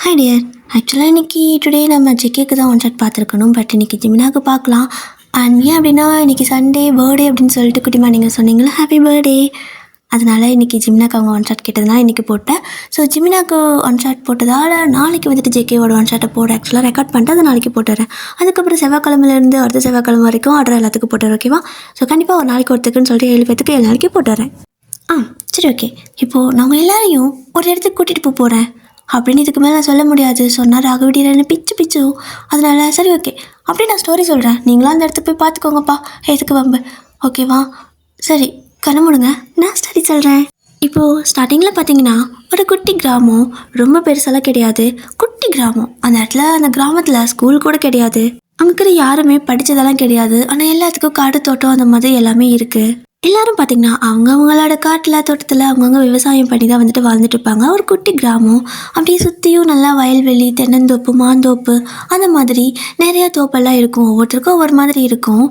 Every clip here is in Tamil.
Hi dear. ஆக்சுவலாக இன்றைக்கி டுடே நம்ம ஜிகேக்கு தான் ஒன் ஷாட் பார்த்துருக்கணும். பட் இன்றைக்கி ஜிமினாக்கு பார்க்கலாம். அண்ட் ஏன் அப்படின்னா இன்றைக்கி சண்டே பர்த்டே அப்படின்னு சொல்லிட்டு குட்டிமா நீங்கள் சொன்னீங்களா ஹாப்பி பர்த்டே. அதனால் இன்றைக்கி ஜிமினாக்கு அவங்க ஒன் ஷாட் கேட்டதுனால இன்றைக்கி போட்டேன். ஸோ ஜிமினாக்கு ஒன் ஷாட் போட்டதால் நாளைக்கு வந்துட்டு ஜேகேவோட ஒன் ஷாட்டை போட ஆக்சுவலாக ரெக்கார்ட் பண்ணிட்டு அதை நாளைக்கு போட்டுறேன். அதுக்கப்புறம் செவ்வாய்க்கிழமையிலேருந்து அடுத்த செவ்வாய்க்கிழமை வரைக்கும் ஆர்டர் எல்லாத்துக்கும் போட்டுறேன். ஓகேவா? ஸோ கண்டிப்பாக ஒரு நாளைக்கு ஒருத்துக்குன்னு சொல்லிட்டு 7 பேத்துக்கு 7 நாளைக்கு போட்டுறேன். சரி ஓகே. இப்போது நான் எல்லாரையும் ஒரு இடத்துக்கு கூட்டிகிட்டு போகிறேன் அப்படின்னு இதுக்கு மேலே நான் சொல்ல முடியாது. சொன்னால் ராகவிடியில் பிச்சு அதனால் சரி ஓகே அப்படி நான் ஸ்டோரி சொல்கிறேன். நீங்களாம் அந்த இடத்துக்கு போய் பார்த்துக்கோங்கப்பா. எதுக்கு வம்பு? ஓகேவா? சரி கண்ண முடுங்க, நான் ஸ்டோரி சொல்கிறேன். இப்போது ஸ்டார்டிங்கில் பார்த்தீங்கன்னா ஒரு குட்டி கிராமம், ரொம்ப பெருசெல்லாம் கிடையாது, குட்டி கிராமம். அந்த கிராமத்தில் ஸ்கூல் கூட கிடையாது. அங்கே இருக்கிற யாருமே படித்ததெல்லாம் கிடையாது. ஆனால் எல்லாத்துக்கும் காடு தோட்டம் அந்த மாதிரி எல்லாமே இருக்குது. எல்லாரும் பார்த்தீங்கன்னா அவங்களோட காட்டில் தோட்டத்தில் அவங்கவுங்க விவசாயம் பண்ணி தான் வந்துட்டு வாழ்ந்துட்டு இருப்பாங்க. ஒரு குட்டி கிராமம், அப்படியே சுற்றியும் நல்லா வயல்வெளி, தென்னந்தோப்பு, மாந்தோப்பு, அந்த மாதிரி நிறையா தோப்பெல்லாம் இருக்கும். ஒவ்வொருத்தருக்கும் ஒவ்வொரு மாதிரி இருக்கும்.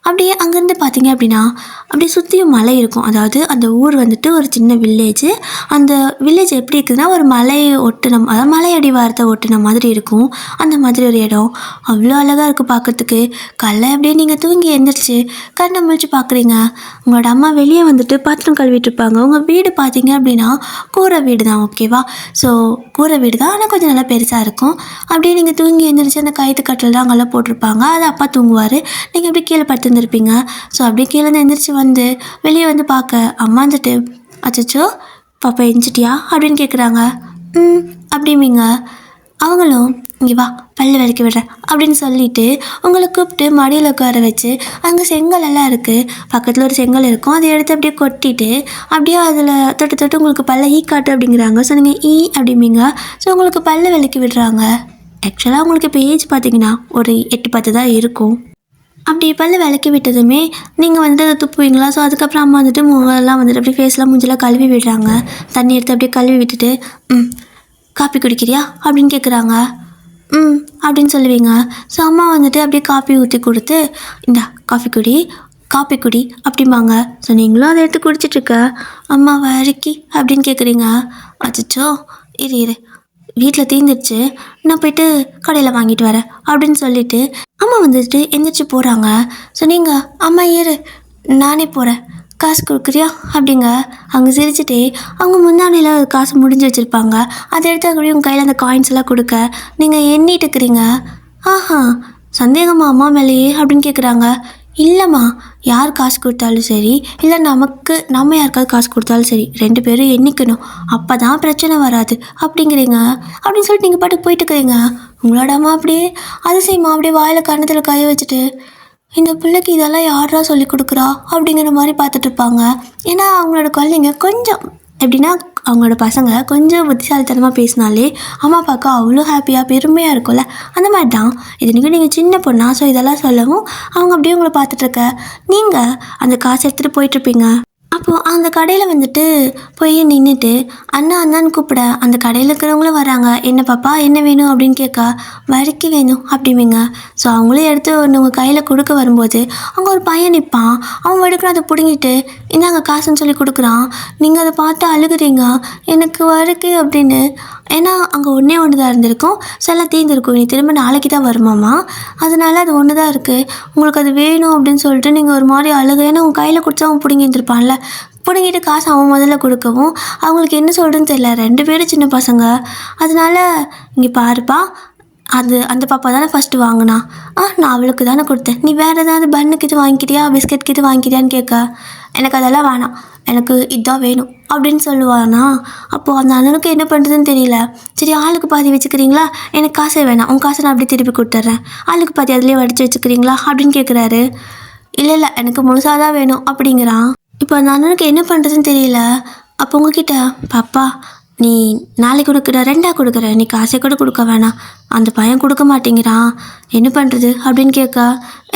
அப்படியே அங்கேருந்து பார்த்தீங்க அப்படின்னா அப்படியே சுற்றியும் மலை இருக்கும். அதாவது அந்த ஊர் வந்துட்டு ஒரு சின்ன வில்லேஜ். அந்த வில்லேஜ் எப்படி இருக்குதுன்னா ஒரு மலையை ஒட்டின, அதாவது மலை அடிவாரத்தை ஒட்டின மாதிரி இருக்கும். அந்த மாதிரி ஒரு இடம் அவ்வளோ அழகாக இருக்குது பார்க்கறதுக்கு. காலைல அப்படியே நீங்கள் தூங்கி எழுந்திரிச்சு கண்ணை முழிச்சு பார்க்குறீங்க. உங்களோட அம்மா வெளியே வந்துட்டு பாத்திரம் கழுவிட்டு இருப்பாங்க. உங்கள் வீடு பார்த்தீங்க அப்படின்னா கூரை வீடு தான். ஓகேவா? ஸோ கூரை வீடு தான், ஆனால் கொஞ்சம் நல்லா பெருசாக இருக்கும். அப்படியே நீங்கள் தூங்கி எழுந்திரிச்சு அந்த கயிற்று கட்டில் அங்கெல்லாம் போட்டிருப்பாங்க. அது அப்பா தூங்குவார். நீங்கள் அப்படியே கீழே படுத்துருந்துருப்பீங்க. ஸோ அப்படியே கீழே எழுந்திரிச்சு வந்து வெளியே வந்து பார்க்க அம்மா வந்துட்டு அச்சோ பாப்பா எஞ்சிட்டியா அப்படின்னு கேட்குறாங்க. அப்படிமிங்க. அவங்களும் இங்கே வா பல்லு விளக்கி விடுறேன் அப்படின்னு சொல்லிட்டு உங்களை கூப்பிட்டு மடியில் உட்கார வச்சு, அங்கே செங்கல் எல்லாம் இருக்குது, பக்கத்தில் ஒரு செங்கல் இருக்கும், அதை எடுத்து அப்படியே கொட்டிட்டு அப்படியே அதில் தொட்டு உங்களுக்கு பல்ல காட்டு அப்படிங்கிறாங்க. ஸோ நீங்கள் அப்படிம்பிங்க. ஸோ உங்களுக்கு பல்லு விளக்கி விடுறாங்க. ஆக்சுவலாக உங்களுக்கு இப்போ ஏஜ் பார்த்தீங்கன்னா ஒரு 8-10 தான் இருக்கும். அப்படி பல்ல விளக்கி விட்டதுமே நீங்கள் வந்துட்டு அதை துப்புவீங்களா? ஸோ அதுக்கப்புறம் அம்மா வந்துட்டு முகெல்லாம் வந்துட்டு அப்படியே ஃபேஸ்லாம் மூஞ்செல்லாம் கழுவி விடுறாங்க. தண்ணி எடுத்து அப்படியே கழுவி விட்டுட்டு காப்பி குடிக்கிறியா அப்படின்னு கேட்குறாங்க. அப்படின்னு சொல்லுவீங்க. ஸோ அம்மா வந்துட்டு அப்படியே காப்பி ஊற்றி கொடுத்து இந்தா காப்பி குடி அப்படிம்பாங்க. ஸோ நீங்களும் அதை எடுத்து குடிச்சிட்ருக்க அம்மா வரிக்கி அப்படின்னு கேட்குறீங்க. அச்சோ இரு வீட்டில் தீர்ந்துடுச்சு, நான் போய்ட்டு கடையில் வாங்கிட்டு வரேன் அப்படின்னு சொல்லிட்டு அம்மா வந்துட்டு எந்திரிச்சு போகிறாங்க. ஸோ நீங்கள் அம்மா ஏறு நானே போகிறேன், காசு கொடுக்குறியா அப்படிங்க. அங்கே சிரிச்சுட்டே அவங்க முன்னாடியில் காசு முடிஞ்சு வச்சுருப்பாங்க. அதை எடுத்து அப்படியே உங்கள் கையில் அந்த காயின்ஸ் எல்லாம் கொடுக்க நீங்கள் எண்ணிட்டு இருக்கிறீங்க. சந்தேகமா அம்மா மேலேயே அப்படின்னு கேட்குறாங்க. இல்லைம்மா, யார் காசு கொடுத்தாலும் சரி, இல்லை நம்ம யாருக்காவது காசு கொடுத்தாலும் சரி, 2 பேரும் எண்ணிக்கணும், அப்போ தான் பிரச்சனை வராது அப்படிங்கிறீங்க. அப்படின்னு சொல்லிட்டு நீங்கள் பாட்டுக்கு போயிட்டு இருக்கிறீங்க. உங்களோட அம்மா அப்படியே அதிசயமா அப்படியே வாயில் கன்னத்தில் கையை வச்சுட்டு இந்த பிள்ளைக்கு இதெல்லாம் யாரா சொல்லி கொடுக்குறா அப்படிங்கிற மாதிரி பார்த்துட்டு இருப்பாங்க. ஏன்னா அவங்களோட குழந்தைங்க கொஞ்சம் எப்படின்னா அவங்களோட பசங்க கொஞ்சம் புத்திசாலித்தனமாக பேசினாலே அம்மா அப்பாவுக்கு அவ்வளோ ஹாப்பியாக பெருமையாக இருக்கும்ல, அந்த மாதிரி தான் இது. நீங்கள் சின்ன பொண்ணா, ஸோ இதெல்லாம் சொல்லவும் அவங்க அப்படியே உங்களை பார்த்துட்ருக்க. நீங்கள் அந்த காசு எடுத்துகிட்டு போயிட்டுருப்பீங்க. அப்போது அந்த கடையில் வந்துட்டு போய் நின்றுட்டு அண்ணான்னு கூப்பிட அந்த கடையில் இருக்கிறவங்களும் வராங்க. என்ன பாப்பா என்ன வேணும் அப்படின்னு கேட்க வரிக்கி வேணும் அப்படிமிங்க. ஸோ அவங்களும் எடுத்து உங்கள் கையில் கொடுக்க வரும்போது அங்கே ஒரு பையன் நிற்பான். அவன் எடுக்கிறான், அதை பிடுங்கிட்டு இந்தாங்க காசுன்னு சொல்லி கொடுக்குறான். நீங்கள் அதை பார்த்து அழுகுறீங்க, எனக்கு வரிக்கி அப்படின்னு. ஏன்னா அங்கே ஒன்று தான் இருந்திருக்கும், சில தீர்ந்துருக்கும், நீ திரும்ப நாளைக்கு தான் வருமாம்மா, அதனால அது ஒன்று தான் இருக்குது, உங்களுக்கு அது வேணும் அப்படின்னு சொல்லிட்டு நீங்கள் ஒரு மாதிரி அழுக. ஏன்னா உங்கள் கையில் கொடுத்தா அவன் பிடுங்கி இருந்திருப்பான்ல, பிடுங்கிட்டு காசு அவன் முதல்ல கொடுக்கவும் அவங்களுக்கு என்ன சொல்கிறதுன்னு தெரியல. 2 பேரும் சின்ன பசங்க. அதனால இங்கே பாருப்பா, அந்த பாப்பா தானே ஃபஸ்ட்டு வாங்கினா, நான் அவளுக்கு தானே கொடுத்தேன், நீ வேறு ஏதாவது பன்னுக்கு இது வாங்கிக்கிறியா, பிஸ்கெட்க்கு இது வாங்கிக்கிறியான்னு கேட்க, எனக்கு அதெல்லாம் வேணாம், எனக்கு இதுதான் வேணும் அப்படின்னு சொல்லுவானா. அப்போது அந்த அண்ணனுக்கு என்ன பண்ணுறதுன்னு தெரியல. சரி ஆளுக்கு பாதி வச்சுக்கிறீங்களா, எனக்கு காசே வேணாம், உங்கள் காசை நான் அப்படியே திருப்பி கொடுத்துட்றேன், ஆளுக்கு பாதி அதுலேயே வடித்து வச்சுக்கிறீங்களா அப்படின்னு கேட்குறாரு. இல்லை எனக்கு முழுசாக தான் வேணும் அப்படிங்கிறான். இப்போ அந்த அண்ணனுக்கு என்ன பண்ணுறதுன்னு தெரியல. அப்போ உங்ககிட்ட பாப்பா நீ நாளைக்கு கொடுக்குற 2 கொடுக்குற, நீ காசை கூட கொடுக்க வேணாம், அந்த பையன் கொடுக்க மாட்டேங்கிறான், என்ன பண்ணுறது அப்படின்னு கேட்க,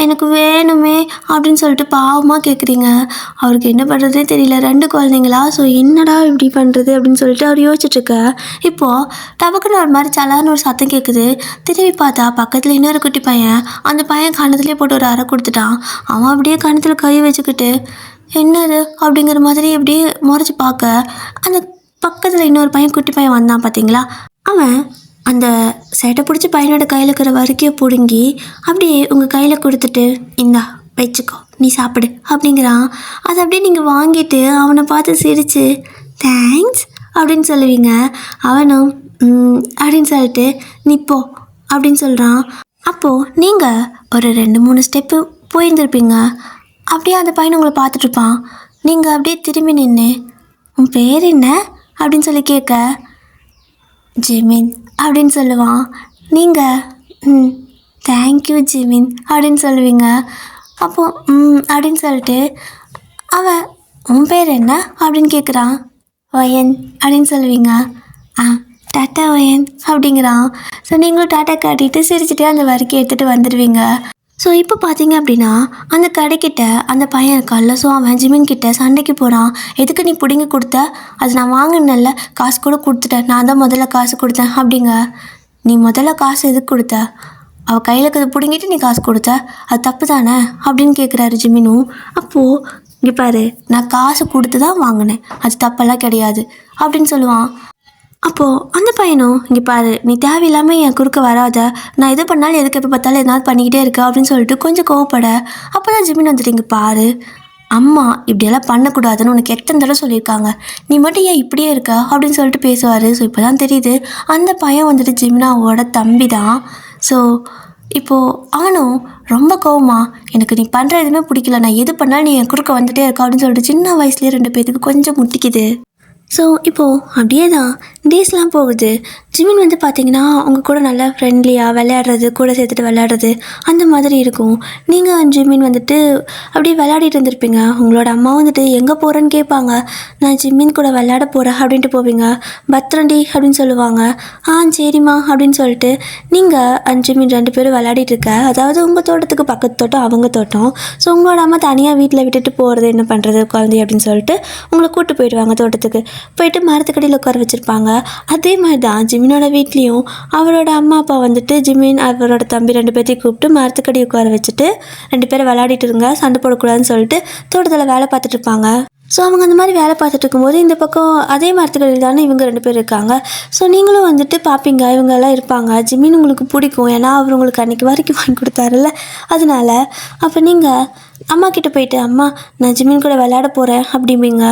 எனக்கு வேணுமே அப்படின்னு சொல்லிட்டு பாவமாக கேட்குறீங்க. அவருக்கு என்ன பண்ணுறதே தெரியல, 2 குழந்தைங்களா, ஸோ என்னடா இப்படி பண்ணுறது அப்படின்னு சொல்லிட்டு அவர் யோசிச்சுட்ருக்க. இப்போது டபக்குன்னு ஒரு மாதிரி சலான்னு ஒரு சத்தம் கேட்குது. திரும்பி பார்த்தா பக்கத்தில் இன்னொரு குட்டி பையன், அந்த பையன் கணத்துலேயே போட்டு ஒரு அறை கொடுத்துட்டான். அவன் அப்படியே கணத்தில் கை வச்சுக்கிட்டு என்னது அப்படிங்கிற மாதிரி அப்படியே முறைச்சி பார்க்க, அந்த பக்கத்தில் இன்னொரு பையன் குட்டி பையன் வந்தான் பார்த்தீங்களா, அவன் அந்த சேட்டை பிடிச்சி பையனோட கையில் இருக்கிற வரிக்கையை பிடுங்கி அப்படியே உங்கள் கையில் கொடுத்துட்டு, இந்தா வச்சுக்கோ, நீ சாப்பிடு அப்படிங்கிறான். அதை அப்படியே நீங்கள் வாங்கிட்டு அவனை பார்த்து சிரித்து தேங்க்ஸ் அப்படின்னு சொல்லுவீங்க. அவனும் அப்படின்னு சொல்லிட்டு நீ போ அப்படின்னு சொல்கிறான். அப்போது நீங்கள் ஒரு 2-3 ஸ்டெப்பு போயிருந்துருப்பீங்க. அப்படியே அந்த பையனை உங்களை பார்த்துட்ருப்பான். நீங்கள் அப்படியே திரும்பி நின்று உன் பேர் என்ன அப்படின்னு சொல்லி கேட்க, ஜிமின் அப்படின்னு சொல்லுவான். நீங்கள் தேங்க்யூ ஜிமின் அப்படின்னு சொல்லுவீங்க. அப்போது அப்படின்னு சொல்லிட்டு அவன் உன் பேர் என்ன அப்படின்னு கேட்குறான். ஒயன் அப்படின்னு சொல்லுவீங்க. டாட்டா ஒயன் அப்படிங்கிறான். ஸோ நீங்களும் டாட்டா காட்டிட்டு சிரிச்சுட்டே அந்த வரைக்கும் எடுத்துகிட்டு வந்துடுவீங்க. ஸோ இப்போ பார்த்தீங்க அப்படின்னா அந்த கடைக்கிட்ட அந்த பையன் இருக்கான்ல, ஸோ அவன் ஜிமின் கிட்ட சண்டைக்கு போகிறான். எதுக்கு நீ பிடிங்கி கொடுத்த, அது நான் வாங்கினேன்ல, காசு கூட கொடுத்துட்டேன், நான் தான் முதல்ல காசு கொடுத்தேன் அப்படிங்க. நீ முதல்ல காசு எதுக்கு கொடுத்த, அவள் கையில் இருக்கிறத பிடுங்கிட்டு நீ காசு கொடுத்த, அது தப்பு தானே அப்படின்னு கேட்குறாரு ஜிமினும். அப்போது இங்கே பாரு, நான் காசு கொடுத்து தான் வாங்கினேன், அது தப்பெல்லாம் கிடையாது அப்படின்னு சொல்லுவான். அப்போது அந்த பையனும் இங்கே பாரு, நீ தேவையில்லாமல் என் குறுக்க வராத, நான் எது பண்ணாலும் எதுக்கு எப்போ பார்த்தாலும் எதாவது பண்ணிக்கிட்டே இருக்க அப்படின்னு சொல்லிட்டு கொஞ்சம் கோவப்பட. அப்போ தான் ஜிமின் வந்துட்டு, இங்கே பாரு அம்மா இப்படியெல்லாம் பண்ணக்கூடாதுன்னு உனக்கு எத்தனை தடவை சொல்லியிருக்காங்க, நீ மட்டும் ஏன் இப்படியே இருக்க அப்படின்னு சொல்லிட்டு பேசுவார். ஸோ இப்போ தான் தெரியுது அந்த பையன் வந்துட்டு ஜிமினாவோட தம்பி தான். ஸோ இப்போது அவனும் ரொம்ப கோவமா, எனக்கு நீ பண்ணுற எதுவுமே பிடிக்கல, நான் எது பண்ணாலும் நீ என் குறுக்க வந்துட்டே இருக்க அப்படின்னு சொல்லிட்டு சின்ன வயசுலேயே 2 பேருக்கு கொஞ்சம் முட்டிக்குது. ஸோ இப்போது அப்படியே தான் டேஸ்லாம் போகுது. ஜிமின் வந்து பார்த்திங்கன்னா அவங்க கூட நல்லா ஃப்ரெண்ட்லியாக விளையாடுறது, கூட சேர்த்துட்டு விளையாடுறது அந்த மாதிரி இருக்கும். நீங்கள் ஜிமின் வந்துட்டு அப்படியே விளையாடிட்டு இருந்திருப்பீங்க. உங்களோட அம்மா வந்துட்டு எங்கே போகிறேன்னு கேட்பாங்க. நான் ஜிமின் கூட விளையாட போகிறேன் அப்படின்ட்டு போவீங்க. பத்ரண்டி அப்படின்னு சொல்லுவாங்க. சரிம்மா அப்படின்னு சொல்லிட்டு நீங்கள் ஜிமின் 2 பேரும் விளையாடிட்டு இருக்க, அதாவது உங்கள் தோட்டத்துக்கு பக்கத்து தோட்டம் அவங்க தோட்டம். ஸோ உங்களோட அம்மா தனியாக வீட்டில் விட்டுட்டு போகிறது என்ன பண்ணுறது குழந்தை அப்படின்னு சொல்லிட்டு உங்களை கூப்பிட்டு போயிடுவாங்க. தோட்டத்துக்கு போயிட்டு மரத்துக்கடியில் உட்கார வச்சுருப்பாங்க. அதே மாதிரி தான் ஜிமினோட வீட்லேயும் அவரோட அம்மா அப்பா வந்துட்டு ஜிமின் அவரோட தம்பி 2 பேர்த்தையும் கூப்பிட்டு மரத்துக்கடி உட்கார வச்சுட்டு 2 பேரும் விளையாடிட்டு இருங்க, சண்டை போடக்கூடாதுன்னு சொல்லிட்டு தோட்டத்தில் வேலை பார்த்துட்டு இருப்பாங்க. ஸோ அவங்க அந்த மாதிரி வேலை பார்த்துட்டு இருக்கும்போது இந்த பக்கம் அதே மரத்துக்கடியில் தானே இவங்க 2 பேர் இருக்காங்க. ஸோ நீங்களும் வந்துட்டு பார்ப்பீங்க, இவங்கெல்லாம் இருப்பாங்க. ஜிமின் உங்களுக்கு பிடிக்கும், ஏன்னா அவர் உங்களுக்கு அன்றைக்கி வரைக்கும் வாங்கி கொடுத்தாருல்ல, அதனால. அப்போ நீங்கள் அம்மா கிட்டே போயிட்டு, அம்மா நான் ஜிமின் கூட விளையாட போகிறேன் அப்படிம்பீங்க.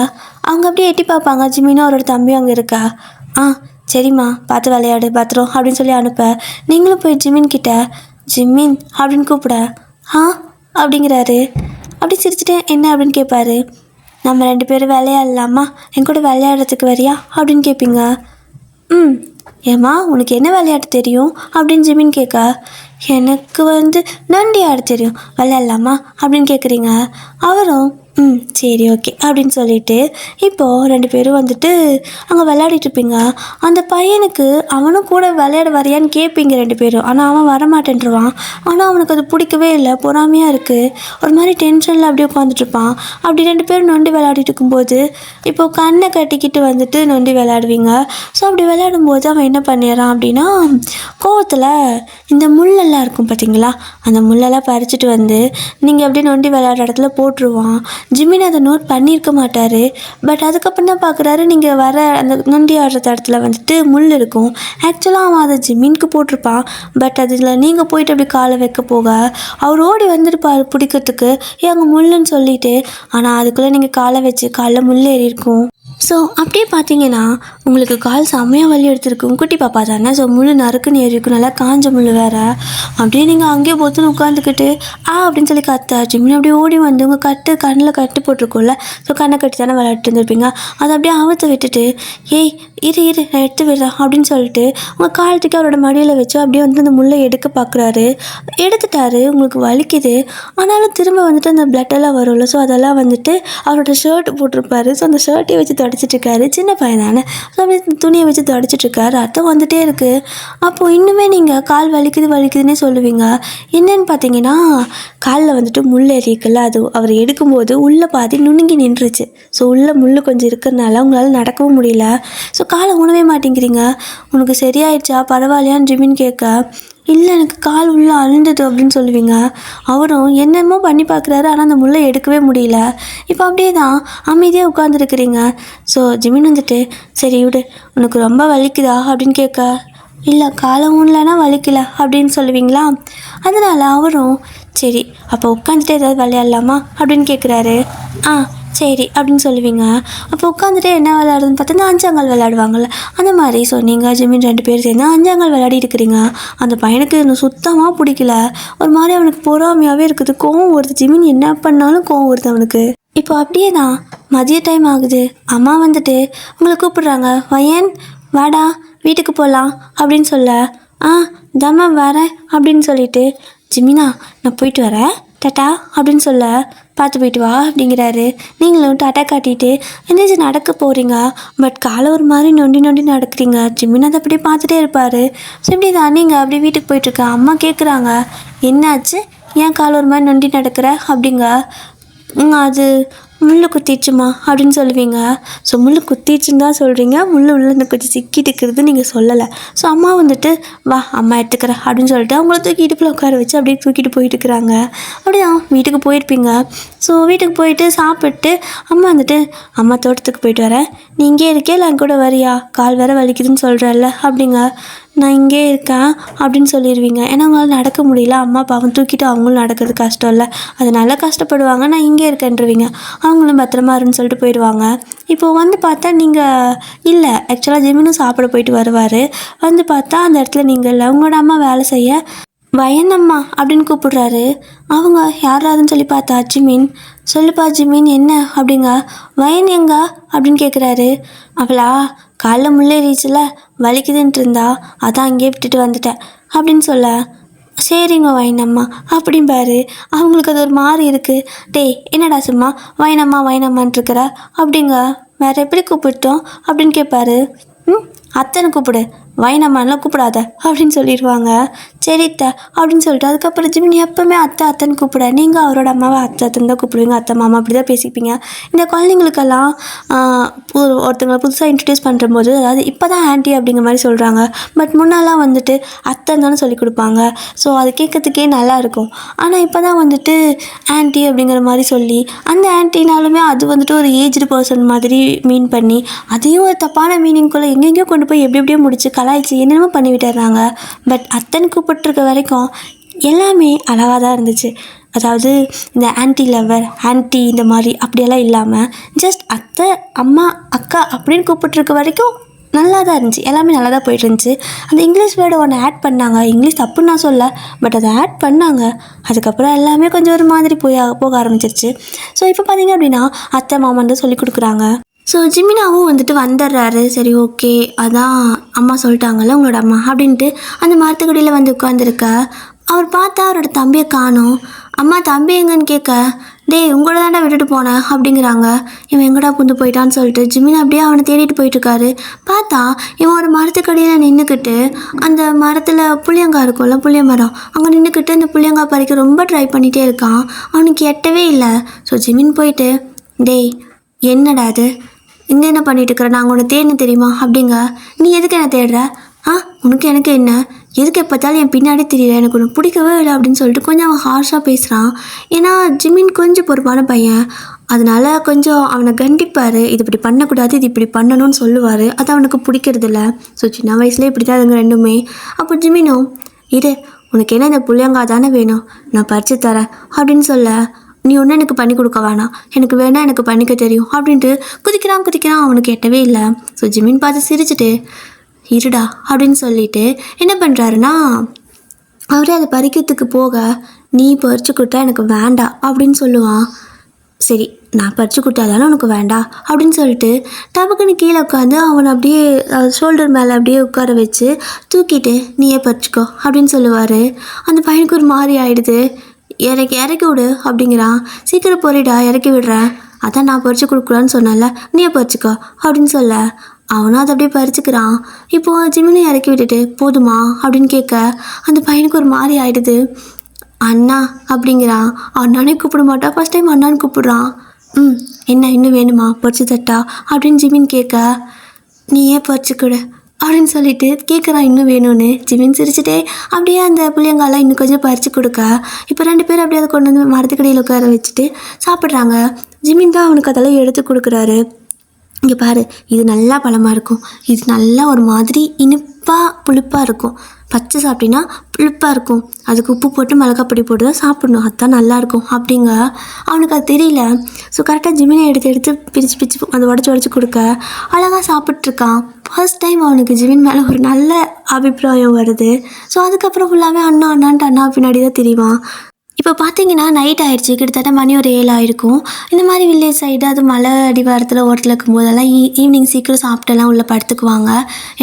அவங்க அப்படியே எட்டி பார்ப்பாங்க, ஜிமினும் அவரோட தம்பியும் அங்கே இருக்கா. சரிம்மா பார்த்து விளையாடு, பத்திரம் அப்படின்னு சொல்லி அனுப்ப. நீங்களும் போய் ஜிமின் கிட்ட ஜிமின் அப்படின்னு கூப்பிட அப்படிங்கிறாரு. அப்படி சிரிச்சுட்டு என்ன அப்படின்னு கேட்பாரு. நம்ம 2 பேரும் விளையாடலாமா, என் கூட விளையாடுறதுக்கு வரியா அப்படின்னு கேட்பீங்க. ஏம்மா உனக்கு என்ன விளையாட்டு தெரியும் அப்படின்னு ஜிமின் கேட்க, எனக்கு வந்து நண்டி ஆட தெரியும், விளையாடலாமா அப்படின்னு கேட்குறீங்க. அவரும் சரி ஓகே அப்படின்னு சொல்லிட்டு இப்போது 2 பேரும் வந்துட்டு அங்கே விளையாடிட்டுருப்பீங்க. அந்த பையனுக்கு அவனும் கூட விளையாட வரையான்னு கேட்பீங்க 2 பேரும். ஆனால் அவன் வரமாட்டேன்ருவான். ஆனால் அவனுக்கு அது பிடிக்கவே இல்லை, பொறாமையாக இருக்குது, ஒரு மாதிரி டென்ஷனில் அப்படியே உட்காந்துட்ருப்பான். அப்படி 2 பேரும் நொண்டி விளையாடிட்டு இருக்கும்போது இப்போது கண்ணை கட்டிக்கிட்டு வந்துட்டு நொண்டி விளையாடுவீங்க. ஸோ அப்படி விளையாடும்போது அவன் என்ன பண்ணிடுறான் அப்படின்னா, கோவத்தில் இந்த முள்ளெல்லாம் இருக்கும் பார்த்தீங்களா, அந்த முள்ளெல்லாம் பறிச்சுட்டு வந்து நீங்கள் அப்படியே நொண்டி விளையாடுற இடத்துல போட்டுருவான். ஜிமின் அதை நோட் பண்ணியிருக்க மாட்டார். பட் அதுக்கப்புறம் தான் பார்க்குறாரு, நீங்கள் வர அந்த நொண்டி ஆடுற இடத்துல வந்துட்டு முள் இருக்கும். ஆக்சுவலாக அவன் அதை ஜிமின்க்கு போட்டிருப்பான். பட் அதில் நீங்கள் போயிட்டு அப்படி காலை வைக்க போக அவர் ஓடி வந்துருப்பார் பிடிக்கிறதுக்கு, அங்கே முள்ளுன்னு சொல்லிட்டு. ஆனால் அதுக்குள்ளே நீங்கள் காலை வச்சு காலில் முள் ஏறி இருக்கும். ஸோ அப்படியே பார்த்தீங்கன்னா உங்களுக்கு கால் செம்மையாக வலி எடுத்துருக்கும். குட்டி பாப்பா தானே, ஸோ முள் நறுக்குன்னு ஏறி இருக்கும், நல்லா காஞ்ச முள் வேறு. அப்படியே நீங்கள் அங்கேயே பொத்துன்னு உட்காந்துக்கிட்டு அப்படின்னு சொல்லி கத்த ஜிமின் அப்படியே ஓடி வந்து உங்கள் கண்ணில் கட்டு போட்டிருக்கோம்ல, ஸோ கண்ணை கட்டி தானே விளையாட்டு இருந்திருப்பீங்க, அதை அப்படியே அவுத்து விட்டுட்டு இரு நான் எடுத்து விடுறேன் அப்படின்னு சொல்லிட்டு உங்கள் காலத்துக்கு அவரோட மடியில் வச்சு அப்படியே வந்து அந்த முள்ளை எடுக்க பார்க்குறாரு. எடுத்துட்டாரு, உங்களுக்கு வலிக்குது. ஆனாலும் திரும்ப வந்துட்டு அந்த பிளட்டெல்லாம் வரும்ல, ஸோ அதெல்லாம் வந்துட்டு அவரோட ஷர்ட் போட்டிருப்பாரு. ஸோ அந்த ஷர்ட்டையை வச்சு தொடச்சிட்ருக்காரு. சின்ன பையன் தானே, ஸோ அப்படியே துணியை வச்சு தொடச்சிட்ருக்காரு. ரத்தம் வந்துகிட்டே இருக்குது. அப்போது இன்னுமே நீங்கள் கால் வலிக்குதுன்னே சொல்லுவீங்க. என்னன்னு பார்த்தீங்கன்னா காலில் வந்துட்டு முள் ஏறிக்குல்ல, அது அவர் எடுக்கும்போது உள்ளே பாதி நுணுங்கி நின்றுச்சு. ஸோ உள்ளே முள் கொஞ்சம் இருக்கிறதுனால உங்களால் நடக்கவும் முடியல. ஸோ காலை உணவே மாட்டேங்கிறீங்க. உனக்கு சரியாயிடுச்சா, பரவாயில்லையான்னு ஜிமின் கேட்க, இல்லை எனக்கு கால் உள்ளே அழுந்தது அப்படின்னு சொல்லுவீங்க. அவரும் என்னமோ பண்ணி பார்க்குறாரு, ஆனால் அந்த முள்ளை எடுக்கவே முடியல. இப்போ அப்படியே தான் அமைதியாக உட்காந்துருக்குறீங்க. ஸோ ஜிமின் வந்துட்டு, சரி விடு, உனக்கு ரொம்ப வலிக்குதா அப்படின்னு கேட்க, இல்லை காலை ஊனலனா வலிக்கல அப்படின்னு சொல்லுவீங்களா? அதனால் அவரும் சரி அப்போ உட்காந்துட்டு ஏதாவது விளையாடலாமா அப்படின்னு கேட்குறாரு. ஆ சரி அப்படின்னு சொல்லுவீங்க. அப்போ உட்காந்துட்டு என்ன விளையாடுறதுன்னு பார்த்தா அஞ்சாங்கல் விளையாடுவாங்கள்ல, அந்த மாதிரி சொன்னீங்க. ஜிமின் 2 பேர் சேர்ந்து அஞ்சாங்கல் விளையாடிட்டு இருக்கிறீங்க. அந்த பையனுக்கு இன்னும் சுத்தமாக பிடிக்கல. ஒரு மாதிரி அவனுக்கு பொறாமையாகவே இருக்குது. கோவம் வருது. ஜிமின் என்ன பண்ணாலும் கோவம் வருது அவனுக்கு. இப்போ அப்படியே தான் மதிய டைம் ஆகுது. அம்மா வந்துட்டு உங்களை கூப்பிடுறாங்க. வயன் வாடா வீட்டுக்கு போகலாம் அப்படின்னு சொல்ல, ஆ தம்மா வரேன் அப்படின்னு சொல்லிட்டு, ஜிமினா நான் போயிட்டு வரேன் டாட்டா அப்படின்னு சொல்ல, பார்த்து போயிட்டு வா அப்படிங்கிறாரு. நீங்களும் டாட்டா காட்டிட்டு எந்திரிச்சு நடக்க போகிறீங்க. பட் காலை ஒரு மாதிரி நொண்டி நொண்டி நடக்கிறீங்க. ஜிமின் அதை அப்படியே பார்த்துட்டே இருப்பார். ஸோ இப்படி தான் நீங்கள் அப்படியே வீட்டுக்கு போயிட்டுருக்க. அம்மா கேட்குறாங்க, என்னாச்சு ஏன் காலை ஒரு மாதிரி நொண்டி நடக்கிற அப்படிங்க. அது முள் குத்திடுச்சுமா அப்படின்னு சொல்லுவீங்க. ஸோ முள் குத்திடுச்சுன்னு தான் சொல்கிறீங்க, முள் உள்ள எனக்கு கொஞ்சம் சிக்கிட்டு இருக்கிறது நீங்கள் சொல்லலை. ஸோ அம்மா வந்துட்டு வா அம்மா எடுத்துக்கிறேன் அப்படின்னு சொல்லிட்டு அவங்கள தூக்கி இடுப்பில் உட்கார வச்சு அப்படியே தூக்கிட்டு போயிட்டு இருக்கிறாங்க. அப்படிதான் வீட்டுக்கு போயிருப்பீங்க. ஸோ வீட்டுக்கு போயிட்டு சாப்பிட்டு அம்மா வந்துட்டு அம்மா தோட்டத்துக்கு போயிட்டு வரேன், நீ இங்கே இருக்கே இல்லை என் கூட வரியா, கால் வேற வலிக்குதுன்னு சொல்கிறல்ல அப்படிங்க. நான் இங்கே இருக்கேன் அப்படின்னு சொல்லிடுவீங்க. ஏன்னா அவங்களால நடக்க முடியல. அம்மா பாவம் தூக்கிட்டு அவங்களும் நடக்கிறது கஷ்டம் இல்லை, அதனால கஷ்டப்படுவாங்க. நான் இங்கே இருக்கேன்றவீங்க. அவங்களும் பத்திரமா இருன்னு சொல்லிட்டு போயிடுவாங்க. இப்போது வந்து பார்த்தா நீங்கள் இல்லை, ஆக்சுவலாக ஜிமினும் சாப்பிட போயிட்டு வருவார். வந்து பார்த்தா அந்த இடத்துல நீங்கள் இல்லை, உங்களோட அம்மா வேலை செய்ய வயனம்மா அப்படின்னு கூப்பிடுறாரு. அவங்க யாராதுன்னு சொல்லி பார்த்தா ஜிமின். சொல்லுப்பா ஜிமின் என்ன அப்படிங்க. வயன் எங்க அப்படின்னு கேட்குறாரு. அவளா காலைல முள்ளேறிச்சுல வலிக்குதுன்ட்டு இருந்தா, அதான் அங்கேயே விட்டுட்டு வந்துட்டேன் அப்படின்னு சொல்ல, சரிங்க வயனம்மா அப்படிம்பாரு. அவங்களுக்கு அது ஒரு மாதிரி இருக்குது. டேய் என்னடா சும்மா வயனம்மா வயனம்மான் இருக்கிற அப்படிங்க. வேறு எப்படி கூப்பிட்டோம் அப்படின்னு கேட்பாரு. அத்தனை கூப்பிடு, வயனம்மான்லாம் கூப்பிடாத அப்படின்னு சொல்லிடுவாங்க. சரித்த அப்படின்னு சொல்லிட்டு அதுக்கப்புறம் ஜிமின் எப்போவுமே அத்தை அத்தைன்னு கூப்பிட, நீங்கள் அவரோட அம்மாவை அத்தை அத்தைன்னு தான் கூப்பிடுவீங்க. அத்தை மாமா அப்படி தான் பேசிப்பீங்க. இந்த குழந்தைங்களுக்கெல்லாம் ஒருத்தங்களை புதுசாக இன்ட்ரடியூஸ் பண்ணுறம்போது, அதாவது இப்போ தான் ஆன்ட்டி அப்படிங்கிற மாதிரி சொல்கிறாங்க. பட் முன்னெல்லாம் வந்துட்டு அத்தைன்னு தானே சொல்லி கொடுப்பாங்க. ஸோ அது கேட்கறதுக்கே நல்லாயிருக்கும். ஆனால் இப்போ தான் வந்துட்டு ஆன்ட்டி அப்படிங்கிற மாதிரி சொல்லி, அந்த ஆன்ட்டினாலுமே அது வந்துட்டு ஒரு ஏஜ்டு பர்சன் மாதிரி மீன் பண்ணி, அதையும் ஒரு தப்பான மீனிங்குள்ளே எங்கெங்கேயோ கொண்டு போய் எப்படி எப்படியோ முடிச்சு கலாய்ச்சி என்னென்னமோ பண்ணி விட்டுறாங்க. பட் அத்தனை கூப்பிட்டுருக்க வரைக்கும் எல்லாமே அழகாக தான் இருந்துச்சு. அதாவது இந்த ஆன்ட்டி லவர் ஆன்ட்டி இந்த மாதிரி அப்படியெல்லாம் இல்லாமல் ஜஸ்ட் அத்தை அம்மா அக்கா அப்படின்னு கூப்பிட்டுருக்க வரைக்கும் நல்லா தான் இருந்துச்சு. எல்லாமே நல்லா தான் போயிட்டு இருந்துச்சு. அந்த இங்கிலீஷ் வேர்டை ஒன்று ஆட் பண்ணாங்க. இங்கிலீஷ் தப்புன்னு நான் சொல்ல, பட் அதை ஆட் பண்ணாங்க. அதுக்கப்புறம் எல்லாமே கொஞ்சம் ஒரு மாதிரி போக ஆரம்பிச்சிருச்சு. ஸோ இப்போ பார்த்தீங்க அப்படின்னா அத்தை மாமன் தான் சொல்லி கொடுக்குறாங்க. ஸோ ஜிமினாவும் வந்துட்டு வந்துடுறாரு. சரி ஓகே, அதான் அம்மா சொல்லிட்டாங்கல்ல உங்களோட அம்மா அப்படின்ட்டு அந்த மரத்துக்கடியில் வந்து உட்காந்துருக்க. அவர் பார்த்தா அவரோட தம்பியை காணோம். அம்மா தம்பி எங்கன்னு கேட்க, டேய் உங்களோட தாண்டா விட்டுட்டு போனேன் அப்படிங்கிறாங்க. இவன் எங்கடா புந்து போயிட்டான்னு சொல்லிட்டு ஜிமின் அப்படியே அவனை தேடிட்டு போயிட்டுருக்காரு. பார்த்தா இவன் ஒரு மரத்துக்கடியில் நின்றுக்கிட்டு அந்த மரத்தில் புளியங்காய் இருக்கும்ல, புளிய மரம், அங்கே நின்றுக்கிட்டு அந்த புளியங்காய் பறிக்க ரொம்ப ட்ரை பண்ணிகிட்டே இருக்கான். அவனுக்கு எட்டவே இல்லை. ஸோ ஜிமின் போயிட்டு, டேய் என்னடா அது இங்கே என்ன பண்ணிட்டு இருக்கிற, நான் உன்னை தேடினு தெரியுமா அப்படிங்க. நீ எதுக்கு என்ன தேடுற, உனக்கு எனக்கு என்ன, எதுக்கு எப்போத்தாலும் என் பின்னாடி தெரியல, எனக்கு ஒன்று பிடிக்கவே இல்லை அப்படின்னு சொல்லிட்டு கொஞ்சம் அவன் ஹார்ஷாக பேசுகிறான். ஏன்னா ஜிமின் கொஞ்சம் பொறுப்பான பையன், அதனால கொஞ்சம் அவனை கண்டிப்பார். இது இப்படி பண்ணக்கூடாது, இது இப்படி பண்ணணும்னு சொல்லுவார். அது அவனுக்கு பிடிக்கிறதில்ல. ஸோ சின்ன வயசுலேயே இப்படி தான் அதுங்க ரெண்டுமே. அப்போ ஜிமினும் இரு உனக்கு என்ன இந்த புளியங்காய் தானே வேணும், நான் பறித்து தரேன் அப்படின்னு சொல்ல, நீ ஒன்றும் எனக்கு பண்ணி கொடுக்க வேணாம், எனக்கு வேணால் எனக்கு பண்ணிக்க தெரியும் அப்படின்ட்டு குதிக்கிறான். அவனுக்கு எட்டவே இல்லை. ஸோ ஜிமின் பார்த்து சிரிச்சுட்டு இருடா அப்படின்னு சொல்லிட்டு என்ன பண்ணுறாருன்னா, அவரே அதை பறிக்கிறதுக்கு போக, நீ பறிச்சு கொடுத்தா எனக்கு வேண்டாம் அப்படின்னு சொல்லுவான். சரி நான் பறிச்சு கொடுத்தாதானே உனக்கு வேண்டாம் அப்படின்னு சொல்லிட்டு டபக்குன்னு கீழே உட்காந்து அவனை அப்படியே ஷோல்டர் மேலே அப்படியே உட்கார வச்சு தூக்கிட்டு நீயே பறிச்சுக்கோ அப்படின்னு சொல்லுவார். அந்த பையனுக்கு ஒரு மாதிரி ஆகிடுது. எனக்கு இறக்கி விடு அப்படிங்கிறான். சீக்கிரம் போறிடா இறக்கி விடுறேன், அதான் நான் பறித்து கொடுக்குறான்னு சொன்னல, நீயே பறிச்சுக்கோ அப்படின்னு சொல்ல அவனும் அதை அப்படியே பறிச்சுக்கிறான். இப்போது ஜிமினை இறக்கி விட்டுட்டு போதுமா அப்படின்னு கேட்க அந்த பையனுக்கு ஒரு மாதிரி ஆகிடுது. அண்ணா அப்படிங்கிறான். அண்ணானே கூப்பிட மாட்டான், ஃபஸ்ட் டைம் அண்ணான்னு கூப்பிடுறான். என்ன இன்னும் வேணுமா பறிச்சு தட்டா அப்படின்னு ஜிமின் கேட்க, நீயே பறிச்சுக்கூட அப்படின்னு சொல்லிட்டு கேட்குறான் இன்னும் வேணும்னு. ஜிமின் சிரிச்சுட்டே அப்படியே அந்த புளியங்காலாம் இன்னும் கொஞ்சம் பறித்து கொடுக்க, இப்போ 2 பேரும் அப்படியே அதை கொண்டு வந்து மரத்துக்கடியில் உட்கார வச்சுட்டு சாப்பிட்றாங்க. ஜிமின் தான் அவனுக்கு அதெல்லாம் எடுத்து கொடுக்குறாரு. இங்கே பாரு, இது நல்லா பழமாக இருக்கும், இது நல்லா ஒரு மாதிரி புளிப்பாக இருக்கும். பச்சை சாப்பிட்டீங்கன்னா புளிப்பாக இருக்கும். அதுக்கு உப்பு போட்டு மிளகாப்பொடி போட்டு தான் சாப்பிடணும், அதுதான் நல்லாயிருக்கும் அப்படிங்க. அவனுக்கு அது தெரியல. ஸோ கரெக்டாக ஜிமினை எடுத்து பிரித்து அதை உடச்சி கொடுக்க அழகாக சாப்பிட்ருக்கான். ஃபர்ஸ்ட் டைம் அவனுக்கு ஜிமின் மேலே ஒரு நல்ல அபிப்பிராயம் வருது. ஸோ அதுக்கப்புறம் ஃபுல்லாகவே அண்ணான்ட்டு அண்ணா பின்னாடி தான் தெரியுவான். இப்போ பார்த்தீங்கன்னா நைட் ஆகிடுச்சி, கிட்டத்தட்ட மணி ஒரு 7 ஆகிருக்கும். இந்த மாதிரி வில்லேஜ் சைடு அது மலை அடிவாரத்தில் ஓரத்தில் இருக்கும்போதெல்லாம் ஈவினிங் சீக்கிரம் சாப்பிட்டெல்லாம் உள்ளே படுத்துக்குவாங்க.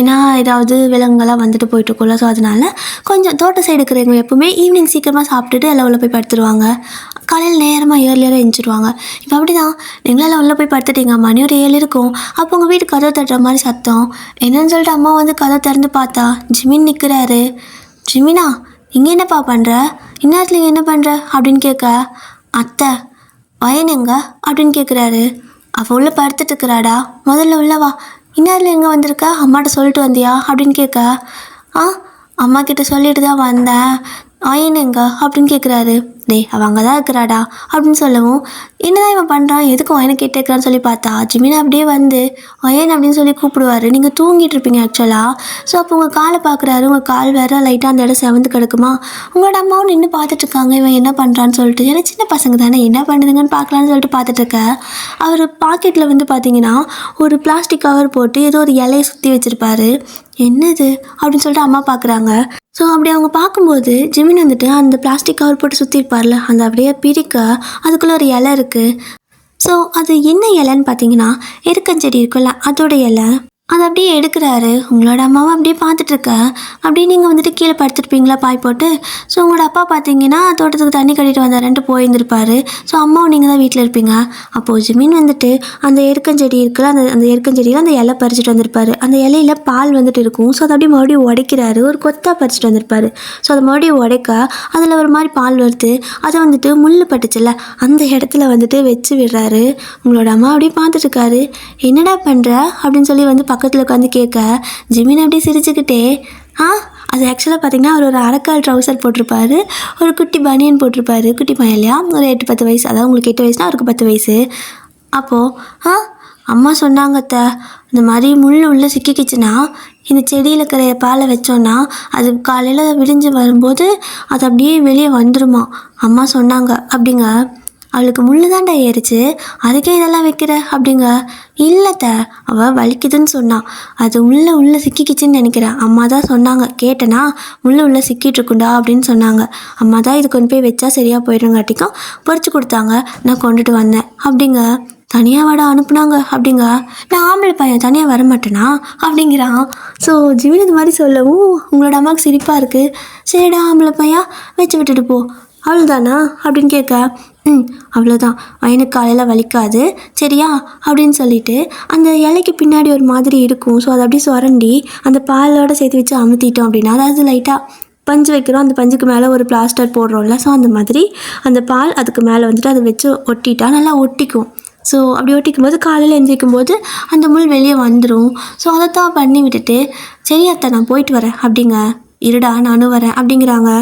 ஏன்னா ஏதாவது விலங்குகள்லாம் வந்துட்டு போயிட்டுருக்கும்ல. ஸோ அதனால் கொஞ்சம் தோட்ட சைடு இருக்கிறவங்க எப்பவுமே ஈவினிங் சீக்கிரமாக சாப்பிட்டுட்டு எல்லாம் உள்ளே போய் படுத்துருவாங்க. காலையில் நேரமாக ஏர்லியராக எழுந்திருவாங்க. இப்போ அப்படி தான் நீங்களெல்லாம் உள்ளே போய் படுத்துட்டீங்க, மணி ஒரு 7 இருக்கும். அப்போ உங்கள் வீட்டு கதவை தட்டுற மாதிரி சத்தம். என்னன்னு சொல்லிட்டு அம்மா வந்து கதவை திறந்து பார்த்தா ஜிமின் நிற்கிறாரு. ஜிமினா, இங்கே என்னப்பா பண்ணுற, இந்நேரத்தில் இங்கே என்ன பண்ணுற அப்படின்னு கேட்க, அத்தை வயன் எங்க அப்படின்னு கேட்குறாரு. அவள் உள்ளே படுத்துட்டு இருக்கிறாடா, முதல்ல உள்ளவா, இந்நேரத்தில் எங்கே வந்திருக்க, அம்மாட்ட சொல்லிட்டு வந்தியா அப்படின்னு கேட்க, அம்மா கிட்ட சொல்லிட்டு தான் வந்தேன், வயன் எங்க அப்படின்னு கேட்குறாரு. டேய் அவள் அங்கே தான் இருக்கிறாடா அப்படின்னு சொல்லவும், என்னதான் இவன் பண்ணுறான், எதுக்கு வயனை கேட்டுக்கிறான்னு சொல்லி பார்த்தா ஜிமினா அப்படியே வந்து வயன் அப்படின்னு சொல்லி கூப்பிடுவார். நீங்கள் தூங்கிட்டு இருப்பீங்க ஆக்சுவலாக. ஸோ அப்போ உங்கள் காலை பார்க்குறாரு. உங்கள் கால் வேறு லைட்டாக அந்த இடம் செவந்து கிடக்குமா. உங்களோட அம்மாவும் நின்று பார்த்துட்ருக்காங்க, இவன் என்ன பண்ணுறான்னு சொல்லிட்டு. ஏன்னா சின்ன பசங்க தானே, என்ன பண்ணுதுங்கன்னு பார்க்கலான்னு சொல்லிட்டு பார்த்துட்ருக்க. அவர் பாக்கெட்டில் வந்து பார்த்தீங்கன்னா ஒரு பிளாஸ்டிக் கவர் போட்டு ஏதோ ஒரு இலையை சுற்றி வச்சுருப்பாரு. என்னது அப்படின்னு சொல்லிட்டு அம்மா பார்க்குறாங்க. ஸோ அப்படி அவங்க பார்க்கும்போது ஜிமின் வந்துட்டு அந்த பிளாஸ்டிக் கவர் போட்டு சுற்றிருப்பார்ல, அந்த அப்படியே பிரிக்க அதுக்குள்ளே ஒரு இலை இருக்குது. ஸோ அது என்ன இலைன்னு பார்த்தீங்கன்னா எருக்கஞ்செடி இருக்குல்ல, அதோட இலை. அதை அப்படியே எடுக்கிறாரு. உங்களோட அம்மாவை அப்படியே பார்த்துட்ருக்க. அப்படியே நீங்கள் வந்துட்டு கீழே படுத்துருப்பீங்களா பாய் போட்டு. ஸோ உங்களோட அப்பா பார்த்தீங்கன்னா தோட்டத்துக்கு தண்ணி கட்டிட்டு வந்தாரன்ட்டு போயிருந்துருப்பாரு. ஸோ அம்மாவும் நீங்கள் தான் வீட்டில் இருப்பீங்க. அப்போது ஜிமின் வந்துட்டு அந்த எருக்கஞ்செடி இருக்குல்ல, அந்த எருக்கஞ்செடியில் அந்த இலை பறிச்சுட்டு வந்திருப்பாரு. அந்த இலையில பால் வந்துட்டு இருக்கும். ஸோ அதை அப்படியே மறுபடியும் உடைக்கிறாரு. ஒரு கொத்தாக பறிச்சுட்டு வந்திருப்பாரு. ஸோ அதை மறுபடியும் உடைக்க அதில் ஒரு மாதிரி பால் வருது. அதை வந்துட்டு முள் பட்டுச்சுல்ல, அந்த இடத்துல வந்துட்டு வச்சு விடுறாரு. உங்களோட அம்மா அப்படியே பார்த்துட்ருக்காரு. என்னடா பண்ணுற அப்படின்னு சொல்லி வந்து பக்கத்தில் உட்காந்து கேட்க, ஜிமின் அப்படியே சிரிச்சுக்கிட்டே, அது ஆக்சுவலாக பார்த்தீங்கன்னா அவர் ஒரு அரைக்கால் ட்ரௌசர் போட்டிருப்பாரு, ஒரு குட்டி பனியன் போட்டிருப்பாரு. குட்டி பையன் இல்லையா, ஒரு 8-10 வயசு, அதாவது உங்களுக்கு 8 வயசுனா அவருக்கு 10 வயசு. அப்போது அம்மா சொன்னாங்கத்த, இந்த மாதிரி முள் உள்ளே சிக்கிக்கிச்சுன்னா இந்த செடியில் இருக்கிற பாலை வச்சோன்னா அது காலையில் விடிஞ்சு வரும்போது அது அப்படியே வெளியே வந்துடுமா, அம்மா சொன்னாங்க அப்படிங்க. அவளுக்கு முள்ளு தாண்டா ஏறிச்சு, அதுக்கே இதெல்லாம் வைக்கிற அப்படிங்க. இல்லைத்த, அவள் வலிக்குதுன்னு சொன்னான், அது உள்ளே சிக்கிக்கிச்சின்னு நினைக்கிறேன், அம்மா தான் சொன்னாங்க, கேட்டேனா உள்ளே சிக்கிட்டுருக்குண்டா அப்படின்னு சொன்னாங்க. அம்மா தான் இது கொண்டு போய் வச்சா சரியாக போயிடுங்காட்டிக்கும் பொறிச்சு கொடுத்தாங்க, நான் கொண்டுட்டு வந்தேன் அப்படிங்க. தனியாக வாடா அனுப்புனாங்க அப்படிங்க. நான் ஆம்பளை பையன் தனியாக வரமாட்டேனா அப்படிங்கிறான். ஸோ ஜிமின் இது மாதிரி சொல்லவும் உங்களோட அம்மாவுக்கு சிரிப்பாக இருக்குது. சரிடா ஆம்பளை பையன் வச்சு விட்டுட்டு போ, அவ்வளோதானா அப்படின்னு கேட்க, அவ்வளோதான், வயனுக்கு காலையில் வலிக்காது சரியா அப்படின்னு சொல்லிட்டு அந்த இலைக்கு பின்னாடி ஒரு மாதிரி இருக்கும். ஸோ அதை அப்படியே சுரண்டி அந்த பாலோடு சேர்த்து வச்சு அமுத்திட்டோம் அப்படின்னா, அதாவது லைட்டாக பஞ்சு வைக்கிறோம், அந்த பஞ்சுக்கு மேலே ஒரு பிளாஸ்டர் போடுறோம்ல, ஸோ அந்த மாதிரி அந்த பால் அதுக்கு மேலே வந்துட்டு அதை வச்சு ஒட்டிட்டா நல்லா ஒட்டிக்கும். ஸோ அப்படி ஒட்டிக்கும் போது காலையில் எழுந்திரிக்கும் போது அந்த முள் வெளியே வந்துடும். ஸோ அதைத்தான் பண்ணி விட்டுட்டு, சரி அத்தை நான் போயிட்டு வரேன் அப்படிங்க. இருடா நானும் வரேன் அப்படிங்கிறாங்க.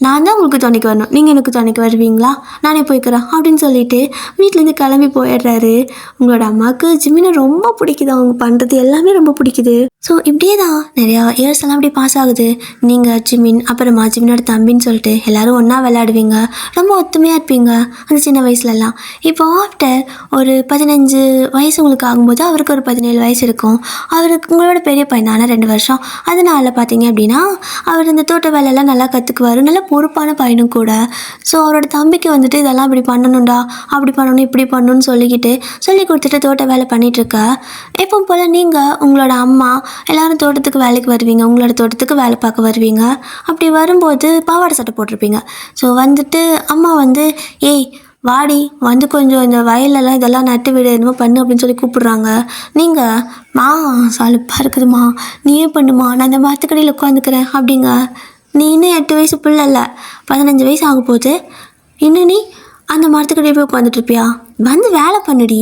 நான் தான் உங்களுக்கு துணைக்கு வரணும், நீங்கள் எனக்கு துணைக்கு வருவீங்களா, நானே போய்க்கிறேன் அப்படின்னு சொல்லிட்டு வீட்டிலேருந்து கிளம்பி போயிடுறாரு. உங்களோட அம்மாவுக்கு ஜிமினை ரொம்ப பிடிக்குது, அவங்க பண்ணுறது எல்லாமே ரொம்ப பிடிக்குது. ஸோ இப்படியே தான் நிறையா இயர்ஸ் எல்லாம் அப்படி பாஸ் ஆகுது. நீங்கள் ஜிமின், அப்புறமா ஜிமினோட தம்பின்னு சொல்லிட்டு எல்லோரும் ஒன்றா விளையாடுவீங்க, ரொம்ப ஒத்துமையாக இருப்பீங்க அந்த சின்ன வயசுலலாம். இப்போ ஆஃப்டர் ஒரு 15 வயசு உங்களுக்கு ஆகும்போது அவருக்கு ஒரு 17 வயசு இருக்கும். அவருக்கு உங்களோட பெரிய பையன் தானே 2 வருஷம். அதனால் பார்த்தீங்க அப்படின்னா அவர் இந்த தோட்ட வேலையெல்லாம் நல்லா கற்றுக்குவார், நல்லா பொறுப்பான பையனும் கூட. ஸோ அவரோட தம்பிக்கு வந்துட்டு இதெல்லாம் இப்படி பண்ணணும்டா, அப்படி பண்ணணும், இப்படி பண்ணணும்னு சொல்லி கொடுத்துட்டு தோட்ட வேலை பண்ணிகிட்ருக்க. எப்போ போல் நீங்கள் உங்களோட அம்மா எல்லோரும் தோட்டத்துக்கு வேலைக்கு வருவீங்க, உங்களோட தோட்டத்துக்கு வேலை பார்க்க வருவீங்க. அப்படி வரும்போது பாவாடை சட்டை போட்டிருப்பீங்க. ஸோ வந்துட்டு அம்மா வந்து, ஏய் வாடி வந்து கொஞ்சம் இந்த வயலெல்லாம் இதெல்லாம் நட்டு விடு, என்னமோ பண்ணு அப்படின்னு சொல்லி கூப்பிட்றாங்க. நீங்கள் மா சலுப்பாக இருக்குதுமா, நீயே பண்ணுமா, நான் இந்த மரத்துக்கடியில் உட்காந்துக்கிறேன் அப்படிங்க. நீ இன்னும் 8 வயசு பிள்ளை இல்லை, 15 வயசு ஆக போகுது, இன்னும் நீ அந்த மரத்துக்கடியில் போய் உட்காந்துட்ருப்பியா, வந்து வேலை பண்ணுடி,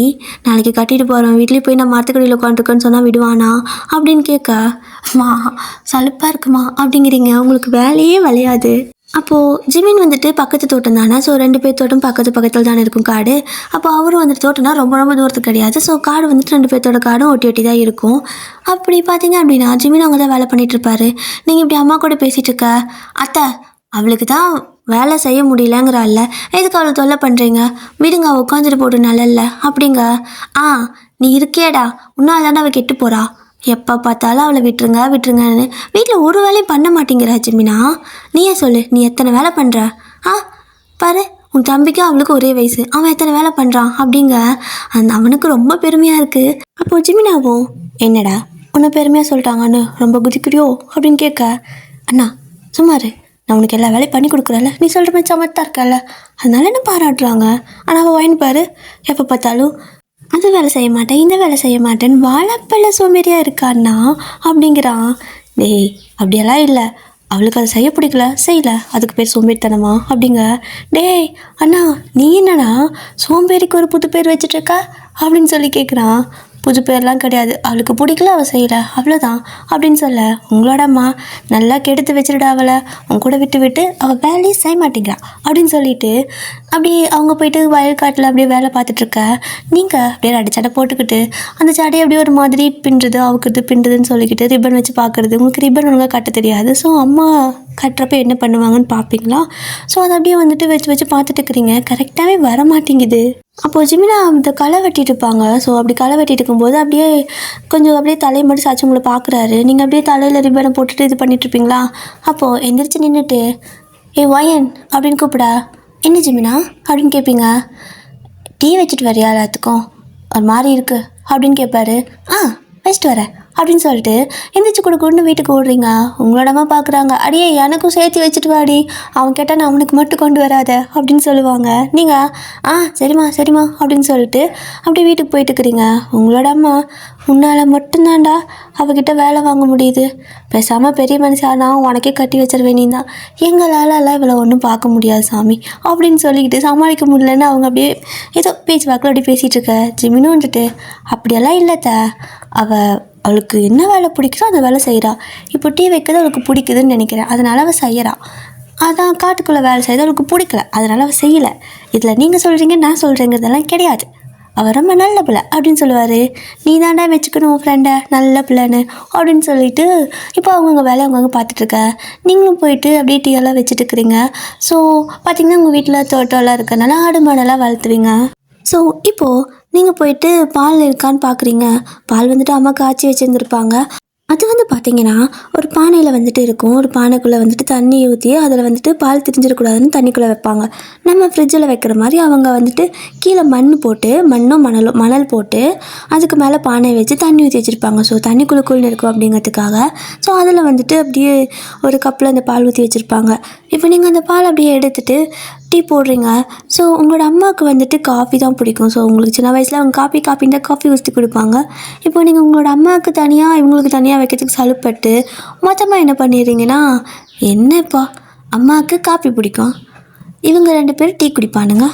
நாளைக்கு கட்டிட்டு போகிறோம், வீட்லேயே போய் நான் மரத்துக்கடியில் உட்காந்துருக்கேன்னு சொன்னால் விடுவானா அப்படின்னு கேட்க, மா சலுப்பாக இருக்குமா அப்படிங்கிறீங்க, உங்களுக்கு வேலையே விளையாது. அப்போது ஜிமின் வந்துட்டு பக்கத்து தோட்டம் தானே, ஸோ 2 பேர் தோட்டம் பக்கத்தில் தானே இருக்கும் காடு. அப்போ அவரும் வந்துட்டு தோட்டம்னா ரொம்ப ரொம்ப தூரத்துக்கு கிடையாது. ஸோ காடு வந்துட்டு 2 பேர்த்தோட காடும் ஒட்டி ஒட்டி தான் இருக்கும். அப்படி பார்த்தீங்க அப்படின்னா ஜிமின் அவங்க தான் வேலை பண்ணிகிட்ருப்பாரு. நீங்கள் இப்படி அம்மா கூட பேசிகிட்டு இருக்க, அத்தை அவளுக்கு தான் வேலை செய்ய முடியலங்கிறாள்ல, எதுக்கு அவளை தொல்லை பண்ணுறீங்க, விடுங்க அவள் உட்காந்துட்டு போட்டு நல்லல்ல அப்படிங்க. ஆ நீ இருக்கேடா, உன்னால் தானே அவள் கெட்டு போகிறா, எப்போ பார்த்தாலும் அவளை விட்டுருங்கன்னு வீட்டில் ஒரு வேலையும் பண்ண மாட்டேங்கிற ஜிமினா. நீயே சொல்லு, நீ எத்தனை வேலை பண்ணுற? பாரு உன் தம்பிக்கும் அவளுக்கு ஒரே வயசு, அவன் எத்தனை வேலை பண்ணுறான் அப்படிங்க. அவனுக்கு ரொம்ப பெருமையாக இருக்குது. அப்போது ஜிமினாவும் என்னடா உன்னை பெருமையாக சொல்லிட்டாங்கன்னு ரொம்ப குதிக்கிறியோ அப்படின்னு கேட்க, அண்ணா சும்மாரு, நான் உனக்கு எல்லா வேலையும் பண்ணி கொடுக்குறல, நீ சொல்கிற மாதிரி சமத்தாக இருக்கல, அதனால என்ன பாராட்டுறாங்க. ஆனால் அவள் வாங்கி பாரு, எப்போ பார்த்தாலும் அது வேலை செய்ய மாட்டேன் இந்த வேலை செய்ய மாட்டேன்னு வாழைப்பழ சோம்பேறியாக இருக்கான்னா அப்படிங்கிறான். டேய் அப்படியெல்லாம் இல்லை, அவளுக்கு அதை செய்ய பிடிக்கல செய்யல, அதுக்கு பேர் சோம்பேறித்தனமா அப்படிங்க. டேய் அண்ணா நீ என்னண்ணா சோம்பேறிக்கு ஒரு புது பேர் வச்சுட்ருக்க அப்படின்னு சொல்லி கேட்குறான். புது பேர்லாம் கிடையாது, அவளுக்கு பிடிக்கல அவள் செய்யலை அவ்வளோதான் அப்படின்னு சொல்ல, உங்களோட அம்மா நல்லா கெடுத்து வச்சுருடா அவளை, அவங்க கூட விட்டு அவள் வேலையே செய்ய மாட்டேங்கிறா அப்படின்னு சொல்லிட்டு அப்படியே அவங்க போயிட்டு வயல்காட்டில் அப்படியே வேலை பார்த்துட்ருக்க. நீங்கள் அப்படியே அடிச்சடை போட்டுக்கிட்டு அந்த சடையை அப்படியே ஒரு மாதிரி பின்னுறது பின்னுறதுன்னு சொல்லிக்கிட்டு ரிப்பன் வச்சு பார்க்குறது. உங்களுக்கு ரிப்பன் ஒழுங்காக கட்ட தெரியாது, ஸோ அம்மா கட்டுறப்ப என்ன பண்ணுவாங்கன்னு பார்ப்பீங்களா. ஸோ அதை அப்படியே வந்துட்டு வச்சு பார்த்துட்டு இருக்கிறீங்க, கரெக்டாகவே வர மாட்டேங்குது. அப்போது ஜிமினா அந்த களை வெட்டிட்டு இருப்பாங்க. ஸோ அப்படி களை வெட்டிட்டு இருக்கும்போது அப்படியே கொஞ்சம் அப்படியே தலையை மட்டும் சாச்சு உங்களை பார்க்குறாரு. நீங்கள் அப்படியே தலையில் ரிப்பனை போட்டுட்டு இது பண்ணிகிட்ருப்பீங்களா. அப்போது எந்திரிச்சு நின்றுட்டு ஏ ஒயன் அப்படின்னு கூப்பிடா. என்ன ஜிமினா அப்படின்னு கேட்பீங்க. டீ வச்சுட்டு வரியா எல்லாத்துக்கும், ஒரு மாதிரி இருக்குது அப்படின்னு கேட்பாரு. வச்சுட்டு வரேன் அப்படின்னு சொல்லிட்டு எந்திரிச்சு கொடுக்குன்னு வீட்டுக்கு ஓடுறீங்க. உங்களோடமா பார்க்குறாங்க. அடியே எனக்கும் சேர்த்து வச்சுட்டு வாடி, அவன் கேட்டால் நான் அவனுக்கு மட்டும் கொண்டு வராத அப்படின்னு சொல்லுவாங்க. நீங்கள் சரிம்மா அப்படின்னு சொல்லிட்டு அப்படியே வீட்டுக்கு போயிட்டுருக்குறீங்க. உங்களோட அம்மா உன்னால் மட்டும்தான்டா அவகிட்ட வேலை வாங்க முடியுது, பேசாமல் பெரிய மனுஷானா உனக்கே கட்டி வச்சிருவேன், நீ தான் எங்களால் இவ்வளோ ஒன்றும் பார்க்க முடியாது சாமி அப்படின்னு சொல்லிக்கிட்டு சமாளிக்க முடியலன்னு அவங்க அப்படியே ஏதோ பேச்சு வாக்கில் அப்படி பேசிகிட்டு இருக்க. ஜிமினும் வந்துட்டு அப்படியெல்லாம் இல்லைத்த, அவளுக்கு என்ன வேலை பிடிக்குதோ அந்த வேலை செய்கிறா. இப்போ டீ வைக்கிறது அவளுக்கு பிடிக்குதுன்னு நினைக்கிறேன், அதனால் அவள் செய்கிறா. அதான் காட்டுக்குள்ளே வேலை செய்கிறது அவளுக்கு பிடிக்கல, அதனால் அவள் செய்யலை. இதில் நீங்கள் சொல்கிறீங்க நான் சொல்கிறேங்கிறதெல்லாம் கிடையாது, அவள் ரொம்ப நல்ல பிள்ளை அப்படின்னு சொல்லுவார். நீ தாண்டா வச்சுக்கணும் உன் ஃப்ரெண்டை நல்ல பிள்ளைன்னு அப்படின்னு சொல்லிட்டு இப்போ அவங்கவுங்க வேலை அவங்கவுங்க பார்த்துட்ருக்க. நீங்களும் போயிட்டு அப்படியே டீயெல்லாம் வச்சுட்டு இருக்கிறீங்க. ஸோ பார்த்திங்கன்னா உங்கள் வீட்டில் தோட்டம்லாம் இருக்கிறனால ஆடு மாடெல்லாம் வளர்த்துவீங்க. ஸோ இப்போது நீங்கள் போயிட்டு பால் இருக்கான்னு பார்க்குறீங்க. பால் வந்துட்டு அம்மா காய்ச்சி வச்சுருந்துருப்பாங்க. அது வந்து பார்த்திங்கன்னா ஒரு பானையில் வந்துட்டு இருக்கும். ஒரு பானைக்குள்ளே வந்துட்டு தண்ணி ஊற்றி அதில் வந்துட்டு பால் திரிஞ்சிடக்கூடாதுன்னு தண்ணிக்குள்ளே வைப்பாங்க. நம்ம ஃப்ரிட்ஜில் வைக்கிற மாதிரி அவங்க வந்துட்டு கீழே மணல் போட்டு அதுக்கு மேலே பானையை வச்சு தண்ணி ஊற்றி வச்சுருப்பாங்க. ஸோ தண்ணி குழுக்குள்னு இருக்கும் அப்படிங்கிறதுக்காக. ஸோ அதில் வந்துட்டு அப்படியே ஒரு கப்பில் அந்த பால் ஊற்றி வச்சுருப்பாங்க. இப்போ நீங்கள் அந்த பால் அப்படியே எடுத்துகிட்டு டீ போடுறீங்க. ஸோ உங்களோட அம்மாவுக்கு வந்துட்டு காஃபி தான் பிடிக்கும். ஸோ உங்களுக்கு சின்ன வயசில் அவங்க காஃபின்னா காஃபி ஊற்றி கொடுப்பாங்க. இப்போ நீங்கள் உங்களோட அம்மாவுக்கு தனியாக இவங்களுக்கு தனியாக வைக்கிறதுக்கு சலுப்பட்டு மொத்தமாக என்ன பண்ணிடுறீங்கன்னா, என்னப்பா அம்மாவுக்கு காஃபி பிடிக்கும், இவங்க 2 பேரும் டீ குடிப்பானுங்க,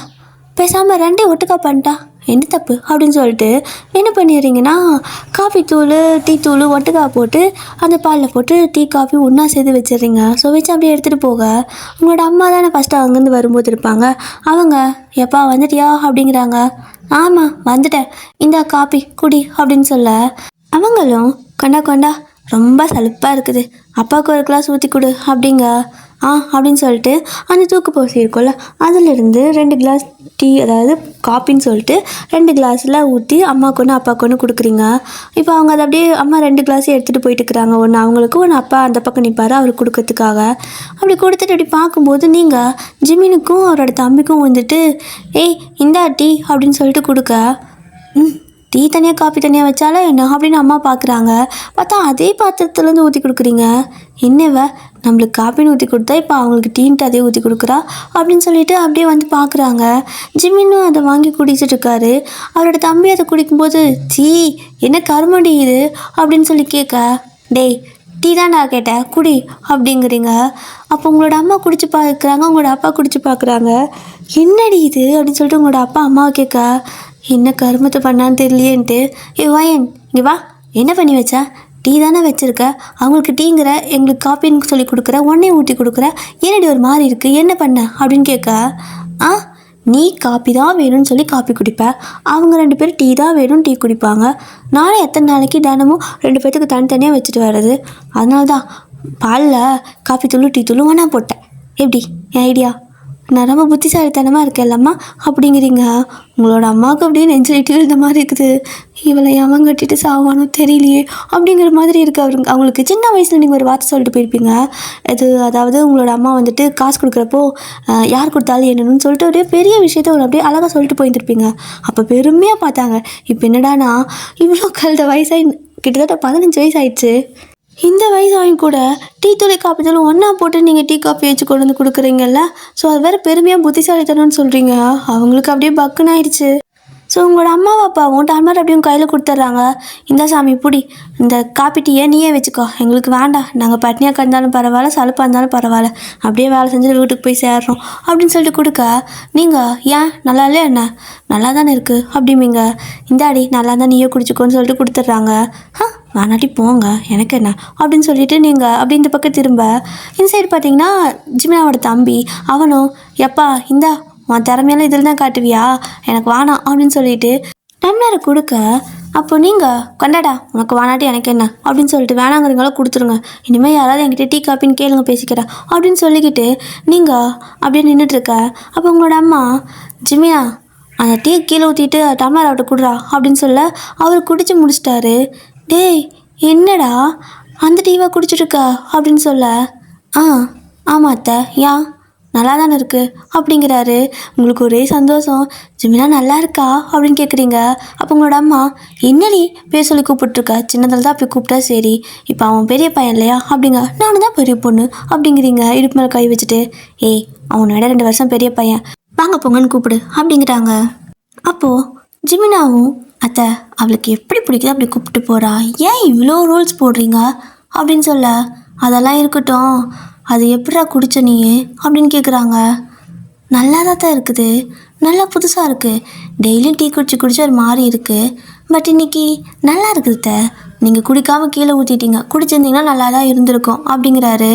பேசாமல் 2 ஒட்டுக்கா பண்ணிட்டா என்ன தப்பு அப்படின்னு சொல்லிட்டு என்ன பண்ணிடுறீங்கன்னா, காஃபி தூள் டீ தூள் ஒட்டுக்கா போட்டு அந்த பாலில் போட்டு டீ காஃபி ஒன்றா சேர்த்து வச்சிடுறீங்க. ஸோ வச்சு அப்படியே எடுத்துகிட்டு போக உங்களோட அம்மா தானே ஃபஸ்ட்டு அங்கேருந்து வரும்போது இருப்பாங்க. அவங்க எப்பா வந்துட்டியா அப்படிங்கிறாங்க. ஆமாம் வந்துட்டேன், இந்தா காஃபி குடி அப்படின்னு சொல்ல அவங்களும் கொண்டா ரொம்ப சலுப்பாக இருக்குது, அப்பாவுக்கு ஒரு கிளாஸ் ஊற்றி கொடு அப்படிங்க. அப்படின்னு சொல்லிட்டு அந்த தூக்கு போசி இருக்கும்ல அதிலிருந்து 2 கிளாஸ் டீ, அதாவது காப்பின்னு சொல்லிட்டு 2 கிளாஸில் ஊற்றி அம்மாவுக்கு ஒன்று அப்பாவுக்கு ஒன்று கொடுக்குறீங்க. இப்போ அவங்க அதை அப்படியே அம்மா 2 கிளாஸையும் எடுத்துகிட்டு போயிட்டு இருக்கிறாங்க. ஒன்று அவங்களுக்கு ஒன்று அப்பா அந்த பக்கம் நிற்பார் அவருக்கு கொடுக்கறதுக்காக. அப்படி கொடுத்துட்டு அப்படி பார்க்கும்போது நீங்கள் ஜிமினுக்கும் அவரோட தம்பிக்கும் வந்துட்டு ஏய் இந்தா டீ அப்படின்னு சொல்லிட்டு கொடுக்க, டீ தனியாக காஃபி தனியாக வச்சாலும் என்ன அப்படின்னு அம்மா பார்க்குறாங்க. பார்த்தா அதே பாத்திரத்துலேருந்து ஊற்றி கொடுக்குறீங்க. என்னவ நம்மளுக்கு காப்பின்னு ஊற்றி கொடுத்தா இப்போ அவங்களுக்கு டீன்ட்டு அதே ஊற்றி கொடுக்குறா அப்படின்னு சொல்லிட்டு அப்படியே வந்து பார்க்குறாங்க. ஜிம்மின்னும் அதை வாங்கி குடிச்சிட்டு இருக்காரு. அவரோட தம்பி அதை குடிக்கும்போது சீ என்ன கருமடி இது அப்படின்னு சொல்லி கேட்க, டேய் டீ தான் நான் கேட்டேன் குடி அப்படிங்கிறீங்க. அப்போ உங்களோட அம்மா குடிச்சு பார்க்குறாங்க, உங்களோட அப்பா குடிச்சு பார்க்குறாங்க. என்னடி இது அப்படின்னு சொல்லிட்டு உங்களோட அப்பா அம்மாவை கேட்க, என்ன கருமத்தை பண்ணான்னு தெரியலையேன்ட்டு, ஏ வாயன் இங்கே வா, என்ன பண்ணி வச்சா, டீ தானே வச்சுருக்க, அவங்களுக்கு டீங்கிற, எங்களுக்கு காப்பின்னு சொல்லி கொடுக்குற, ஒன்றே ஊற்றி கொடுக்குற, என்னடி ஒரு மாதிரி இருக்குது, என்ன பண்ண அப்படின்னு கேட்க, ஆ நீ காப்பி தான் வேணும்னு சொல்லி காப்பி குடிப்ப, அவங்க 2 பேரும் டீ தான் வேணும்னு டீ குடிப்பாங்க. நானே எத்தனை நாளைக்கு தினமும் 2 பேர்த்துக்கு தனித்தனியாக வச்சுட்டு வர்றது, அதனால தான் பாலில் காப்பி தூள் டீ தூளும் ஒன்றா போட்டேன். எப்படி என் ஐடியா? நான் ரொம்ப புத்திசாலித்தனமாக இருக்கேன் இல்லம்மா அப்படிங்கிறீங்க. உங்களோட அம்மாவுக்கு அப்படியே நெஞ்சிலிட்டு இருந்த மாதிரி இருக்குது. இவளை அவன் கட்டிட்டு சாவானோ தெரியலையே அப்படிங்கிற மாதிரி இருக்குது அவங்களுக்கு. சின்ன வயசில் நீங்கள் ஒரு வார்த்தை சொல்லிட்டு போயிருப்பீங்க. அதாவது உங்களோட அம்மா வந்துட்டு காசு கொடுக்குறப்போ யார் கொடுத்தாலும் என்னன்னு சொல்லிட்டு அப்படியே பெரிய விஷயத்த ஒரு அப்படியே அழகாக சொல்லிட்டு போயிருந்துருப்பீங்க. அப்போ பெருமையாக பார்த்தாங்க. இப்போ என்னடானா இவ்வளோ கல்ட வயசாகி கிட்டத்தட்ட 15 வயசு ஆயிடுச்சு. இந்த வயசு வாங்கி கூட டீ தூளை காப்பி தூள் ஒன்றா போட்டு நீங்கள் டீ காப்பி வச்சு கொண்டு வந்து கொடுக்குறீங்கல்ல. ஸோ அது வேறு பெருமையாக புத்திசாலித்தனம்னு சொல்கிறீங்க. அவங்களுக்கு அப்படியே பக்குன்னு ஆயிடுச்சு. ஸோ உங்களோட அம்மாவும் அப்பாவும் டம்ளர் அப்படியும் கையில் கொடுத்துட்றாங்க. இந்த சாமி பிடி, இந்த காப்பி டீயை நீயே வச்சுக்கோ, எங்களுக்கு வேண்டாம், நாங்கள் பட்னியாக கிடந்தாலும் பரவாயில்ல, சலுப்பாக இருந்தாலும் பரவாயில்ல, அப்படியே வேலை செஞ்சு வீட்டுக்கு போய் சேர்றோம் அப்படின்னு சொல்லிட்டு கொடுக்க, நீங்கள் ஏன் நல்லா இல்லையா என்ன, நல்லா தானே இருக்குது அப்படிம்பீங்க. இந்தாடி நல்லா தான் நீயே குடிச்சிக்கோன்னு சொல்லிட்டு கொடுத்துட்றாங்க. வேணாட்டி போங்க எனக்கு என்ன அப்படின்னு சொல்லிட்டு நீங்கள் அப்படி இந்த பக்கம் திரும்ப இந்த சைடு பார்த்தீங்கன்னா ஜிமினாவோட தம்பி அவனும், எப்பா இந்தா உன் திறமையெல்லாம் இதில் தான் காட்டுவியா, எனக்கு வேணாம் அப்படின்னு சொல்லிட்டு டம்ளரை கொடுக்க, அப்போ நீங்கள் கொண்டாடா உனக்கு வேணாட்டி எனக்கு என்ன அப்படின்னு சொல்லிட்டு வேணாங்கிறீங்களோ கொடுத்துருங்க, இனிமேல் யாராவது என்கிட்ட டீ காப்பின்னு கேளுங்க பேசிக்கிறேன் அப்படின்னு சொல்லிக்கிட்டு நீங்கள் அப்படியே நின்றுட்டுருக்க. அப்போ உங்களோட அம்மா, ஜிமினா அந்த டீ கீழே ஊற்றிட்டு டம்ளர் அவட்ட கொடுறா அப்படின்னு சொல்ல அவர் குடிச்சு முடிச்சிட்டாரு. டேய் என்னடா அந்த டீவா குடிச்சிட்ருக்க அப்படின்னு சொல்ல, ஆமாம் அத்தை, ஏன் நல்லா தானே இருக்குது அப்படிங்கிறாரு. உங்களுக்கு ஒரே சந்தோஷம். ஜிமினா நல்லா இருக்கா அப்படின்னு கேட்குறீங்க. அப்போ உங்களோட அம்மா, என்னடி பேர் சொல்லி கூப்பிட்ருக்க, சின்னதில் தான் அப்படி கூப்பிட்டா சரி, இப்போ அவன் பெரிய பையன் இல்லையா அப்படிங்க, நானும் தான் பெரிய பொண்ணு அப்படிங்கிறீங்க. இடுப்பு மேலே கை வச்சுட்டு, ஏய் அவனோட 2 வருஷம் பெரிய பையன், வாங்க போங்கன்னு கூப்பிடு அப்படிங்கிறாங்க. அப்போது ஜிமினாவும், அத்தை அவளுக்கு எப்படி பிடிக்குதோ அப்படி கூப்பிட்டு போகிறா, ஏன் இவ்வளோ ரூல்ஸ் போடுறீங்க அப்படின்னு சொல்ல, அதெல்லாம் இருக்கட்டும், அது எப்படிடா குடிச்ச நீ அப்படின்னு கேட்குறாங்க. நல்லா தான் இருக்குது, நல்லா புதுசாக இருக்குது, டெய்லியும் டீ குடிச்சு ஒரு மாதிரி இருக்குது, பட் இன்றைக்கி நல்லா இருக்குது, நீங்கள் குடிக்காமல் கீழே ஊற்றிட்டீங்க, குடிச்சிருந்தீங்கன்னா நல்லா தான் இருந்திருக்கும் அப்படிங்கிறாரு.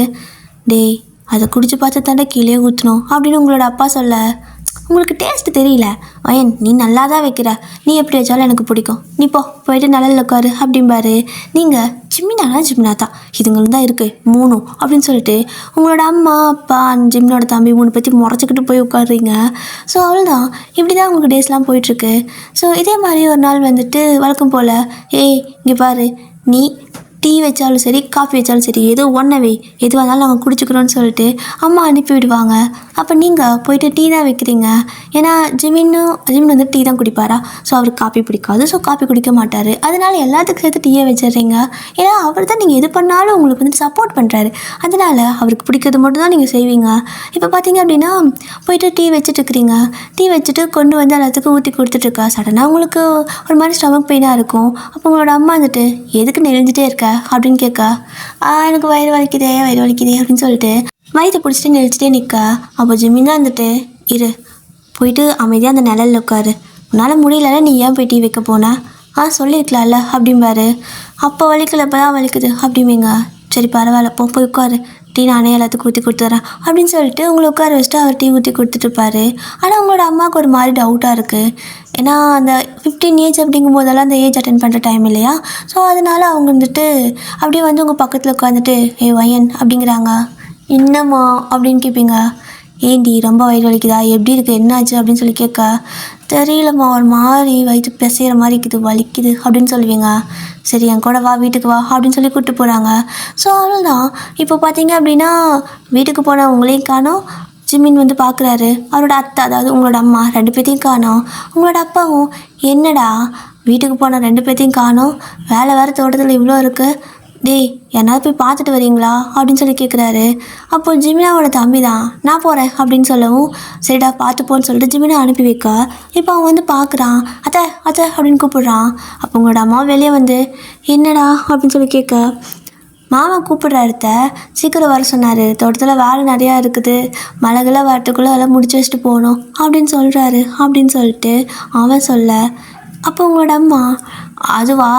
டேய் அதை குடிச்சு பார்த்து தாண்டா கீழே ஊற்றணும் அப்படின்னு உங்களோட அப்பா சொல்ல, உங்களுக்கு டேஸ்ட்டு தெரியல அயன், நீ நல்லா தான் வைக்கிற, நீ எப்படி வச்சாலும் எனக்கு பிடிக்கும், நீ போயிட்டு நிழல்ல உட்காரு அப்படிம்பாரு. நீங்கள் ஜிமினா தான், இதுங்களும் தான் இருக்குது 3 அப்படின்னு சொல்லிட்டு உங்களோட அம்மா அப்பா ஜிமினோட தம்பி 3 பற்றி முறைச்சிக்கிட்டு போய் உட்காடுறீங்க. ஸோ அவ்வளோதான், இப்படி தான் உங்களுக்கு டேஸ்லாம் போயிட்டுருக்கு. ஸோ இதே மாதிரி ஒரு நாள் வந்துட்டு வழக்கம் போல், ஏய் இங்கே பாரு, நீ டீ வச்சாலும் சரி காஃபி வச்சாலும் சரி ஏதோ ஒன்றவே எதுவாக இருந்தாலும் நாங்கள் குடிச்சிக்கிறோன்னு சொல்லிட்டு அம்மா அனுப்பி விடுவாங்க. அப்போ நீங்கள் போயிட்டு டீ தான் வைக்கிறீங்க. ஏன்னா ஜிமின் வந்து டீ தான் குடிப்பாரா, ஸோ அவருக்கு காஃபி பிடிக்காது, ஸோ காஃபி குடிக்க மாட்டார், அதனால எல்லாத்துக்கும் சேர்த்து டீயை வச்சிடுறீங்க. ஏன்னா அவர் தான் நீங்கள் எது பண்ணாலும் உங்களுக்கு வந்துட்டு சப்போர்ட் பண்ணுறாரு, அதனால் அவருக்கு பிடிக்கிறது மட்டும் தான் நீங்கள் செய்வீங்க. இப்போ பார்த்தீங்க அப்படின்னா போயிட்டு டீ வச்சுட்டுருக்கிறீங்க. டீ வச்சுட்டு கொண்டு வந்து எல்லாத்துக்கும் ஊற்றி கொடுத்துட்ருக்கா. சடனாக உங்களுக்கு ஒரு மாதிரி ஸ்டமக் பெயினாக இருக்கும். அப்போ உங்களோட அம்மா வந்துட்டு, எதுக்கு நெளிஞ்சிட்டே இருக்க அப்படின்னு கேட்க, எனக்கு வயிறு வலிக்குதே அப்படின்னு சொல்லிட்டு வயிற்றை பிடிச்சிட்டு நெளிச்சிட்டே நிற்க. அப்போ ஜிமின் தான் வந்துட்டு, இரு போயிட்டு அமைதியாக அந்த நிழலில் உட்காரு, உன்னால் முடியல நீ ஏன் போய் டீ வைக்க போன, சொல்லியிருக்கலாம்ல அப்படிம்பாரு. அப்போ வலிக்கல, இப்போ தான் வலிக்குது அப்படிம்பீங்க. சரி பரவாயில்ல போய் உட்காரு, டீ நானே எல்லாத்துக்கும் ஊற்றி கொடுத்துட்றேன் அப்படின்னு சொல்லிட்டு உங்களை உட்கார வச்சுட்டு அவர் டீ ஊற்றி கொடுத்துட்ருப்பாரு. ஆனால் உங்களோட அம்மாவுக்கு ஒரு மாதிரி டவுட்டாக இருக்குது. ஏன்னா அந்த 15 ஏஜ் அப்படிங்கும் போதெல்லாம் அந்த ஏஜ் அட்டன் பண்ணுற டைம் இல்லையா, ஸோ அதனால் அவங்க வந்துட்டு அப்படியே வந்து உங்கள் பக்கத்தில் உட்காந்துட்டு, வயன் அப்படிங்கிறாங்க. என்னம்மா அப்படின்னு கேட்பீங்க. ஏண்டி ரொம்ப வயிறு வலிக்குதா, எப்படி இருக்குது, என்னாச்சு அப்படின்னு சொல்லி கேட்க, தெரியலம்மா ஒரு மாதிரி வயிற்று பிசைகிற மாதிரி இருக்குது, வலிக்குது அப்படின்னு சொல்லுவீங்க. சரி என் கூட வா, வீட்டுக்கு வா அப்படின்னு சொல்லி கூப்பிட்டு போகிறாங்க. ஸோ அவ்வளோதான். இப்போ பார்த்தீங்க அப்படின்னா வீட்டுக்கு போன உங்களையும் காணோம், ஜிமின் வந்து பார்க்குறாரு, அவரோட அத்தை அதாவது உங்களோட அம்மா 2 பேர்த்தையும் காணோம். உங்களோட அப்பாவும், என்னடா வீட்டுக்கு போன 2 பேர்த்தையும் காணோம், வேலை வேறு தோட்டத்தில் இவ்வளோ இருக்குது, டேய் யாராவது போய் பார்த்துட்டு வரீங்களா அப்படின்னு சொல்லி கேட்குறாரு. அப்போ ஜிமினாவோட தம்பி தான், நான் போகிறேன் அப்படின்னு சொல்லவும், சரிடா பார்த்துப்போன்னு சொல்லிட்டு ஜிமினா அனுப்பி வைக்க. இப்போ அவன் வந்து பார்க்குறான், அத்தை அப்படின்னு கூப்பிடுறான். அப்போ உங்களோட அம்மா வெளியே வந்து, என்னடா அப்படின்னு சொல்லி கேட்க, மாமா கூப்பிடுறாருத்த, சீக்கிரம் வர சொன்னார், தோட்டத்தில் வேலை நிறையா இருக்குது, மழைகளாக வரத்துக்குள்ளே எல்லாம் முடிச்சு வச்சுட்டு போகணும் அப்படின்னு சொல்கிறாரு அப்படின்னு சொல்லிட்டு அவன் சொல்ல. அப்போ உங்களோட அம்மா, அதுவா,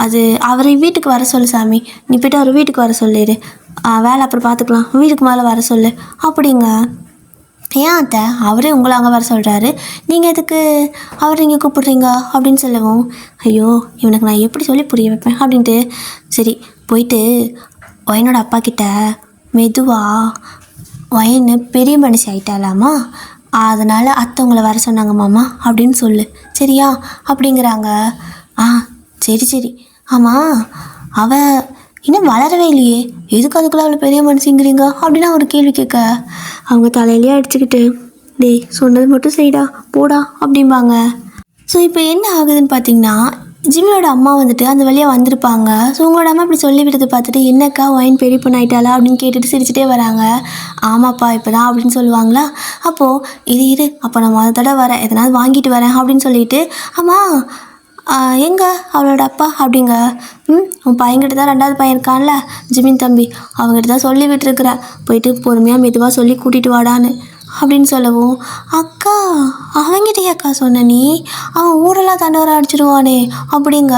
அது அவரை வீட்டுக்கு வர சொல்லு சாமி. நீ போய்ட்டு அவர் வீட்டுக்கு வர சொல்லிடு. வேலை அப்புறம் பார்த்துக்கலாம், வீட்டுக்கு மேலே வர சொல்லு அப்படிங்க. ஏன் அத்தை, அவரே உங்களை அங்கே வர சொல்கிறாரு, நீங்கள் எதுக்கு அவர் நீங்கள் கூப்பிட்றீங்க அப்படின்னு சொல்லவும், ஐயோ இவனுக்கு நான் எப்படி சொல்லி புரிய வைப்பேன் அப்படின்ட்டு, சரி போயிட்டு ஒயனோட அப்பா கிட்ட மெதுவாக, ஒயனு பெரிய மனுஷி ஆகிட்டாலாமா, அதனால் அத்தை உங்களை வர சொன்னாங்க மாமா அப்படின்னு சொல்லு சரியா அப்படிங்கிறாங்க. சரி சரி. ஆமாம், அவள் இன்னும் வளரவே இல்லையே, எதுக்கு அதுக்குள்ளே அவ்வளோ பெரிய மனுஷங்கிறீங்க அப்படின்னு ஒரு கேள்வி கேட்க, அவங்க தலையிலேயே அடிச்சுக்கிட்டு, டேய் சொன்னது மட்டும் செய்டா போடா அப்படிம்பாங்க. ஸோ இப்போ என்ன ஆகுதுன்னு பார்த்தீங்கன்னா, ஜிம்மியோட அம்மா வந்துட்டு அந்த வழியாக வந்திருப்பாங்க. ஸோ உங்களோட அம்மா இப்படி சொல்லி விட்டதை பார்த்துட்டு, என்னக்கா ஒயின் பெரிய பொண்ணு ஆகிட்டாளா அப்படின்னு கேட்டுட்டு சிரிச்சிட்டே வராங்க. ஆமாப்பா இப்போ தான் அப்படின்னு சொல்லுவாங்களா. அப்போது இரு அப்போ நான் மொதல் தடவை வரேன், எதனாவது வாங்கிட்டு வரேன் அப்படின்னு சொல்லிட்டு, அம்மா எங்கே அவளோட அப்பா அப்படிங்க. உன் பையன்கிட்ட தான் 2வது பையன் இருக்கான்ல ஜிமின் தம்பி, அவங்ககிட்ட தான் சொல்லி விட்டுருக்குறேன், போயிட்டு பொறுமையாக மெதுவாக சொல்லி கூட்டிகிட்டு வாடான்னு அப்படின்னு சொல்லவும், அக்கா அவங்கிட்டே அக்கா சொன்ன நீ, அவன் ஊரெல்லாம் தண்டவரை அடிச்சிடுவானே அப்படிங்க.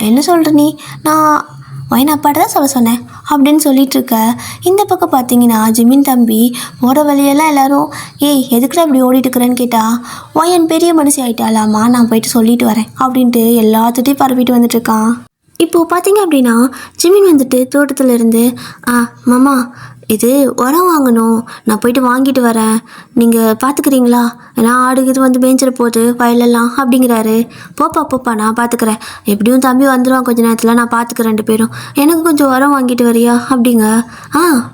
என்ன சொல்கிற நீ, நான் ஒயின் அப்பாட்ட தான் சொல்ல சொன்னேன் அப்படின்னு சொல்லிகிட்ருக்க. இந்த பக்கம் பார்த்தீங்கன்னா ஜிமின் தம்பி போகிற வழியெல்லாம் எல்லோரும், ஏய் எதுக்குடா இப்படி ஓடிட்டுருக்குறேன்னு கேட்டால், ஒயன் பெரிய மனுஷி ஆகிட்டாலாமா, நான் போயிட்டு சொல்லிட்டு வரேன் அப்படின்ட்டு எல்லாத்துட்டையும் பரப்பிட்டு வந்துட்டுருக்கான். இப்போது பார்த்தீங்க அப்படின்னா ஜிமின் வந்துட்டு தோட்டத்துலேருந்து, மாமா இது உரம் வாங்கணும், நான் போயிட்டு வாங்கிட்டு வரேன், நீங்கள் பார்த்துக்கிறீங்களா, ஏன்னா ஆடு இது வந்து மேய்ஞ்சிட போகுது வயலெல்லாம் அப்படிங்கிறாரு. போப்பா நான் பார்த்துக்கிறேன், எப்படியும் தம்பி வந்துடுவான் கொஞ்சம் நேரத்தில், நான் பார்த்துக்கிறேன் 2 பேரும், எனக்கு கொஞ்சம் உரம் வாங்கிட்டு வரியா அப்படிங்க.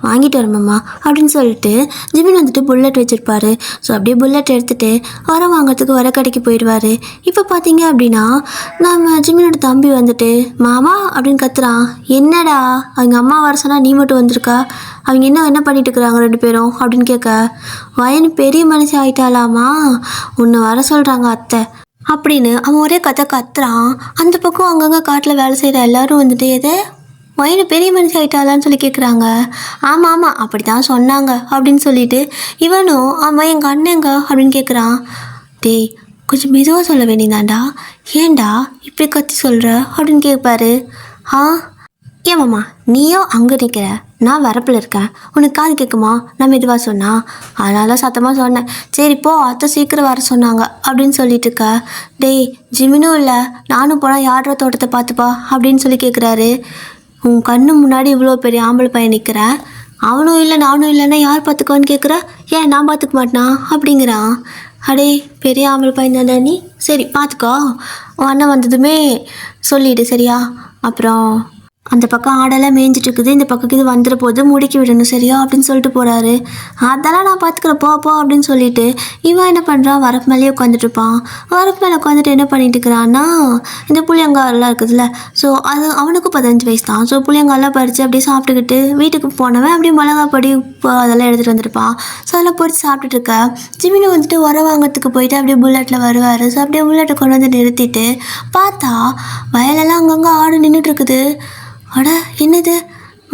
வாங்கிட்டு வரமாம்மா அப்படின்னு சொல்லிட்டு ஜிமின் வந்துட்டு புல்லட் வச்சுருப்பாரு. ஸோ அப்படியே புல்லட் எடுத்துகிட்டு உரம் வாங்கிறதுக்கு வர கடைக்கு போயிடுவார். இப்போ பார்த்தீங்க அப்படின்னா நம்ம ஜிமினோட தம்பி வந்துட்டு, மாமா அப்படின்னு கத்துறான். என்னடா அவங்க அம்மா வர சொன்னால் நீ மட்டும் வந்திருக்கா, அவங்க என்ன பண்ணிட்டு இருக்கிறாங்க 2 பேரும் அப்படின்னு கேட்க, வயனு பெரிய மனுஷி ஆகிட்டாலாமா, உன்னை வர சொல்கிறாங்க அத்தை அப்படின்னு அவன் ஒரே கத்துறான். அந்த பக்கம் அங்கங்கே காட்டில் வேலை செய்கிற எல்லோரும் வந்துட்டு, எதை வயனு பெரிய மனுஷி ஆகிட்டாலான்னு சொல்லி கேட்குறாங்க. ஆமாம் அப்படி தான் சொன்னாங்க அப்படின்னு சொல்லிட்டு இவனும், ஆமாம் எங்கள் அண்ணங்க அப்படின்னு கேட்குறான். டேய் கொஞ்சம் மெதுவாக சொல்ல வேண்டியதாண்டா, ஏண்டா இப்படி கத்தி சொல்கிற அப்படின்னு கேட்பாரு. ஏமாம்மா நீயோ அங்கே நிற்கிற, நான் வரப்பில் இருக்கேன், உனக்கு காது கேட்குமா நான் மெதுவாக சொன்னா, அதனால சத்தமாக சொன்னேன், சரி போ அத்தை சீக்கிரம் வர சொன்னாங்க அப்படின்னு சொல்லிட்டு இருக்க. டேய் ஜிமினும் இல்லை, நானும் போனால் யாரோட தோட்டத்தை பார்த்துப்பா அப்படின்னு சொல்லி கேட்குறாரு. உன் கண்ணு முன்னாடி இவ்வளோ பெரிய ஆம்பளை பையன் நிற்கிறேன், அவனும் இல்லை நானும் இல்லைன்னா யார் பார்த்துக்குவான்னு கேட்குற, ஏன் நான் பார்த்துக்க மாட்டேனா அப்படிங்கிறான். அடே பெரிய ஆம்பளை பையன் தானே நீ, சரி பார்த்துக்கோ, உன் அண்ணன் வந்ததுமே சொல்லிவிடு சரியா, அப்புறம் அந்த பக்கம் ஆடெல்லாம் மேய்ஞ்சிட்டு இருக்குது, இந்த பக்கம் இது வந்துட போது முடுக்கி விடணும் சரியா அப்படின்னு சொல்லிட்டு போகிறாரு. அதெல்லாம் நான் பார்த்துக்கிறேன் போ அப்படின்னு சொல்லிட்டு இவன் என்ன பண்ணுறான், வரப்பு மேலேயே உட்காந்துட்ருப்பான். வரப்பு மேலே உட்காந்துட்டு என்ன பண்ணிட்டு இருக்கிறான்னா, இந்த புளியங்காயெல்லாம் இருக்குதுல்ல, ஸோ அது அவனுக்கும் 15 வயசு தான். ஸோ புளியங்காயெல்லாம் பறித்து அப்படியே சாப்பிட்டுக்கிட்டு வீட்டுக்கு போனவன் அப்படியே மிளகா பொடி உப்பு அதெல்லாம் எடுத்துகிட்டு வந்துருப்பான். ஸோ அதெல்லாம் பொறிச்சு சாப்பிட்டுட்டு இருக்க. ஜிமினு வந்துட்டு உரம் வாங்கிறதுக்கு போயிட்டு அப்படியே புல்லட்டில் வருவார். ஸோ அப்படியே புல்லட்டை கொண்டு வந்து நிறுத்திட்டு பார்த்தா வயலெல்லாம் அங்கங்கே ஆடு நின்றுட்டு இருக்குது. அட என்னது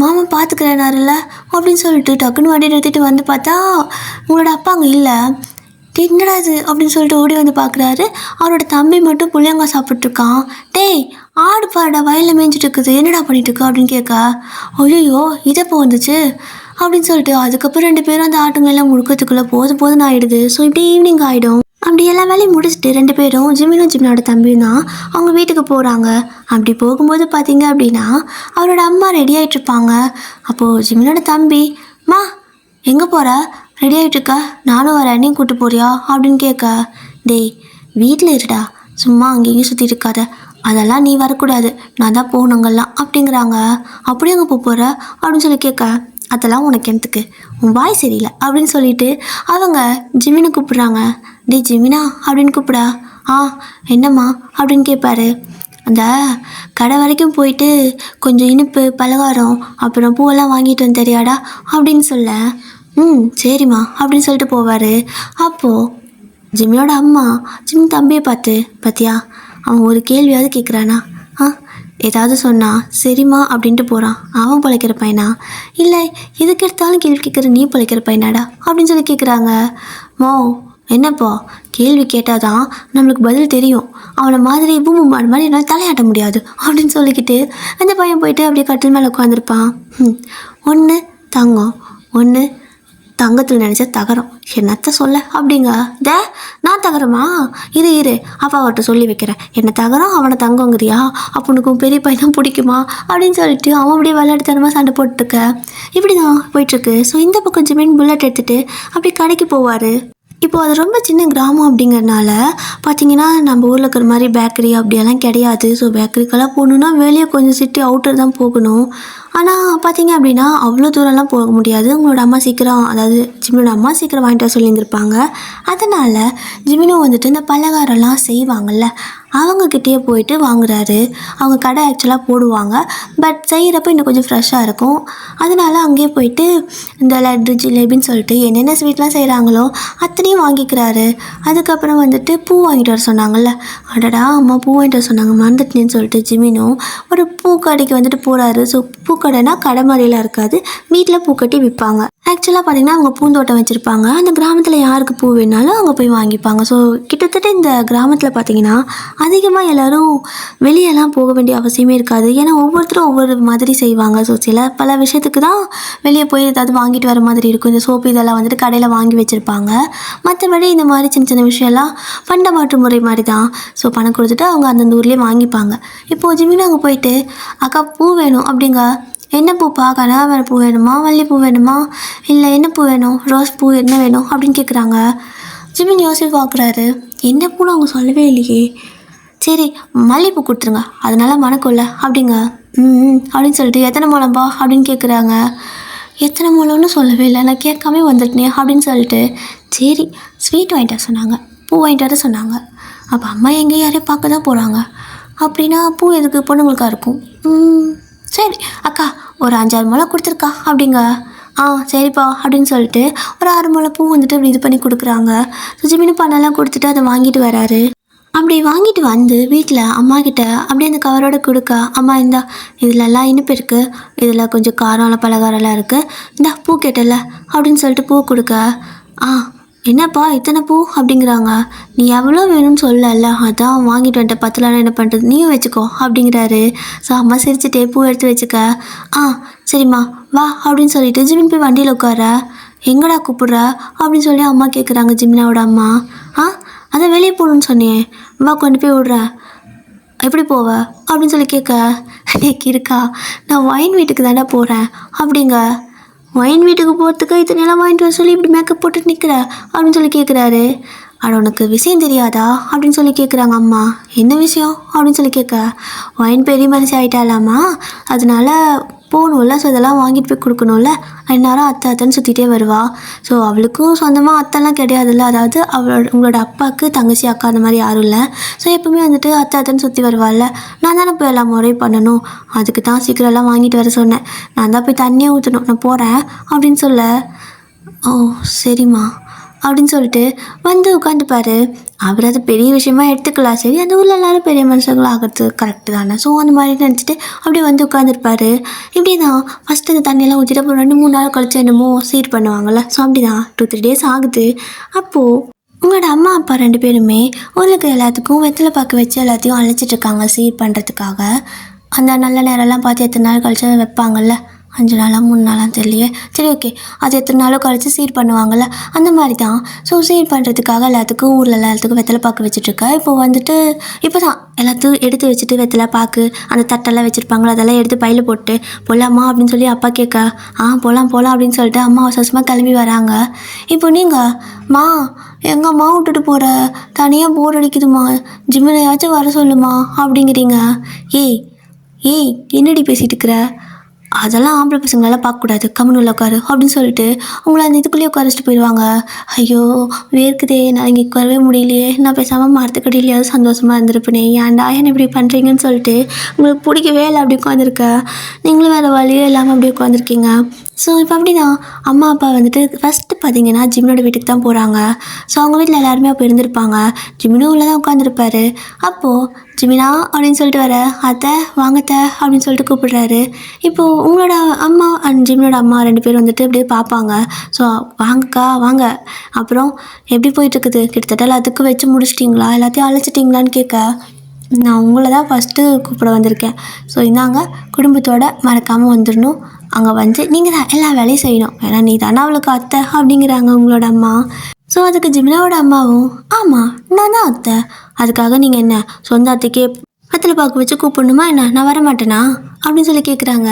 மாமா பார்த்துக்கிறேனாருல்ல அப்படின்னு சொல்லிட்டு டக்குன்னு வண்டி நிறுத்திட்டு வந்து பார்த்தா உங்களோட அப்பா அங்கே இல்லை. என்னடா இது அப்படின்னு சொல்லிட்டு ஓடி வந்து பார்க்குறாரு. அவரோட தம்பி மட்டும் புளியங்காய் சாப்பிட்ருக்கான். டேய் ஆடு பாடா வயலில் மேய்ஞ்சிட்டு இருக்குது, என்னடா பண்ணிட்டு இருக்கா அப்படின்னு கேட்க, ஐயோ இதப்போ வந்துச்சு அப்படின்னு சொல்லிட்டு அதுக்கப்புறம் 2 பேரும் அந்த ஆட்டுங்களெல்லாம் முழுக்கத்துக்குள்ளே போதுன்னு ஆகிடுது. ஸோ இப்படி ஈவினிங் ஆகிடும். அப்படி எல்லா வேலையும் முடிச்சுட்டு 2 பேரும் ஜிமினோட தம்பியும் தான் அவங்க வீட்டுக்கு போகிறாங்க. அப்படி போகும்போது பார்த்தீங்க அப்படின்னா அவரோட அம்மா ரெடி ஆகிட்ருப்பாங்க. அப்போது ஜிமினோட தம்பி, மா எங்கே போகிற, ரெடி ஆகிட்டுருக்கா, நானும் வரேன், நீ கூப்பிட்டு போறியா அப்படின்னு கேட்க, டேய் வீட்டில் இருடா, சும்மா அங்கேயும் சுற்றிட்டு இருக்காத, அதெல்லாம் நீ வரக்கூடாது, நான் தான் போகணுங்கெல்லாம் அப்படிங்கிறாங்க. அப்படியே அங்கே போகிற அப்படின்னு சொல்லி கேட்க, அதெல்லாம் உனக்கு எனக்கு உன் வாய் சரியில்லை அப்படின்னு சொல்லிட்டு அவங்க ஜிமினை கூப்பிட்றாங்க. டே ஜிமினா அப்படின்னு கூப்பிடா. என்னம்மா அப்படின்னு கேட்பாரு. அந்த கடை வரைக்கும் போயிட்டு கொஞ்சம் இனிப்பு பலகாரம் அப்புறம் பூவெல்லாம் வாங்கிட்டு வந்து தெரியாடா அப்படின்னு சொல்ல, சரிம்மா அப்படின்னு சொல்லிட்டு போவார். அப்போது ஜிமினோட அம்மா ஜிமின் தம்பியை பார்த்தியா அவன் ஒரு கேள்வியாவது கேட்குறானா, ஏதாவது சொன்னால் சரிம்மா அப்படின்ட்டு போகிறான், அவன் பிழைக்கிற பையனா இல்லை எதுக்கு எடுத்தாலும் கேள்வி கேட்குற நீ பிழைக்கிற பையனாடா அப்படின்னு சொல்லி கேட்குறாங்க. என்னப்பா கேள்வி கேட்டாதான் நம்மளுக்கு பதில் தெரியும், அவனை மாதிரி பூமி மாடு மாதிரி என்னால் தலையாட்ட முடியாது அப்படின்னு சொல்லிக்கிட்டு அந்த பையன் போயிட்டு அப்படியே கட்டில் மேலே உட்காந்துருப்பான். ஒன்று தங்கம், ஒன்று தங்கத்தில் நினச்ச தகரம், என்னத்த சொல்ல அப்படிங்க. நான் தகரமா? இரு அப்பா அவர்கிட்ட சொல்லி வைக்கிறேன், என்ன தகரம் அவனை தங்கங்கிறியா, அப்பனுக்கும் பெரிய பையன் பிடிக்குமா அப்படின்னு சொல்லிட்டு அவன் அப்படியே விளையாட்டுத்தனமாக சண்டை போட்டுருக்க. இப்படி தான் போயிட்டுருக்கு. ஸோ இந்த பக்கம் ஜிமின் புல்லட் எடுத்துகிட்டு அப்படியே கடைக்கு போவார். இப்போது அது ரொம்ப சின்ன கிராமம் அப்படிங்கிறனால பார்த்திங்கன்னா நம்ம ஊரில் இருக்கிற மாதிரி பேக்கரி அப்படியெல்லாம் கிடையாது. ஸோ பேக்கரிக்கெல்லாம் போகணுன்னா வெளியே கொஞ்சம் சிட்டி அவுட்டர் தான் போகணும். ஆனால் பார்த்திங்க அப்படின்னா அவ்வளோ தூரம்லாம் போக முடியாது. உங்களோட அம்மா சீக்கிரம், அதாவது ஜிமினோட அம்மா சீக்கிரம் வாங்கிட்டு வர சொல்லியிருந்திருப்பாங்க. அதனால் ஜிமினும் வந்துட்டு இந்த பலகாரம்லாம் செய்வாங்கள்ல, அவங்கக்கிட்டே போயிட்டு வாங்குறாரு. அவங்க கடை ஆக்சுவலாக போடுவாங்க, பட் செய்கிறப்ப இன்னும் கொஞ்சம் ஃப்ரெஷ்ஷாக இருக்கும். அதனால் அங்கேயே போயிட்டு இந்த லட்டு ஜிலேபின்னு சொல்லிட்டு என்னென்ன ஸ்வீட்லாம் செய்கிறாங்களோ அத்தனையும் வாங்கிக்கிறாரு. அதுக்கப்புறம் வந்துட்டு பூ வாங்கிட்டு வர சொன்னாங்கள்ல, அடடா அம்மா பூ வாங்கிட்டு வர சொன்னாங்க மறந்துட்டேன்னு சொல்லிட்டு ஜிமினும் ஒரு பூக்கடைக்கு வந்துட்டு போகிறாரு. ஸோ பூக்கடைனா கடை மாதிரிலாம் இருக்காது, வீட்டில் பூக்கட்டி விற்பாங்க. ஆக்சுவலாக பார்த்திங்கன்னா அவங்க பூந்தோட்டம் வச்சுருப்பாங்க. அந்த கிராமத்தில் யாருக்கு பூ வேணாலும் அவங்க போய் வாங்கிப்பாங்க. ஸோ கிட்டத்தட்ட இந்த கிராமத்தில் பார்த்திங்கன்னா அதிகமாக எல்லோரும் வெளியெல்லாம் போக வேண்டிய அவசியமே இருக்காது. ஏன்னா ஒவ்வொருத்தரும் ஒவ்வொரு மாதிரி செய்வாங்க. ஸோ பல விஷயத்துக்கு தான் வெளியே போய் ஏதாவது வாங்கிட்டு வர மாதிரி இருக்கும். இந்த சோப்பு இதெல்லாம் வந்துட்டு கடையில் வாங்கி வச்சுருப்பாங்க. மற்றபடி இந்த மாதிரி சின்ன சின்ன விஷயம்லாம் பண்ட மாற்று முறை மாதிரி தான். ஸோ பணம் கொடுத்துட்டு அவங்க அந்தந்த ஊர்லேயே வாங்கிப்பாங்க. இப்போது ஜிமின் அங்கே போயிட்டு அக்கா பூ வேணும் அப்படிங்க. என்ன பூப்பா, கனகாம்பர பூ வேணுமா, மல்லிகைப்பூ வேணுமா, இல்லை என்ன பூ வேணும், ரோஸ் பூ என்ன வேணும் அப்படின்னு கேட்குறாங்க. ஜிமின் யோசிச்சு பார்க்குறாரு, என்ன பூன்னு அவங்க சொல்லவே இல்லையே. சரி மல்லிகைப்பூ கொடுத்துருங்க, அதனால மணக்கும்ல அப்படிங்க. அப்படின்னு சொல்லிட்டு எத்தனை முழம்பா அப்படின்னு கேட்குறாங்க. எத்தனை முழம்னு சொல்லவே இல்லை, நான் கேட்காமே வந்துட்டேனே அப்படின்னு சொல்லிட்டு சரி ஸ்வீட் வாங்கிட்டு வர சொன்னாங்க, பூ வாங்கிட்டு வர சொன்னாங்க. அப்போ அம்மா எங்கே யாரையும் பார்க்க தான் போகிறாங்க, அப்படின்னா பூ எதுக்கு, பொண்ணுங்களுக்காக இருக்கும். சரி அக்கா ஒரு 5-6 முழம் கொடுத்துருக்கா அப்படிங்க. சரிப்பா அப்படின்னு சொல்லிட்டு ஒரு 6 முழம் பூ வந்துட்டு அப்படி இது பண்ணி கொடுக்குறாங்க. ஸோ ஜிமினு பணம்லாம் கொடுத்துட்டு அதை வாங்கிட்டு வராரு. அப்படி வாங்கிட்டு வந்து வீட்டில் அம்மா கிட்ட அப்படியே அந்த கவரோட கொடுக்க, அம்மா இந்தா இதிலெல்லாம் இனிப்பு இருக்குது, இதில் கொஞ்சம் காரம் பலகாரம்லாம் இருக்குது, இந்தா பூ கேட்டல அப்படின்னு சொல்லிட்டு பூ கொடுக்க, என்னப்பா இத்தனை பூ அப்படிங்கிறாங்க. நீ எவ்வளோ வேணும்னு சொல்லல, அதான் வாங்கிட்டு வந்துட்ட, 10 என்ன பண்ணுறது, நீயும் வச்சுக்கோ அப்படிங்கிறாரு. ஸோ அம்மா சிரிச்சுட்டே பூ எடுத்து வச்சுக்க. சரிம்மா வா அப்படின்னு சொல்லிட்டு ஜிமின் போய் வண்டியில் உட்கார. எங்கடா கூப்பிட்ற அப்படின்னு சொல்லி அம்மா கேட்குறாங்க ஜிமினாவோட அம்மா. அதான் வெளியே போகணுன்னு சொன்னேன், வா கொண்டு போய் விட்றேன், எப்படி போவ அப்படின்னு சொல்லி கேட்க, எனக்கு இருக்கா நான் ஒயின் வீட்டுக்கு தானே போகிறேன் அப்படிங்க. ஒயின் வீட்டுக்கு போகிறதுக்கு இத்தனையெல்லாம் வாங்கிட்டு வர சொல்லி இப்படி மேக்கப் போட்டுட்டு நிற்கிற அப்படின்னு சொல்லி கேட்குறாரு. உனக்கு விஷயம் தெரியாதா அப்படின்னு சொல்லி கேட்குறாங்க அம்மா. என்ன விஷயம் அப்படின்னு சொல்லி கேட்க, ஒயின் பெரிய மனுஷன் ஆகிட்டாலாமா, அதனால போகணும்ல, ஸோ இதெல்லாம் வாங்கிட்டு போய் கொடுக்கணும்ல, எந்நேரம் அத்தைன்னு சுற்றிட்டே வருவா. ஸோ அவளுக்கும் சொந்தமாக அத்தைலாம் கிடையாதுல்ல, அதாவது உங்களோட அப்பாவுக்கு தங்கச்சி அக்கா அந்த மாதிரி யாரும் இல்லை. ஸோ எப்பவுமே வந்துட்டு அத்தைன்னு சுற்றி வருவாள்ல, நான் தானே போய் எல்லாம் முறை பண்ணணும், அதுக்கு தான் சீக்கிரம் எல்லாம் வாங்கிட்டு வர சொன்னேன், நான் தான் போய் தண்ணியே ஊற்றணும், நான் போகிறேன் அப்படின்னு சொல்ல, ஓ சரிம்மா அப்படின்னு சொல்லிட்டு வந்து உட்காந்துப்பாரு. அவர் அது பெரிய விஷயமா எடுத்துக்கலாம், சரி அந்த ஊரில் எல்லோரும் பெரிய மனுஷங்களும் ஆகிறது கரெக்டு தானே, ஸோ அந்த மாதிரி நினச்சிட்டு அப்படியே வந்து உட்காந்துருப்பாரு. இப்படி தான் ஃபஸ்ட்டு அந்த தண்ணியெல்லாம் ஊற்றிட்டு அப்புறம் 2-3 நாள் கழிச்சு என்னமோ சீட் பண்ணுவாங்கள்ல, ஸோ அப்படி தான் 2-3 டேஸ் ஆகுது. அப்போது உங்களோட அம்மா அப்பா 2 பேருமே ஊருக்கு எல்லாத்துக்கும் வெத்தலை பாக்கு வச்சு எல்லாத்தையும் அழைச்சிட்ருக்காங்க சீட் பண்ணுறதுக்காக. அந்த நல்ல நேரம்லாம் பார்த்து எத்தனை நாள் கழிச்சு வைப்பாங்கள்ல, 5 நாளாக 3 நாளாக தெரியலையே, சரி ஓகே அது எத்தனை நாளும் கழிச்சு சீர் பண்ணுவாங்கள்ல, அந்த மாதிரி தான். ஸோ சீர் பண்ணுறதுக்காக எல்லாத்துக்கும் ஊரில் எல்லாத்துக்கும் வெத்தலை பாக்கு வச்சுட்ருக்கா. இப்போ வந்துட்டு இப்போ தான் எல்லாத்தையும் எடுத்து வச்சுட்டு வெத்தலை பாக்கு அந்த தட்டெல்லாம் வச்சுருப்பாங்களோ அதெல்லாம் எடுத்து பையில் போட்டு போகலாமா அப்படின்னு சொல்லி அப்பா கேட்க, போகலாம் அப்படின்னு சொல்லிட்டு அம்மா அவசரமாக கிளம்பி வராங்க. இப்போ நீங்கள் எங்கள் அம்மா விட்டுட்டு போகிற, தனியாக போர் அடிக்குதுமா, ஜிம்மிலையாச்சும் வர சொல்லுமா அப்படிங்கிறீங்க. ஏய் என்னடி பேசிகிட்டு இருக்கிற, அதெல்லாம் ஆம்பளை பசங்களெல்லாம் பார்க்கக்கூடாது, கம்முன்னு உள்ள உட்காரு அப்படின்னு சொல்லிட்டு உங்களை அந்த இதுக்குள்ளேயே உட்காரிச்சிட்டு போயிடுவாங்க. ஐயோ வேர்க்குதே, நான் இங்கே உட்காரவே முடியலையே, நான் பேசாமல் மரத்துக்கடியிலையாவது சந்தோஷமாக இருந்திருப்பேனே, ஏன்டா என்ன இப்படி பண்ணுறீங்கன்னு சொல்லிட்டு உங்களுக்கு பிடிக்கவே இல்லை அப்படி உட்காந்துருக்க, நீங்களும் வேறு வழியே இல்லாமல் அப்படி உட்காந்துருக்கீங்க. ஸோ இப்போ அப்படிதான் அம்மா அப்பா வந்துட்டு ஃபஸ்ட்டு பார்த்தீங்கன்னா ஜிமினோட வீட்டுக்கு தான் போகிறாங்க. ஸோ அவங்க வீட்டில் எல்லாருமே அப்போ இருந்திருப்பாங்க. ஜிமினும் உள்ளே தான் உட்காந்துருப்பாரு. அப்போது ஜிமினா அப்படின்னு சொல்லிட்டு வர, அத்தை வாங்கத்த அப்படின்னு சொல்லிட்டு கூப்பிடுறாரு. இப்போது உங்களோட அம்மா அண்ட் ஜிமினோட அம்மா 2 பேரும் வந்துட்டு அப்படியே பார்ப்பாங்க. ஸோ வாங்கக்கா வாங்க, அப்புறம் எப்படி போயிட்டுருக்குது, கிட்டத்தட்ட எல்லாத்துக்கும் வச்சு முடிச்சிட்டிங்களா, எல்லாத்தையும் அழைச்சிட்டிங்களான்னு கேட்க, நான் உங்களை தான் ஃபஸ்ட்டு கூப்பிட வந்திருக்கேன். ஸோ இந்தாங்க, குடும்பத்தோடு மறக்காமல் வந்துடணும். அங்கே வந்து நீங்கள் தான் எல்லா வேலையும் செய்யணும், ஏன்னா நீ தானே அவளுக்கு அத்தை அப்படிங்கிறாங்க உங்களோட அம்மா. ஸோ அதுக்கு ஜிமினாவோட அம்மாவும், ஆமாம் நான் தான் அத்தை, அதுக்காக நீங்கள் என்ன சொந்த அத்தைக்கே பத்தில் பாக்கு வச்சு கூப்பிடணுமா என்ன, நான் வரமாட்டேனா அப்படின்னு சொல்லி கேட்குறாங்க.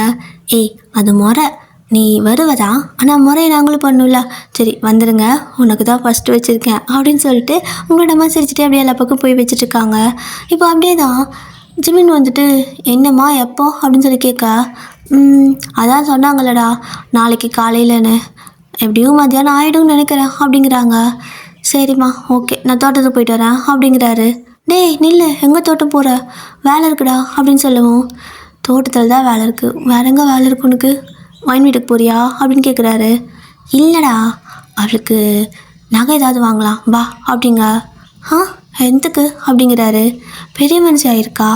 ஏய் அது முறை, நீ வருவதா, ஆனால் முறையை நாங்களும் பண்ணல, சரி வந்துடுங்க, உனக்கு தான் ஃபஸ்ட்டு வச்சுருக்கேன் அப்படின்னு சொல்லிட்டு உங்களோட அம்மா சிரிச்சுட்டே அப்படியே எல்லா பக்கம் போய் வச்சுட்ருக்காங்க. இப்போ அப்படியே தான் ஜிமின் வந்துட்டு, என்னம்மா எப்போ அப்படின்னு சொல்லி கேட்க, அதான் சொன்னாங்களடா நாளைக்கு காலையிலன்னு, எப்படியும் மத்தியானம் ஆகிடும்னு நினைக்கிறேன் அப்படிங்கிறாங்க. சரிம்மா ஓகே, நான் தோட்டத்துக்கு போயிட்டு வரேன் அப்படிங்கிறாரு. டேய் நில்லு, எங்கே தோட்டம் போகிற, வேலை இருக்குடா அப்படின்னு சொல்லுவோம். தோட்டத்தில் தான் வேலை இருக்குது, வேற எங்கே வேலை இருக்கு உனக்கு, ஒயின் வீட்டுக்கு போறியா அப்படின்னு கேட்குறாரு. இல்லைடா, அவளுக்கு நகை ஏதாவது வாங்கலாம் வா அப்படிங்க. எதுக்கு அப்படிங்கிறாரு. பெரிய மனுஷி ஆயிருக்கா,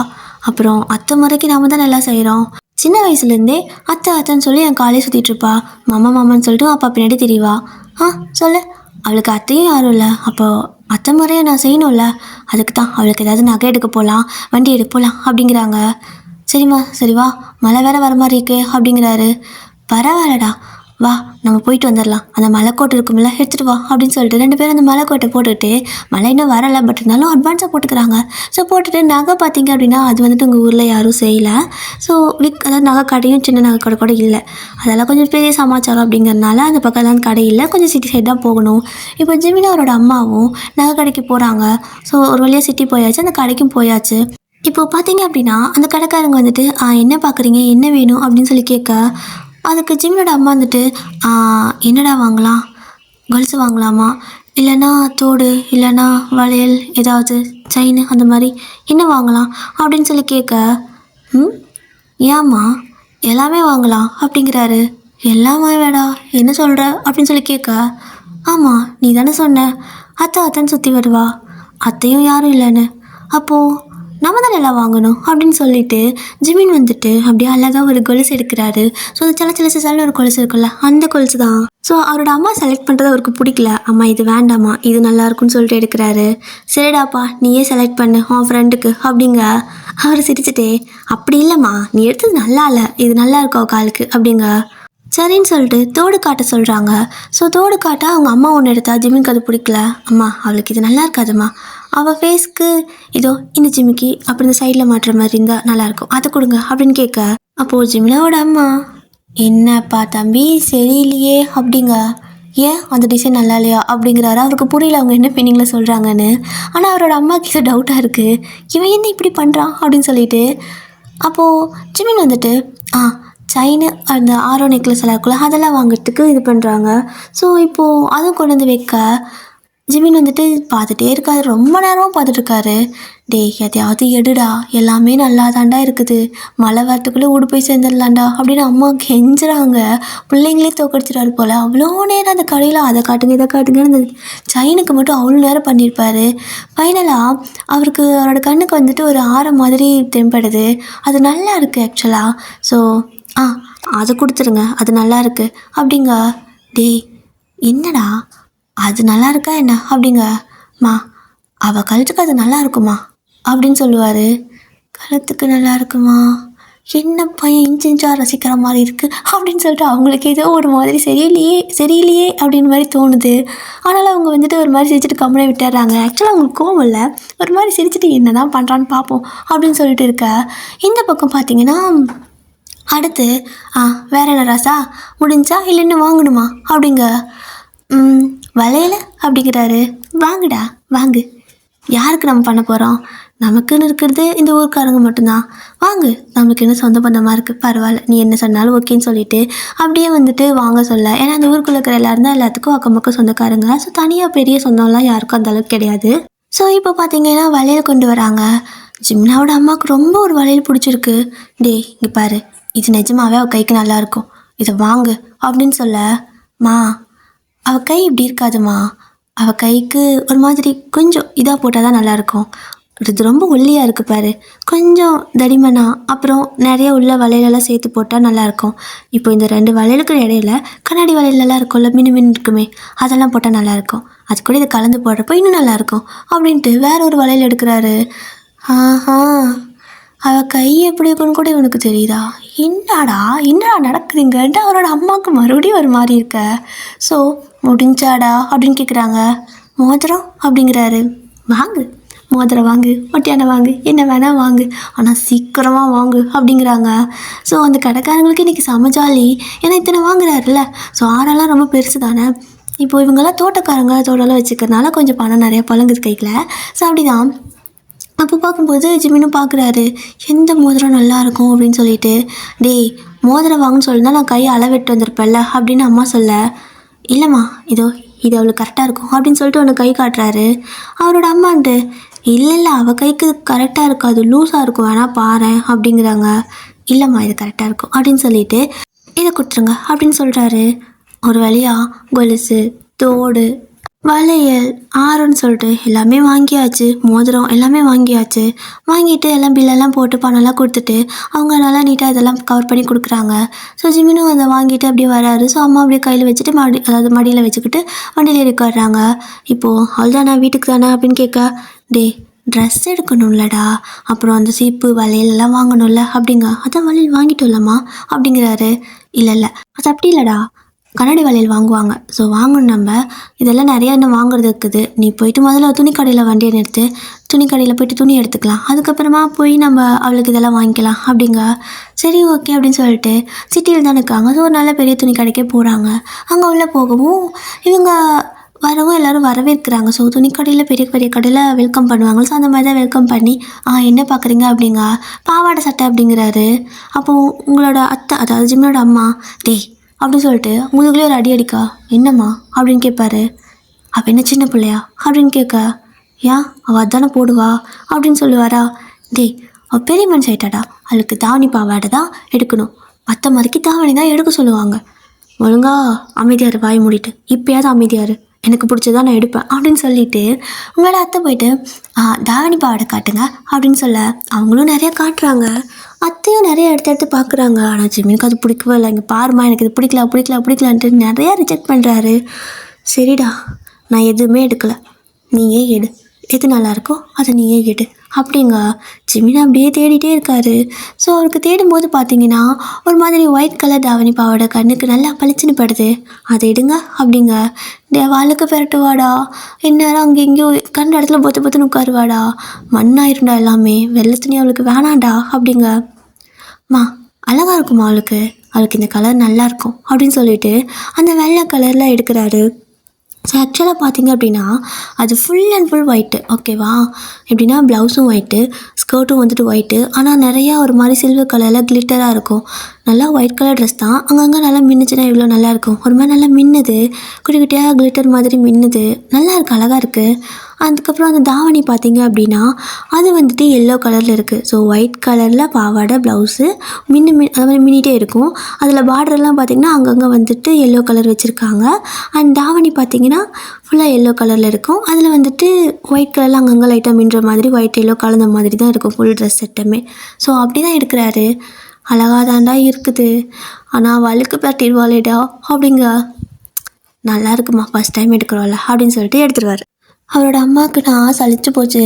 அப்புறம் அத்தை முறைக்கு நாம தான் நல்லா செய்கிறோம், சின்ன வயசுலேருந்தே அத்தை அத்தைன்னு சொல்லி என் காலையை சுற்றிட்டுருப்பா, மாமா மாமான்னு சொல்லிட்டு அப்பா பின்னாடி தெரியவா. சொல்லு, அவளுக்கு அத்தையும் யாரும் இல்லை, அப்போது அத்தை முறையை நான் செய்யணும்ல, அதுக்கு தான் அவளுக்கு ஏதாவது நகை எடுக்க போகலாம், வண்டி எடுக்க போகலாம் அப்படிங்கிறாங்க. சரிம்மா சரி வா, மழை வேற வர மாதிரி இருக்கு அப்படிங்கிறாரு. பரவாயில்லடா வா, நம்ம போயிட்டு வந்துடலாம், அந்த மலைக்கோட்டை இருக்கும்ல எடுத்துகிட்டு வா அப்படின்னு சொல்லிட்டு 2 பேரும் அந்த மலைக்கோட்டை போட்டுக்கிட்டு, மழை இன்னும் வரலை பட் இருந்தாலும் அட்வான்ஸாக போட்டுக்கிறாங்க. ஸோ போட்டுட்டு நகை பார்த்தீங்க அப்படின்னா அது வந்துட்டு உங்கள் ஊரில் யாரும் செய்யலை. ஸோ அதாவது நகை கடையும் சின்ன நகை கடை கூட இல்லை, அதெல்லாம் கொஞ்சம் பெரிய சமாச்சாரம் அப்படிங்கிறதுனால அந்த பக்கம்லாம் கடை இல்லை, கொஞ்சம் சிட்டி சைடு தான் போகணும். இப்போ ஜிமினா அவரோட அம்மாவும் நகை கடைக்கு போகிறாங்க. ஸோ ஒரு வழியாக சிட்டி போயாச்சு, அந்த கடைக்கும் போயாச்சு. இப்போது பார்த்தீங்க அப்படின்னா அந்த கடைக்காரங்க வந்துட்டு என்ன பார்க்குறீங்க, என்ன வேணும் அப்படின்னு சொல்லி கேட்க, அதுக்கு ஜிமினோட அம்மா வந்துட்டு என்னடா வாங்கலாம், கொலுசு வாங்கலாமா, இல்லைன்னா தோடு, இல்லைன்னா வளையல், ஏதாவது செயின், அந்த மாதிரி என்ன வாங்கலாம் அப்படின்னு சொல்லி கேட்க, ஏம்மா எல்லாமே வாங்கலாம் அப்படிங்கிறாரு. எல்லாமே வேடா, என்ன சொல்கிற அப்படின்னு சொல்லி கேட்க, ஆமாம் நீ தானே சொன்ன அத்தை அத்தைன்னு சுற்றி வருவா, அத்தையும் யாரும் இல்லைன்னு, அப்போது நம்ம தான் நல்லா வாங்கணும் அப்படின்னு சொல்லிட்டு ஜிமின் வந்துட்டு அப்படியே அழகாக ஒரு கொலுசு எடுக்கிறாரு. ஸோ அது சில ஒரு கொலுசு இருக்குல்ல, அந்த கொலுசு தான். ஸோ அவரோட அம்மா செலக்ட் பண்ணுறது அவருக்கு பிடிக்கல, அம்மா இது வேண்டாம்மா இது நல்லா இருக்குன்னு சொல்லிட்டு எடுக்கிறாரு. சரிடாப்பா நீயே செலக்ட் பண்ணு உன் ஃப்ரெண்டுக்கு அப்படிங்க. அவர் சிரிச்சுட்டே, அப்படி இல்லைம்மா நீ எடுத்தது நல்லா இல்லை, இது நல்லா இருக்கா காலுக்கு அப்படிங்க. சரின்னு சொல்லிட்டு தோடு காட்ட சொல்கிறாங்க. ஸோ தோடு காட்ட அவங்க அம்மா ஒன்று எடுத்தா ஜிமிக்கு அது பிடிக்கல, அம்மா அவளுக்கு இது நல்லா இருக்காதும்மா, அவள் ஃபேஸ்க்கு இதோ இந்த ஜிமிக்கி அப்படி இந்த சைடில் மாட்டுற மாதிரி இருந்தால் நல்லாயிருக்கும், அதை கொடுங்க அப்படின்னு கேட்க, அப்போது ஜிமினாவோட அம்மா, என்னப்பா தம்பி சரியில்லையே அப்படிங்க, ஏன் அந்த டிசைன் நல்லா இல்லையா அப்படிங்கிறாரு. அவருக்கு புரியல அவங்க என்ன மீனிங்கில் சொல்கிறாங்கன்னு. ஆனால் அவரோட அம்மாவுக்கு இது டவுட்டாக இருக்குது, இவன் என்ன இப்படி பண்ணுறான் அப்படின்னு சொல்லிட்டு. அப்போது ஜிமின் வந்துட்டு செயின் அந்த ஆரோ நெக்லஸ் எல்லாம் இருக்குல்ல அதெல்லாம் வாங்குறதுக்கு இது பண்ணுறாங்க. ஸோ இப்போது அதுவும் கொண்டு வந்து வைக்க ஜிமின் வந்துட்டு பார்த்துட்டே இருக்காரு, ரொம்ப நேரமாக பார்த்துட்ருக்காரு. டேய் எதையாவது எடுடா, எல்லாமே நல்லா தாண்டா இருக்குது, மழை வரத்துக்குள்ளே ஊடு போய் சேர்ந்துடலாண்டா அப்படின்னு அம்மா கெஞ்சுறாங்க. பிள்ளைங்களே தோக்கடிச்சிடாரு போல், அவ்வளோ நேரம் அந்த கடையில் அதை காட்டுங்க இதை காட்டுங்கன்னு அந்த செயினுக்கு மட்டும் அவ்வளோ நேரம் பண்ணியிருப்பார். ஃபைனலாக அவருக்கு அவரோட கண்ணுக்கு வந்துட்டு ஒரு ஆரம் மாதிரி தென்படுது, அது நல்லா இருக்குது ஆக்சுவலாக. ஸோ அதை கொடுத்துருங்க, அது நல்லா இருக்குது அப்படிங்க. டேய் என்னடா அது நல்லா இருக்கா என்ன அப்படிங்க. மா அவள் கழுத்துக்கு அது நல்லா இருக்குமா அப்படின்னு சொல்லுவார். கழுத்துக்கு நல்லா இருக்குமா, என்ன பையன் இன்ச்சாக ரசிக்கிற மாதிரி இருக்குது அப்படின்னு சொல்லிட்டு அவங்களுக்கு ஏதோ ஒரு மாதிரி சரியில்லையே அப்படின்னு மாதிரி தோணுது. ஆனாலும் அவங்க வந்துட்டு ஒரு மாதிரி சிரிச்சுட்டு கம்முனே விட்டுறாங்க. ஆக்சுவலாக அவங்களுக்கு கோவம் இல்லை, ஒரு மாதிரி சிரிச்சுட்டு என்ன தான் பண்ணுறான்னு பார்ப்போம் அப்படின்னு சொல்லிட்டு இருக்க. இந்த பக்கம் பார்த்தீங்கன்னா அடுத்து வேற என்ன ராசா முடிஞ்சா இல்லைன்னு வாங்கணுமா அப்படிங்க. வளையல அப்படிங்கிறாரு. வாங்குடா வாங்கு, யாருக்கு நம்ம பண்ண போகிறோம், நமக்குன்னு இருக்கிறது இந்த ஊருக்காரங்க மட்டும்தான், வாங்கு, நமக்குன்னு சொந்த பந்தமாக இருக்குது, பரவாயில்ல நீ என்ன சொன்னாலும் ஓகேன்னு சொல்லிட்டு அப்படியே வந்துட்டு வாங்க சொல்ல. ஏன்னா அந்த ஊருக்குள்ளே இருக்கிற எல்லாரும் தான் எல்லாத்துக்கும் அக்கம் பக்கம் சொந்தக்காரங்க. ஸோ தனியாக பெரிய சொந்தம்லாம் யாருக்கும் அந்த அளவுக்கு கிடையாது. ஸோ இப்போ பார்த்தீங்கன்னா வளையல் கொண்டு வராங்க. ஜிம்னாவோட அம்மாவுக்கு ரொம்ப ஒரு வளையல் பிடிச்சிருக்கு. டே இங்கே பாரு, இது நிஜமாவே அவள் கைக்கு நல்லாயிருக்கும், இதை வாங்கு அப்படின்னு சொல்ல, மா அவள் கை இப்படி இருக்காதுமா, அவள் கைக்கு ஒரு மாதிரி கொஞ்சம் இதாக போட்டால் தான் நல்லாயிருக்கும். இது ரொம்ப ஒல்லியாக இருக்குது பாரு, கொஞ்சம் தடிமனா, அப்புறம் நிறைய உள்ள வளையலெல்லாம் சேர்த்து போட்டால் நல்லாயிருக்கும். இப்போ இந்த 2 வளையலுக்கு இடையில கண்ணாடி வளையலெல்லாம் இருக்கும்ல, மின்னு இருக்குமே, அதெல்லாம் போட்டால் நல்லாயிருக்கும். அது கூட இதை கலந்து போடுறப்போ இன்னும் நல்லாயிருக்கும் அப்படின்ட்டு வேற ஒரு வளையல் எடுக்கிறாரு. ஆஹா, அவள் கை எப்படி இருக்குன்னு கூட இவனுக்கு தெரியுதா? என்னடா நடக்குதுங்கன்ட்டு அவரோட அம்மாவுக்கு மறுபடியும் ஒரு மாதிரி இருக்க. ஸோ முடிஞ்சாடா அப்படின்னு கேட்குறாங்க. மோதிரம் அப்படிங்கிறாரு. வாங்கு, மோதிரம் வாங்கு, ஒட்டியானை வாங்கு, என்ன வேணால் வாங்கு, ஆனால் சீக்கிரமாக வாங்கு அப்படிங்கிறாங்க. ஸோ அந்த கடைக்காரங்களுக்கு இன்றைக்கி சமைச்சாலி, ஏன்னா இத்தனை வாங்குறாருல்ல. ஸோ ஆடெல்லாம் ரொம்ப பெருசு தானே. இப்போது இவங்கெல்லாம் தோட்டக்காரங்க, தோட்டம்லாம் வச்சுக்கிறதுனால கொஞ்சம் பணம் நிறையா பழங்குது கையில். ஸோ அப்படிதான். அப்போ பார்க்கும்போது ஜிமினும் பார்க்குறாரு, எந்த மோதிரம் நல்லாயிருக்கும் அப்படின்னு சொல்லிட்டு. டேய், மோதிரம் வாங்குன்னு சொல்லியிருந்தா நான் கையை அளவெட்டு வந்திருப்பேன்ல அப்படின்னு அம்மா சொல்ல, இல்லைம்மா இது அவளுக்கு கரெக்டாக இருக்கும் அப்படின்னு சொல்லிட்டு ஒன்று கை காட்டுறாரு. அவரோட அம்மான்ட்டு, இல்லை அவள் கைக்கு கரெக்டாக இருக்காது, லூஸாக இருக்கும், வேணா பாரேன் அப்படிங்கிறாங்க. இல்லைம்மா இது கரெக்டாக இருக்கும் அப்படின்னு சொல்லிட்டு இதை கொடுத்துருங்க அப்படின்னு சொல்கிறாரு. ஒரு வழியாக கொலுசு, தோடு, வளையல், ஆரம்னு சொல்லிட்டு எல்லாமே வாங்கியாச்சு. மோதிரம் எல்லாமே வாங்கியாச்சு. வாங்கிட்டு எல்லாம் பில்லெல்லாம் போட்டு பணம்லாம் கொடுத்துட்டு அவங்க நல்லா நீட்டாக இதெல்லாம் கவர் பண்ணி கொடுக்குறாங்க. ஸோ ஜிமினும் அதை வாங்கிட்டு அப்படியே வராரு. ஸோ அம்மா அப்படியே கையில் வச்சுட்டு மடியில் வச்சுக்கிட்டு வண்டியில் ஏறிக்காடுறாங்க. இப்போது அவள்தானா வீட்டுக்கு தானே அப்படின்னு கேட்க, டே ட்ரெஸ் எடுக்கணும்லடா, அப்புறம் அந்த சீப்பு வளையல் எல்லாம் வாங்கணும்ல அப்படிங்க. அதான் வளையல் வாங்கிட்டோம்லம்மா அப்படிங்கிறாரு. இல்லை அது அப்படி இல்லைடா, கண்ணாடி வளையல் வாங்குவாங்க. ஸோ வாங்கணும், நம்ம இதெல்லாம் நிறையா இன்னும் வாங்குறது இருக்குது. நீ போயிட்டு முதல்ல துணிக்கடையில் வண்டியை நிறுத்து, துணிக்கடையில் போய்ட்டு துணி எடுத்துக்கலாம், அதுக்கப்புறமா போய் நம்ம அவளுக்கு இதெல்லாம் வாங்கிக்கலாம் அப்படிங்க. சரி ஓகே அப்படின்னு சொல்லிட்டு சிட்டியில் தான் இருக்காங்க. ஸோ ஒரு நல்ல பெரிய துணி கடைக்கே போகிறாங்க. அங்கே உள்ளே போகவும் இவங்க வரவும் எல்லோரும் வரவேற்கிறாங்க. ஸோ துணிக்கடையில் பெரிய பெரிய கடையில் வெல்கம் பண்ணுவாங்க. ஸோ அந்த மாதிரி தான் வெல்கம் பண்ணி, என்ன பார்க்குறீங்க அப்படிங்க, பாவாடை சட்டை அப்படிங்கிறாரு. அப்போது உங்களோட அத்தை, அதாவது ஜிம்னோட அம்மா, டேய் அப்படின்னு சொல்லிட்டு உங்களுக்குள்ளே ஒரு அடிக்கா, என்னம்மா அப்படின்னு கேட்பாரு. அவள் என்ன சின்ன பிள்ளையா அப்படின்னு கேட்க, ஏன் அவள் அதானே போடுவா அப்படின்னு சொல்லுவாரா. டேய் அவள் பெரிய மனுஷன் ஆயிட்டாடா, அவளுக்கு தாவணி பாவாடை தான் எடுக்கணும், மற்ற மாதிரிக்கு தாவணி தான் எடுக்க சொல்லுவாங்க, ஒழுங்கா அமைதியார், வாய் மூடிட்டு இப்போயாவது அமைதியார், எனக்கு பிடிச்சதான் நான் எடுப்பேன் அப்படின்னு சொல்லிட்டு உங்களோட அத்தை போயிட்டு தாவணி பாவாடை காட்டுங்க அப்படின்னு சொல்ல அவங்களும் நிறையா காட்டுறாங்க. அத்தையும் நிறைய எடுத்து பார்க்குறாங்க. ஆனால் ஜிமினுக்கு அது பிடிக்கவே இல்லை. இங்கே பாருமா, எனக்கு இது பிடிக்கலான்ட்டு நிறையா ரிஜெக்ட் பண்ணுறாரு. சரிடா, நான் எதுவுமே எடுக்கலை, நீயே எடு, எது நல்லாயிருக்கோ அதை நீயே எடு அப்படிங்க. ஜிமின் அப்படியே தேடிட்டே இருக்காரு. ஸோ அவருக்கு தேடும்போது பார்த்தீங்கன்னா ஒரு மாதிரி ஒயிட் கலர் தாவணி பாவாடை கண்ணுக்கு நல்லா பளிச்சுன்னு படுது. அதை எடுங்க அப்படிங்க. வாளுக்கு பெரட்டுவாடா, எந்நேரம் அங்கே எங்கேயோ கண்ட இடத்துல பொத்துன்னு உட்காருவாடா, மண்ணாயிருண்டா எல்லாமே, வெள்ளை துணி அவளுக்கு வேணாண்டா அப்படிங்க. மா அழகாக இருக்குமா அவளுக்கு இந்த கலர் நல்லாயிருக்கும் அப்படின்னு சொல்லிட்டு அந்த வெள்ளை கலரில் எடுக்கிறாரு. ஸோ ஆக்சுவலாக பார்த்தீங்க அப்படின்னா அது ஃபுல் அண்ட் ஃபுல் ஒயிட்டு, ஓகேவா? எப்படின்னா ப்ளவுஸும் ஒயிட்டு, ஸ்கர்ட்டும் வந்துட்டு ஒயிட்டு, ஆனால் நிறையா ஒரு மாதிரி சில்வர் கலரில் கிளிட்டராக இருக்கும். நல்லா ஒயிட் கலர் ட்ரெஸ் தான், அங்கங்கே நல்லா மின்னுச்சுன்னா இவ்வளோ நல்லாயிருக்கும். ஒரு மாதிரி நல்லா மின்னுது, குட்டி குட்டியாக கிளிட்டர் மாதிரி மின்னுது, நல்லா இருக்குது, அழகாக இருக்குது. அதுக்கப்புறம் அந்த தாவணி பார்த்தீங்க அப்படின்னா அது வந்துட்டு எல்லோ கலரில் இருக்குது. ஸோ ஒயிட் கலரில் பாவாடை, ப்ளவுஸு அது மாதிரி மின்னிட்டே இருக்கும். அதில் பார்டர்லாம் பார்த்திங்கன்னா அங்கங்கே வந்துட்டு எல்லோ கலர் வச்சுருக்காங்க. அண்ட் தாவணி பார்த்திங்கன்னா ஃபுல்லாக எல்லோ கலரில் இருக்கும். அதில் வந்துட்டு ஒயிட் கலரில் அங்கங்கே லைட்டாக மின்ற மாதிரி ஒயிட் எல்லோ கலந்த மாதிரி தான் இருக்கும் ஃபுல் ட்ரெஸ் செட்டுமே. ஸோ அப்படி தான் எடுக்கிறாரு. அழகாக தாண்டா இருக்குது, ஆனால் வழுக்கு பட்டிடுவாளேடா அப்படிங்க. நல்லா இருக்குமா, ஃபஸ்ட் டைம் எடுக்கிறோம்ல அப்படின்னு சொல்லிட்டு எடுத்துருவார். அவரோட அம்மாவுக்கு நான் சலிச்சு போச்சு,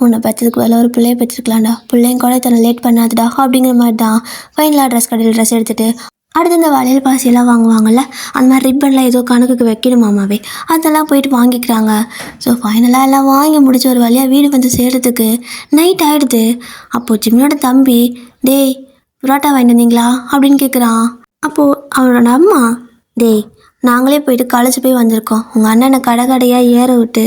உன்னை பெற்றதுக்கு வேலை ஒரு பிள்ளையை பெற்றிருக்கலாம்டா, பிள்ளையும் கூட இத்தனை லேட் பண்ணாதுடா அப்படிங்கிற மாதிரி தான் ஃபைனலாக கடையில் ட்ரெஸ் எடுத்துகிட்டு அடுத்து இந்த வளையல் பாசியெல்லாம் வாங்குவாங்கள்ல, அந்த மாதிரி ரிப்பன்லாம் ஏதோ கணக்குக்கு வைக்கணுமாமாவே, அதெல்லாம் போயிட்டு வாங்கிக்கிறாங்க. ஸோ ஃபைனலாக எல்லாம் வாங்கி முடிச்சு ஒரு வழியாக வீடு வந்து சேர்றதுக்கு நைட் ஆகிடுது. அப்போது ஜிம்மியோட தம்பி, டேய் புரோட்டா வாங்கிட்டு வந்தீங்களா அப்படின்னு கேட்குறான். அப்போது அவரோட அம்மா, டேய் நாங்களே போயிட்டு களைச்சி போய் வந்திருக்கோம், உங்கள் அண்ணனை கடையாக ஏற விட்டு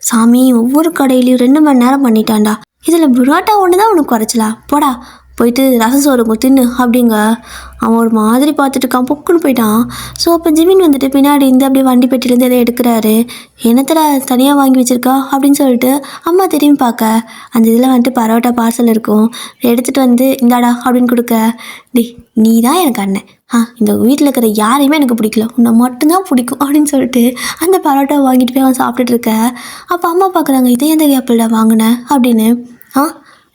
சாமி ஒவ்வொரு கடையிலையும் 2 மணி நேரம் பண்ணிட்டான்டா, இதில் புரோட்டா ஒன்று தான் உனக்கு குறைச்சலா, போடா போயிட்டு ரசம் சோறு தின்னு அப்படிங்க. அவன் ஒரு மாதிரி பார்த்துட்டு இருக்கான், பொக்குன்னு போயிட்டான். ஸோ அப்போ ஜிமின் வந்துட்டு பின்னாடி இருந்து அப்படியே வண்டி பெட்டிலேருந்து எதை எடுக்கிறாரு. என்னத்தில் தனியாக வாங்கி வச்சுருக்கா அப்படின்னு சொல்லிட்டு அம்மா திரும்பி பார்க்க அந்த இதில் வந்துட்டு பரோட்டா பார்சல் இருக்கும். எடுத்துகிட்டு வந்து இந்தாடா அப்படின்னு கொடுக்க, நீ தான் எனக்கு அண்ணன், இந்த வீட்டில் இருக்கிற யாரையுமே எனக்கு பிடிக்கல, உன்னை மட்டும்தான் பிடிக்கும் அப்படின்னு சொல்லிட்டு அந்த பரோட்டா வாங்கிட்டு போய் அவன் சாப்பிட்டுட்டு இருக்க. அப்போ அம்மா பார்க்குறாங்க, இதே எந்த கேப்பில் வாங்கினேன் அப்படின்னு.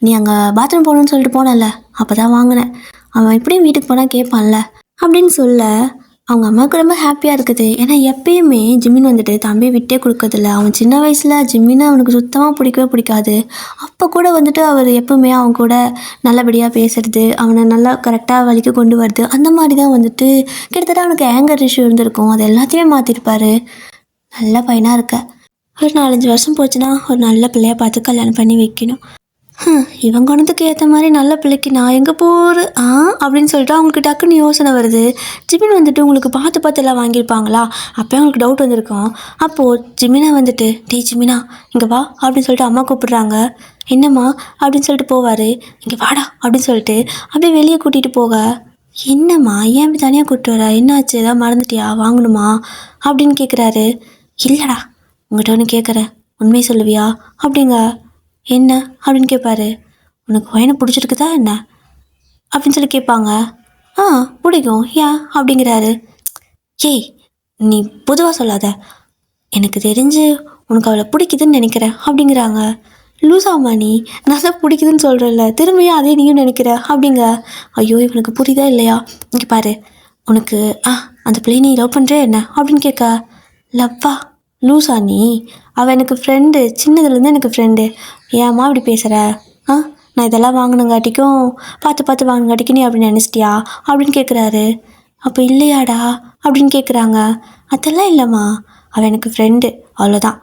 நீ அங்கே பாத்ரூம் போகணுன்னு சொல்லிட்டு போனல, அப்போ தான் வாங்கினேன், அவன் எப்படியும் வீட்டுக்கு போனால் கேட்பான்ல அப்படின்னு சொல்ல அவங்க அம்மாவுக்கு ரொம்ப ஹாப்பியாக இருக்குது. ஏன்னா எப்பயுமே ஜிமின் வந்துட்டு தம்பியை விட்டே கொடுக்கறதில்ல. அவன் சின்ன வயசில் ஜிமினை அவனுக்கு சுத்தமாக பிடிக்கவே பிடிக்காது. அப்போ கூட வந்துட்டு அவர் எப்பவுமே அவன் கூட நல்லபடியாக பேசுறது, அவனை நல்லா கரெக்டாக வழிக்கு கொண்டு வருது, அந்த மாதிரி தான் வந்துட்டு கிட்டத்தட்ட அவனுக்கு ஆங்கர் இஷ்யூ இருந்திருக்கும். அது எல்லாத்தையுமே மாற்றிருப்பார். நல்ல பையனாக இருக்க. ஒரு 4-5 வருஷம் போச்சுன்னா ஒரு நல்ல பிள்ளையை பார்த்து கல்யாணம் பண்ணி வைக்கணும். இவன் குணத்துக்கு ஏற்ற மாதிரி நல்ல பிள்ளைக்கு நான் எங்கே போகிறது அப்படின்னு சொல்லிட்டு அவங்களுக்கு டக்குன்னு யோசனை வருது. ஜிமின் வந்துட்டு உங்களுக்கு பார்த்து எல்லாம் வாங்கியிருப்பாங்களா, அப்போ அவங்களுக்கு டவுட் வந்திருக்கும். அப்போது ஜிமினா வந்துட்டு, ஜிமினா இங்கே வா அப்படின்னு சொல்லிட்டு அம்மா கூப்பிடுறாங்க. என்னம்மா அப்படின்னு சொல்லிட்டு போவார். இங்கே வாடா அப்படின்னு சொல்லிட்டு அப்படியே வெளியே கூட்டிகிட்டு போக, என்னம்மா ஏன் அப்படி தனியாக கூப்பிட்டு வர, என்னாச்சு, ஏதாவது மறந்துட்டியா, வாங்கணுமா அப்படின்னு கேட்குறாரு. இல்லைடா உங்கள்கிட்ட ஒன்று கேட்குறேன், உண்மையை சொல்லுவியா அப்படிங்க. என்ன அப்படின்னு கேட்பாரு. உனக்கு பையனை பிடிச்சிருக்குதா என்ன அப்படின்னு சொல்லி கேட்பாங்க. பிடிக்கும் ஏன் அப்படிங்கிறாரு. ஏய் நீ பொதுவாக சொல்லாத, எனக்கு தெரிஞ்சு உனக்கு அவளை பிடிக்குதுன்னு நினைக்கிறேன் அப்படிங்கிறாங்க. லூசாமா நீ, நான் தான் பிடிக்குதுன்னு சொல்கிறேன்ல, திரும்பியும் அதே நீயும் நினைக்கிற அப்படிங்க. ஐயோ இவனுக்கு புரியுதா இல்லையா, இங்கே பாரு, உனக்கு அந்த பிள்ளையை நீ லவ் பண்ணுறே என்ன அப்படின்னு கேட்க, லவ்வா லூசா நீ, அவள் எனக்கு ஃப்ரெண்டு, சின்னதுலேருந்து எனக்கு ஃப்ரெண்டு, ஏம்மா இப்படி பேசுகிற, நான் இதெல்லாம் வாங்கினங்காட்டிக்கும் பார்த்து வாங்கினங்காட்டிக்கும் நீ அப்படின்னு நினச்சிட்டியா அப்படின்னு கேட்குறாரு. அப்போ இல்லையாடா அப்படின்னு கேட்குறாங்க. அதெல்லாம் இல்லைம்மா, அவள் எனக்கு ஃப்ரெண்டு அவ்வளோதான்.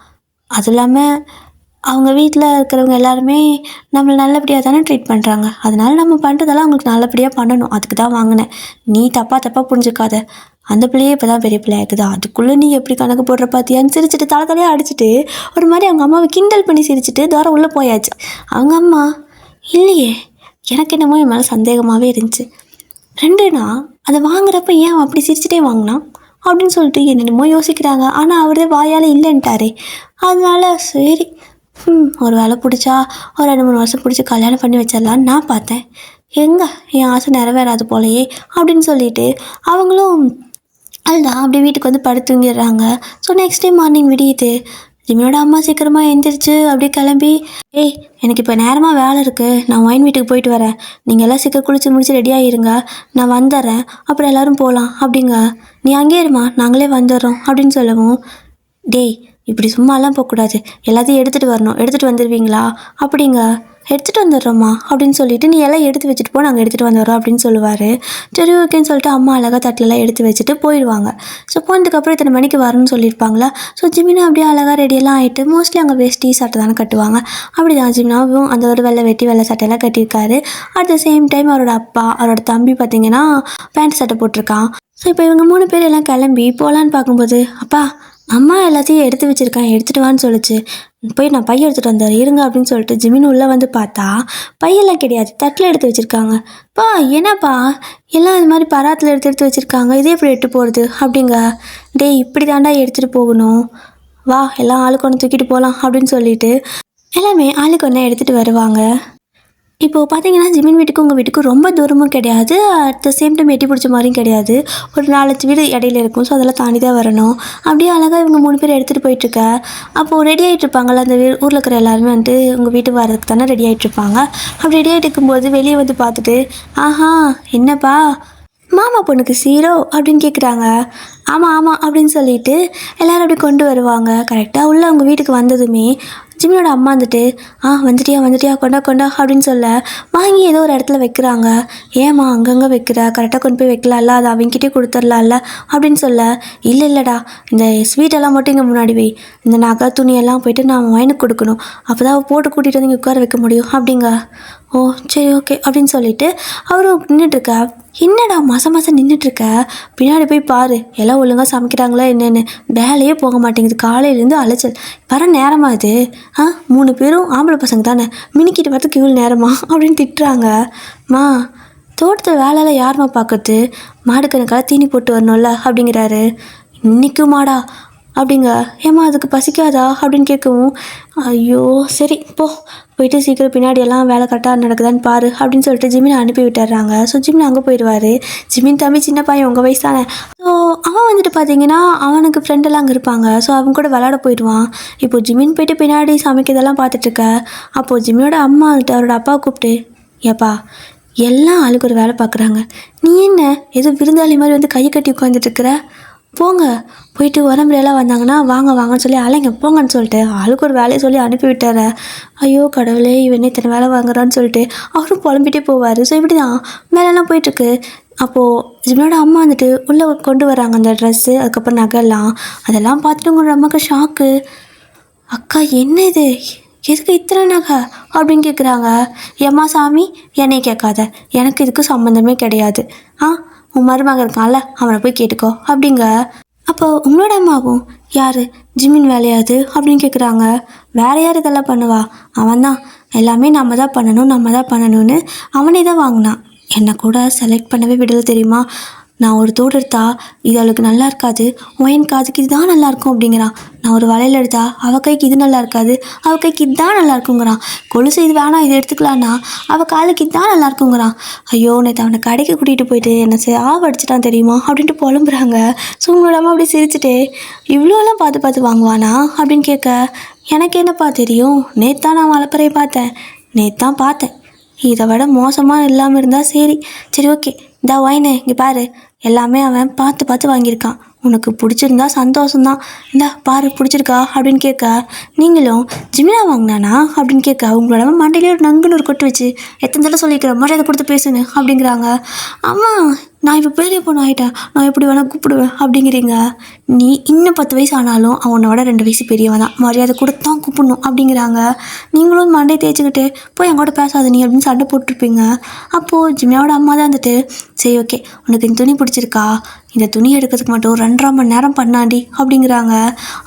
அதுவும் இல்லாமல் அவங்க வீட்டில் இருக்கிறவங்க எல்லாருமே நம்மளை நல்லபடியாக தானே ட்ரீட் பண்ணுறாங்க, அதனால நம்ம பண்ணுறதெல்லாம் அவங்களுக்கு நல்லபடியாக பண்ணணும், அதுக்கு தான் வாங்கினேன், நீ தப்பாக புரிஞ்சுக்காத, அந்த பிள்ளையே இப்போ தான் பெரிய பிள்ளையா இருக்குதா, அதுக்குள்ளே நீ எப்படி கணக்கு போடுற பார்த்தியான்னு சிரிச்சுட்டு தலையாக அடிச்சுட்டு ஒரு மாதிரி அவங்க அம்மாவை கிண்டல் பண்ணி சிரிச்சுட்டு தூரம் உள்ளே போயாச்சு. அவங்க அம்மா, இல்லையே எனக்கு என்னமோ என் மேலே சந்தேகமாகவே இருந்துச்சு, ரெண்டுனா அதை வாங்குறப்ப ஏன் அப்படி சிரிச்சுட்டே வாங்கினான் அப்படின்னு சொல்லிட்டு என்னென்னமோ யோசிக்கிறாங்க. ஆனால் அவரே வாயால் இல்லைன்ட்டாரே, அதனால சரி ஒரு வேலை பிடிச்சா ஒரு 2-3 வருஷம் பிடிச்சி கல்யாணம் பண்ணி வச்சிடலான்னு நான் பார்த்தேன், எங்கே என் ஆசை நிறைவேறாது போலையே அப்படின்னு சொல்லிட்டு அவங்களும் அதுதான் அப்படியே வீட்டுக்கு வந்து படுத்துங்கிடுறாங்க. ஸோ நெக்ஸ்ட் டே மார்னிங் விடியுது. ஜிமினோட அம்மா சீக்கிரமாக எழுந்திரிச்சு அப்படியே கிளம்பி, எனக்கு இப்போ நேரமாக வேலை இருக்குது, நான் ஒயின் வீட்டுக்கு போயிட்டு வரேன், நீங்கள் எல்லாம் சீக்கிரம் குளிச்சு முடிச்சு ரெடியாக இருங்க, நான் வந்துடுறேன், அப்புறம் எல்லோரும் போகலாம் அப்படிங்க. நீ அங்கே இருமா, நாங்களே வந்துடுறோம் அப்படின்னு சொல்லவும், இப்படி சும்மாலாம் போகக்கூடாது, எல்லாத்தையும் எடுத்துகிட்டு வரணும், எடுத்துகிட்டு வந்துடுவீங்களா அப்படிங்க. எடுத்துகிட்டு வந்துடுறோம்மா அப்படின்னு சொல்லிட்டு, நீ எல்லாம் எடுத்து வச்சுட்டு போ, நாங்கள் எடுத்துகிட்டு வந்துடுறோம் அப்படின்னு சொல்லுவார். சரி ஓகேன்னு சொல்லிட்டு அம்மா அழகாக தட்டிலெல்லாம் எடுத்து வச்சுட்டு போயிடுவாங்க. ஸோ போனதுக்கப்புறம் இத்தனை மணிக்கு வரணும்னு சொல்லியிருப்பாங்களா. ஸோ ஜிமினா அப்படியே அழகாக ரெடியெல்லாம் ஆகிட்டு, மோஸ்ட்லி அங்கே வேஷ்டி சட்டை தானே கட்டுவாங்க, அப்படி தான் ஜிமினாவும் அந்த ஒரு வெள்ளை சட்டையெல்லாம் கட்டியிருக்காரு. அட் த சேம் டைம் அவரோட அப்பா அவரோட தம்பி பார்த்திங்கன்னா பேண்ட் சட்டை போட்டிருக்கான். ஸோ இப்போ இவங்க 3 பேர் எல்லாம் கிளம்பி போகலான்னு பார்க்கும்போது, அப்பா அம்மா எல்லாத்தையும் எடுத்து வச்சுருக்கேன், எடுத்துகிட்டு வான்னு சொல்லிச்சு, போய் நான் பையன் எடுத்துகிட்டு வந்தார் இருங்க அப்படின்னு சொல்லிட்டு ஜிமின் உள்ளே வந்து பார்த்தா பையெல்லாம் கிடையாது, தட்டில் எடுத்து வச்சுருக்காங்க. என்னப்பா எல்லாம் இது மாதிரி பராத்தில் எடுத்து வச்சுருக்காங்க, இதே எப்படி எடுத்து போகிறது அப்படிங்க. இப்படி தாண்டா எடுத்துகிட்டு போகணும், வா எல்லாம் ஆளுக்கு ஒன்று தூக்கிட்டு போகலாம் அப்படின்னு சொல்லிட்டு எல்லாமே ஆளுக்கு ஒன்றா எடுத்துகிட்டு வருவாங்க. இப்போது பார்த்தீங்கன்னா ஜிமின் வீட்டுக்கு உங்கள் வீட்டுக்கு ரொம்ப தூரமும் கிடையாது, அட் த சேம் டைம் எட்டி பிடிச்ச மாதிரியும் கிடையாது, ஒரு 4-5 வீடு இடையில இருக்கும். ஸோ அதெல்லாம் தாண்டி தான் வரணும். அப்படியே அழகாக இவங்க 3 பேர் எடுத்துகிட்டு போயிட்டுருக்க. அப்போது ரெடி ஆகிட்டு இருப்பாங்கள்ல, அந்த ஊரில் இருக்கிற எல்லாருமே வந்துட்டு உங்கள் வீட்டுக்கு வர்றதுக்கு தானே ரெடி ஆகிட்டு இருப்பாங்க. அப்படி ரெடி ஆகிட்டு இருக்கும்போது வெளியே வந்து பார்த்துட்டு, என்னப்பா மாமா பொண்ணுக்கு சீரோ அப்படின்னு கேட்குறாங்க. ஆமாம் அப்படின்னு சொல்லிட்டு எல்லோரும் அப்படி கொண்டு வருவாங்க. கரெக்டாக உள்ளே அவங்க வீட்டுக்கு வந்ததுமே ஜிமினோட அம்மா வந்துட்டு, வந்துட்டியா கொண்டா அப்படின்னு சொல்ல வாங்கி ஏதோ ஒரு இடத்துல வைக்கிறாங்க. ஏம்மா அங்கங்கே வைக்கிற, கரெக்டாக கொண்டு போய் வைக்கலாம்ல, அதை அவங்ககிட்டே கொடுத்துர்லாம்ல அப்படின்னு சொல்ல, இல்லைடா இந்த ஸ்வீட்டெல்லாம் மட்டும் இங்கே முன்னாடி வை, இந்த நகை துணியெல்லாம் போயிட்டு நான் வயனுக்கு கொடுக்கணும், அப்போ தான் போட்டு கூட்டிகிட்டு வந்து இங்கே உட்கார வைக்க முடியும் அப்படிங்க. ஓ சரி ஓகே அப்படின்னு சொல்லிட்டு அவரும் நின்றுட்டுருக்க. என்னடா மாதம் நின்றுட்டுருக்க, பின்னாடி போய் பாரு எல்லாம் ஒழுங்காக சமைக்கிறாங்களா என்னென்னு, வேலையே போக மாட்டேங்குது, காலையிலேருந்து அலைச்சல், வர நேரமாக இது 3 பேரும் ஆம்பளை பசங்க தானே, மினிக்கிட்டு வரத்துக்கு இவ்வளோ நேரமா அப்படின்னு திட்டுறாங்க. மா தோட்டத்தில் வேலையில் யாருமா பார்க்கறது, மாடு கணக்காக தீனி போட்டு வரணும்ல அப்படிங்கிறாரு. இன்னைக்கு மாடா அப்படிங்க. ஏம்மா அதுக்கு பசிக்காதா அப்படின்னு கேட்கவும், ஐயோ சரி போயிட்டு சீக்கிரம் பின்னாடி எல்லாம் வேலை கரெக்டாக நடக்குதான்னு பாரு அப்படின்னு சொல்லிட்டு ஜிமினை அனுப்பி விட்டுறாங்க. ஸோ ஜிமின் அங்கே போயிடுவார். ஜிமின் தம்பி சின்ன பையன் உங்கள் வயசு தானே. ஸோ அவன் வந்துட்டு பார்த்தீங்கன்னா அவனுக்கு ஃப்ரெண்டெல்லாம் அங்கே இருப்பாங்க. ஸோ அவங்க கூட விளையாட போயிடுவான். இப்போது ஜிமின் போயிட்டு பின்னாடி சமைக்கிறதெல்லாம் பார்த்துட்ருக்க. அப்போது ஜிமினோட அம்மா வந்துட்டு அவரோட அப்பாவை கூப்பிட்டு, ஏப்பா எல்லாம் ஆளுக்கு ஒரு வேலை பார்க்குறாங்க, நீ என்ன ஏதோ விருந்தாளி மாதிரி வந்து கையை கட்டி உட்காந்துட்ருக்குற, போங்க போயிட்டு உடம்புலாம் வந்தாங்கன்னா வாங்கன்னு சொல்லி அலைங்க போங்கன்னு சொல்லிட்டு ஆளுக்கு ஒரு வேலையை சொல்லி அனுப்பி விட்டார. ஐயோ கடவுளே, இவனே இத்தனை வேலை வாங்குறான்னு சொல்லிட்டு அவரும் புலம்பிட்டே போவார். ஸோ இப்படி தான் வேலையெல்லாம் போயிட்டுருக்கு. அப்போது ஜிமினோட அம்மா வந்துட்டு உள்ளே கொண்டு வராங்க அந்த ட்ரெஸ்ஸு, அதுக்கப்புறம் நகைலாம். அதெல்லாம் பார்த்துட்டு உங்களோட அம்மாவுக்கு ஷாக்கு. அக்கா என்ன இது, எதுக்கு இத்தனை நகை அப்படின்னு கேட்குறாங்க. ஏம்மா சாமி என்னைய கேட்காத, எனக்கு இதுக்கு சம்மந்தமே கிடையாது. உன் மருமகன் இருக்கான்ல அவனை போய் கேட்டுக்கோ அப்படிங்க. அப்போ உங்களோட அம்மாவும், யார் ஜிமின் வேலையாது அப்படின்னு கேட்குறாங்க. வேறு யார் இதெல்லாம் பண்ணுவா, அவன் தான் எல்லாமே நம்ம தான் பண்ணணும்னு அவனே தான் வாங்கினான். என்னை கூட செலக்ட் பண்ணவே விடலை தெரியுமா. நான் ஒரு தோடு எடுத்தா இது அவளுக்கு நல்லா இருக்காது, ஒயின் காதுக்கு இதுதான் நல்லாயிருக்கும் அப்படிங்கிறான். நான் ஒரு வளையல் எடுத்தா அவள் கைக்கு இது நல்லா இருக்காது, அவள் கைக்கு இதுதான் நல்லா இருக்குங்கிறான். கொலுசு இது வேணாம் இது எடுத்துக்கலான்னா அவள் காலுக்கு இதுதான் நல்லா இருக்குங்கிறான். ஐயோ நேற்று அவனை கடைக்கு கூட்டிகிட்டு போயிட்டு என்னை ஆவடிச்சிட்டான் தெரியுமா அப்படின்ட்டு புலம்புறாங்க. ஸோ உங்களோட அம்மா அப்படியே சிரிச்சுட்டு, இவ்வளோலாம் பார்த்து வாங்குவானா அப்படின்னு கேட்க, எனக்கு என்னப்பா தெரியும், நேற்று தான் நான் வளர்ப்புறையை பார்த்தேன். இதை விட மோசமாக இல்லாமல் இருந்தால் சரி ஓகே, இந்த ஒயினு இங்கே பாரு, எல்லாமே அவன் பார்த்து வாங்கியிருக்கான், உனக்கு பிடிச்சிருந்தா சந்தோஷம்தான், இந்தா பாரு பிடிச்சிருக்கா அப்படின்னு கேட்க, நீங்களும் ஜிமினா வாங்கினானா அப்படின்னு கேட்க, உங்களோட மண்டையிலே ஒரு நங்குன்னு ஒரு கொட்டு வச்சு எத்தனை தடவை சொல்லிக்கிறேன் மரியாதை கொடுத்து பேசுன்னு அப்படிங்கிறாங்க. அம்மா நான் இப்போ பெரிய பொண்ணு ஆகிட்டேன், நான் எப்படி வேணால் கூப்பிடுவேன் அப்படிங்கிறீங்க. நீ இன்னும் 10 வயசு ஆனாலும் அவனோட 2 வயசு பெரியவன் தான், மரியாதை கொடுத்தான் கூப்பிடணும் அப்படிங்கிறாங்க. நீங்களும் மண்டையை தேய்ச்சிக்கிட்டு போய் எங்கூட பேசாத நீ அப்படின்னு சண்டை போட்டிருப்பீங்க. அப்போது ஜிமினாவோட அம்மா தான் வந்துட்டு, சரி ஓகே உனக்கு இந்த துணி பிடிச்சிருக்கா, இந்த துணி எடுக்கிறதுக்கு மட்டும் 2.5 மணி நேரம் பண்ணாண்டி அப்படிங்கிறாங்க.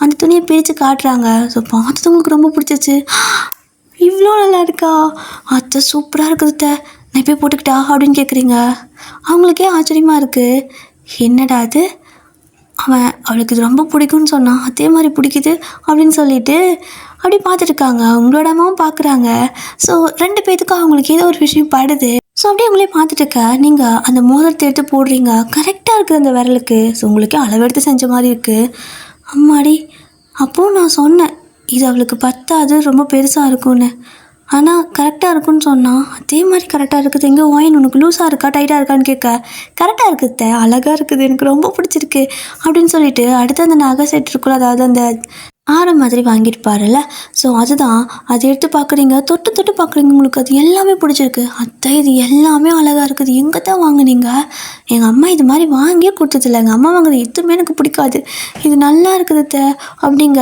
அந்த துணியை பிரித்து காட்டுறாங்க. ஸோ பார்த்தது உங்களுக்கு ரொம்ப பிடிச்சிச்சு. இவ்வளோ நல்லா இருக்கா அத்தை, சூப்பராக இருக்குது, நான் போய் போட்டுக்கிட்டா அப்படின்னு கேட்குறீங்க. அவங்களுக்கே ஆச்சரியமாக இருக்குது. என்னடா அது, அவளுக்கு இது ரொம்ப பிடிக்கும்னு சொன்னான், அதே மாதிரி பிடிக்குது அப்படின்னு சொல்லிட்டு அப்படி பார்த்துட்ருக்காங்க. அவங்களோட அம்மாவும் பார்க்குறாங்க. ஸோ 2 பேத்துக்கும் அவங்களுக்கு ஏதோ ஒரு விஷயம் படுது. ஸோ அப்படியே உங்களே பார்த்துட்டுக்க நீங்கள் அந்த மோதிரத்தை எடுத்து போடுறீங்க, கரெக்டாக இருக்குது அந்த விரலுக்கு. ஸோ உங்களுக்கே அளவெடுத்து செஞ்ச மாதிரி இருக்குது. அம்மாடி, அப்போது நான் சொன்னேன் இது அவளுக்கு பத்தாது, ரொம்ப பெருசாக இருக்கும்னு, ஆனால் கரெக்டாக இருக்குன்னு சொன்னால் அதே மாதிரி கரெக்டாக இருக்குது. எங்கே ஒயின் உனக்கு லூஸாக இருக்கா டைட்டாக இருக்கான்னு கேட்க, கரெக்டாக இருக்குது, அழகாக இருக்குது, எனக்கு ரொம்ப பிடிச்சிருக்கு அப்படின்னு சொல்லிட்டு அடுத்து அந்த நகை செட் இருக்குல்ல, அதாவது அந்த ஆரம் மாதிரி வாங்கியிருப்பாருல்ல, ஸோ அதுதான் அதை எடுத்து பார்க்குறீங்க, தொட்டு பார்க்குறீங்க, உங்களுக்கு அது எல்லாமே பிடிச்சிருக்கு. அத்தை இது எல்லாமே அழகாக இருக்குது, எங்கே தான் வாங்கினீங்க, எங்கள் அம்மா இது மாதிரி வாங்கியே கொடுத்ததில்ல, எங்கள் அம்மா வாங்குறது எதுவுமே எனக்கு பிடிக்காது, இது நல்லா இருக்குது அத்தை அப்படிங்க.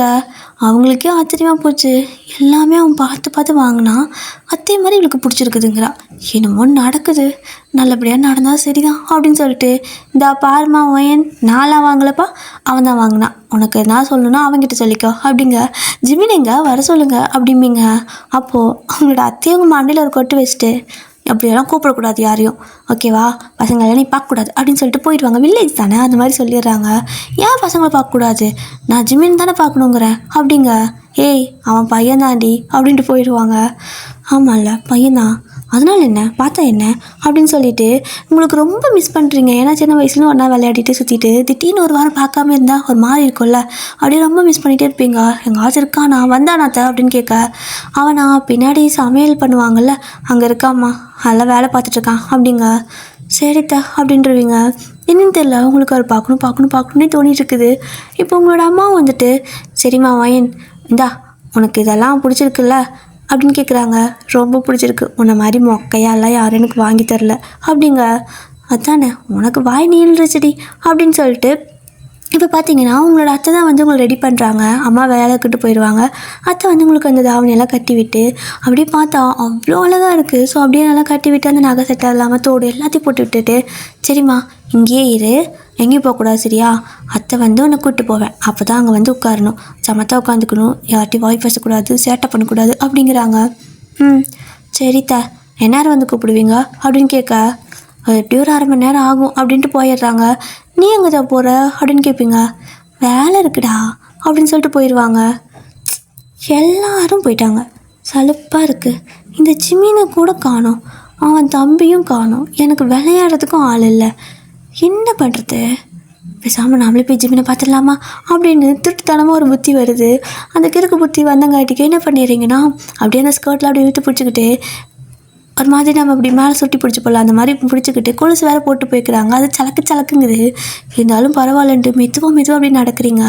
அவங்களுக்கே ஆச்சரியமாக போச்சு. எல்லாமே அவன் பார்த்து வாங்கினா அதே மாதிரி இவளுக்கு பிடிச்சிருக்குதுங்கிறா. என்னமோ நடக்குது, நல்லபடியாக நடந்தால் சரிதான் அப்படின்னு சொல்லிட்டு, இந்த பாருமா ஒயன் நான்லாம் வாங்கலப்பா, அவன் தான் வாங்கினான், உனக்கு நான் சொல்லணுன்னா அவங்ககிட்ட சொல்லிக்கோ அப்படிங்க. ஜிமினிங்க வர சொல்லுங்க அப்படிம்பிங்க. அப்போது அவங்களோட அத்தையவங்க மண்டையில் ஒரு கொட்டு வச்சுட்டு, அப்படியெல்லாம் கூப்பிடக்கூடாது யாரையும், ஓகேவா, பசங்களெல்லாம் நீ பார்க்கக்கூடாது அப்படின்னு சொல்லிட்டு போயிடுவாங்க. வில்லேஜ் தானே அந்த மாதிரி சொல்லிடுறாங்க. ஏன் பசங்களை பார்க்கக்கூடாது, நான் ஜிமின் தானே பார்க்கணுங்கிறேன் அப்படிங்க. ஏய் அவன் பையன் தாண்டி அப்படின்ட்டு போயிடுவாங்க. ஆமாம்ல பையன்தான், அதனால் என்ன பார்த்தா என்ன அப்படின்னு சொல்லிட்டு உங்களுக்கு ரொம்ப மிஸ் பண்ணுறீங்க. ஏன்னா சின்ன வயசுல ஒன்றா விளையாடிட்டு சுற்றிட்டு திடீர்னு ஒரு வாரம் பார்க்காம இருந்தால் ஒரு மாதிரி இருக்கும்ல, அப்படியே ரொம்ப மிஸ் பண்ணிகிட்டே இருப்பீங்க. எங்கள் ஆச்சு இருக்கானா வந்தானாத்த அப்படின்னு கேட்க, அவனா பின்னாடி சமையல் பண்ணுவாங்கள்ல அங்கே இருக்காம்மா, அதெல்லாம் வேலை பார்த்துட்ருக்கான் அப்படிங்க. சரித்த அப்படின்றவீங்க. என்னன்னு தெரியல, உங்களுக்கு அவர் பார்க்கணுன்னே தோணிட்டு இருக்குது. இப்போ உங்களோட அம்மாவும் வந்துட்டு, சரிம்மா வயன் இந்தா உனக்கு இதெல்லாம் பிடிச்சிருக்குல்ல அப்படின்னு கேட்குறாங்க. ரொம்ப பிடிச்சிருக்கு, உன்னை மாதிரி மொக்கையாலாம் யாரும் எனக்கு வாங்கி தரல அப்படிங்க. அதானே உனக்கு வாய் நீள்றச்சடி அப்படின்னு சொல்லிட்டு இப்போ பார்த்தீங்கன்னா உங்களோட அத்தை தான் வந்து உங்களை ரெடி பண்ணுறாங்க. அம்மா வேலைக்கிட்டு போயிடுவாங்க. அத்தை வந்து உங்களுக்கு அந்த தாவணியெல்லாம் கட்டி விட்டு அப்படியே பார்த்தா அவ்வளோ அழகாக இருக்குது. ஸோ அப்படியே நல்லா கட்டி விட்டு அந்த நகை செட்டாக இல்லாமல் தோடு எல்லாத்தையும் போட்டு விட்டுட்டு, சரிம்மா இங்கேயே இரு, எங்கேயும் போகக்கூடாது சரியா? அத்தை வந்து உன்னை கூப்பிட்டு போவேன், அப்போ தான் அங்கே வந்து உட்காரணும், சமத்தா உட்காந்துக்கணும், யார்ட்டையும் வாய் பேசக்கூடாது, சேட்டை பண்ணக்கூடாது அப்படிங்கிறாங்க. ம் சரித்த, எந்நேரம் வந்து கூப்பிடுவீங்க அப்படின்னு கேட்க, எப்படியும் ஒரு 1/2 மணி நேரம் ஆகும் அப்படின்ட்டு போயிடுறாங்க. நீ எங்கே தான் போகிற அப்படின்னு கேட்பீங்க. வேலை இருக்குடா அப்படின்னு சொல்லிட்டு போயிடுவாங்க. எல்லாரும் போயிட்டாங்க. சலுப்பாக இருக்குது. இந்த ஜிமினை கூட காணோம், அவன் தம்பியும் காணோம், எனக்கு விளையாடுறதுக்கும் ஆள் இல்லை. என்ன பண்ணுறது? பேசாமல் நாமளே போய் ஜிமினை பார்த்துடலாமா அப்படின்னு திருட்டுத்தனமாக ஒரு புத்தி வருது. அந்த கிறுக்கு புத்தி வந்தங்காட்டிக்கு என்ன பண்ணிடுறீங்கன்னா, அப்படியே அந்த ஸ்கர்ட்டில் அப்படியே இழுத்து பிடிச்சிக்கிட்டு ஒரு மாதிரி நம்ம இப்படி மேலே சுட்டி பிடிச்சி போடலாம், அந்த மாதிரி பிடிச்சிக்கிட்டு கொலுசு வேறு போட்டு போய்க்கிறாங்க. அது சலக்குங்குது. இருந்தாலும் பரவாயில்லன்ட்டு மெதுவாக அப்படி நடக்கிறீங்க.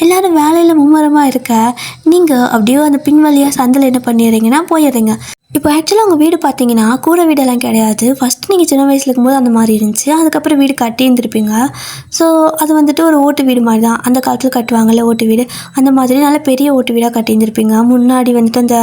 எல்லோரும் வேலையில் மும்மரமாக இருக்க நீங்கள் அப்படியே அந்த பின் வழியாக சந்தில் என்ன பண்ணிடுறீங்கன்னா போயிடுறீங்க. இப்போ ஆக்சுவலாக உங்கள் வீடு பார்த்தீங்கன்னா கூரை வீடெல்லாம் கிடையாது. ஃபஸ்ட்டு நீங்கள் சின்ன வயசில் இருக்கும்போது அந்த மாதிரி இருந்துச்சு. அதுக்கப்புறம் வீடு கட்டி இருந்திருப்பீங்க. ஸோ அது வந்துட்டு ஒரு ஓட்டு வீடு மாதிரி தான், அந்த காலத்தில் கட்டுவாங்கள்ல ஓட்டு வீடு, அந்த மாதிரி நல்ல பெரிய ஓட்டு வீடாக கட்டி இருந்திருப்பீங்க. முன்னாடி வந்துட்டு அந்த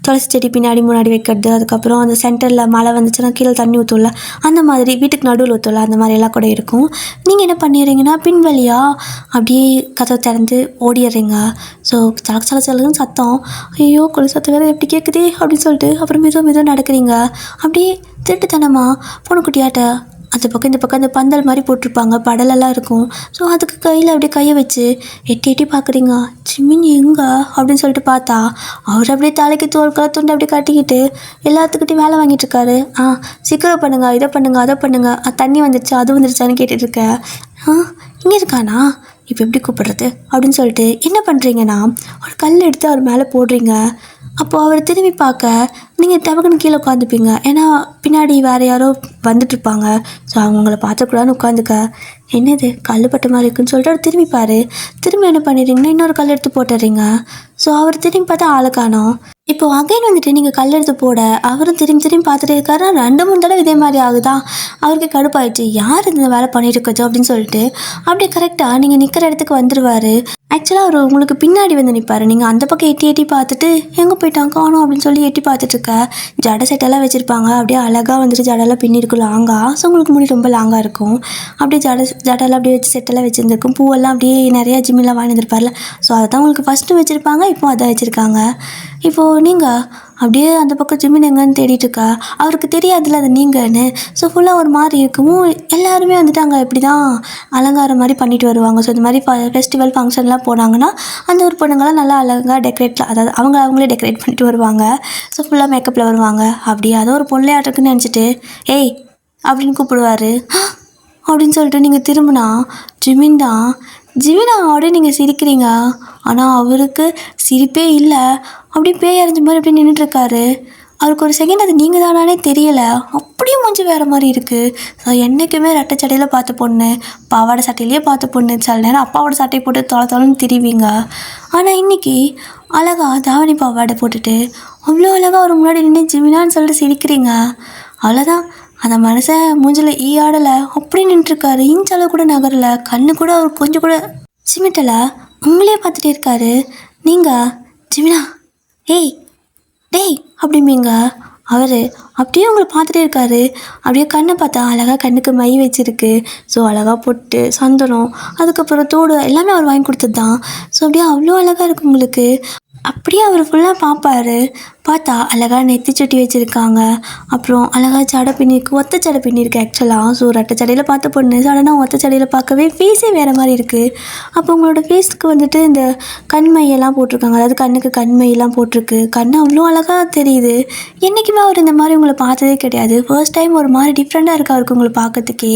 துளசி செடி பின்னாடி முன்னாடி வைக்கிறது, அதுக்கப்புறம் அந்த சென்டரில் மழை வந்துச்சுன்னா கீழே தண்ணி ஊற்றல, அந்த மாதிரி வீட்டுக்கு நடுவில் ஊற்றல, அந்த மாதிரி எல்லாம் கூட இருக்கும். நீங்கள் என்ன பண்ணிடுறீங்கன்னா பின்வழியாக அப்படியே கதவை திறந்து ஓடிடுறீங்க. ஸோ சலச்சலன்னு சத்தம், ஐயோ கொலு சத்தம் வேறு எப்படி கேட்குதே அப்படின்னு சொல்லிட்டு அப்புறம் மெதுவாக நடக்கிறீங்க. அப்படியே திருட்டுத்தனமாக பூனைக்குட்டியாட்ட அந்த பக்கம் இந்த பக்கம் அந்த பந்தல் மாதிரி போட்டிருப்பாங்க, படலெல்லாம் இருக்கும். ஸோ அதுக்கு கையில் அப்படியே கையை வச்சு எட்டி பார்க்குறீங்க. ஜிமின் எங்கே அப்படின்னு சொல்லிட்டு பார்த்தா அவர் அப்படியே தலைக்கு தோல் துண்டு அப்படியே கட்டிக்கிட்டு எல்லாத்துக்கிட்டையும் வேலை வாங்கிட்டுருக்காரு. சீக்கிரம் பண்ணுங்க, இதை பண்ணுங்க, அதை பண்ணுங்க, தண்ணி வந்துருச்சா அது வந்துருச்சான்னு கேட்டுட்ருக்கேன். இங்கே இருக்கானா, இப்போ எப்படி கூப்பிடுறது அப்படின்னு சொல்லிட்டு என்ன பண்ணுறீங்கன்னா ஒரு கல் எடுத்து அவர் மேலே போடுறீங்க. அப்போது அவர் திரும்பி பார்க்க நீங்கள் டபக்குன்னு கீழே உட்காந்துப்பீங்க. ஏன்னா பின்னாடி வேறு யாரோ வந்துட்டுருப்பாங்க. ஸோ அவங்கள பார்த்துக்கூடாதுன்னு உட்காந்துக்க. என்னது கல் பட்ட மாதிரி இருக்குன்னு சொல்லிட்டு அவர் திரும்பி திரும்ப என்ன பண்ணிடுறீங்கன்னா இன்னொரு கல் எடுத்து போட்டுடுறீங்க. ஸோ அவர் திரும்பி பார்த்தா ஆளை காணோம். இப்போ அகைன் வந்துட்டு நீங்கள் கல் எடுத்து போட அவரும் திரும்பி பார்த்துட்டே இருக்காரு. 2-3 தடவை இதே மாதிரி ஆகுதா. அவருக்கு கடுப்பாயிடுச்சு, யார் இந்த வேலை பண்ணிட்டு இருக்கிறது அப்படின்னு சொல்லிட்டு அப்படியே கரெக்டாக நீங்கள் நிற்கிற இடத்துக்கு வந்துடுவார். ஆக்சுவலாக அவர் உங்களுக்கு பின்னாடி வந்து நிற்பார். நீங்கள் அந்த பக்கம் எட்டி பார்த்துட்டு எங்கே போயிட்டாங்க காணோம் அப்படின்னு சொல்லி எட்டி பார்த்துட்ருக்க. ஜடை செட்டெல்லாம் வச்சுருப்பாங்க, அப்படியே அழகாக வந்துட்டு ஜடெல்லாம் பின்னிருக்கும் லாங்காக. ஸோ உங்களுக்கு முடி ரொம்ப லாங்காக இருக்கும். அப்படியே ஜடெல்லாம் அப்படியே வச்சு செட்டெல்லாம் வச்சுருந்துருக்கும். பூவெல்லாம் அப்படியே நிறையா ஜிம்மெல்லாம் வாங்கியிருப்பார்ல. ஸோ அதை தான் உங்களுக்கு ஃபஸ்ட்டு வச்சுருப்பாங்க, இப்போ அதை வச்சுருக்காங்க. இப்போது நீங்கள் அப்படியே அந்த பக்கம் ஜிம்மின் எங்கன்னு தேடிட்டுருக்கா. அவருக்கு தெரியாதுல்ல அது நீங்கன்னு. ஸோ ஃபுல்லாக ஒரு மாதிரி இருக்கவும் எல்லாருமே வந்துட்டு அங்கே இப்படி தான் அலங்காரம் மாதிரி பண்ணிட்டு வருவாங்க. ஸோ இந்த மாதிரி ஃபெஸ்டிவல் ஃபங்க்ஷன்லாம் போனாங்கன்னா அந்த ஒரு பொண்ணுங்களாம் நல்லா அழகாக அதாவது அவங்களே டெக்கரேட் பண்ணிட்டு வருவாங்க. ஸோ ஃபுல்லாக மேக்கப்பில் வருவாங்க. அப்படியே அதோ ஒரு பொண்ளையாட்டுக்குன்னு நினச்சிட்டு ஏய் அப்படின்னு கூப்பிடுவார். அப்படின்னு சொல்லிட்டு நீங்கள் திரும்பினா ஜிமினா அப்படின்னு நீங்கள் சிரிக்கிறீங்க. ஆனால் அவருக்கு சிரிப்பே இல்லை, அப்படியே பேய் அரைஞ்ச மாதிரி அப்படியே நின்றுட்டுருக்காரு. அவருக்கு ஒரு செகண்ட் அது நீங்கள் தானே தெரியலை, அப்படியே மூஞ்சி வேறு மாதிரி இருக்குது. ஸோ என்றைக்குமே ரெட்டை சட்டையில் பார்த்த பொண்ணு, பாவாடை சட்டையிலேயே பார்த்த பொண்ணு, சில நேரம் அப்பாவோட சட்டையை போட்டு தொலைன்னு திரிவீங்க. ஆனால் இன்றைக்கி அழகாக தாவணி பாவாடை போட்டுட்டு அவ்வளோ அழகாக ஒரு முன்னாடி நின்று ஜிமினான்னு சொல்லிட்டு சிரிக்கிறீங்க. அவ்வளோதான், அந்த மனுஷன் மூஞ்சில் ஆடலை, அப்படி நின்றுருக்காரு. இன்ச்சளவு கூட நகரலை, கண்ணு கூட அவர் கொஞ்சம் கூட சிமிட்டலை, உங்களே பார்த்துட்டே இருக்காரு. நீங்கள் ஜிமினா ஏய் டேய் அப்படிம்பீங்க. அவர் அப்படியே உங்களை பார்த்துட்டே இருக்காரு. அப்படியே கண்ணை பார்த்தா அழகாக கண்ணுக்கு மை வச்சுருக்கு. ஸோ அழகாக பொட்டு சந்தனம் அதுக்கப்புறம் தோடு எல்லாமே அவர் வாங்கி கொடுத்தது தான். ஸோ அப்படியே அவ்வளோ அழகாக இருக்குது உங்களுக்கு. அப்படியே அவர் ஃபுல்லாக பார்ப்பார். பார்த்தா அழகாக நெத்தி சுட்டி வச்சுருக்காங்க. அப்புறம் அழகாக ஜடை பின்னிருக்கு, ஒத்த ஜடை பின்னிருக்கு ஆக்சுவலாக. ஸோ ரெட்டை ஜடையில் பார்த்த பொண்ணு சடனாக ஒத்த ஜடையில் பார்க்கவே ஃபேஸே வேறு மாதிரி இருக்குது. அப்போ உங்களோட ஃபேஸுக்கு வந்துட்டு இந்த கண்மையெல்லாம் போட்டிருக்காங்க, அதாவது கண்ணுக்கு கண்மையெல்லாம் போட்டிருக்கு. கண் அவ்வளோ அழகாக தெரியுது. என்றைக்குமே அவர் இந்த மாதிரி உங்களை பார்த்ததே கிடையாது. ஃபர்ஸ்ட் டைம் ஒரு மாதிரி டிஃப்ரெண்ட்டாக இருக்கா அவருக்கு உங்களை பார்க்கறதுக்கே.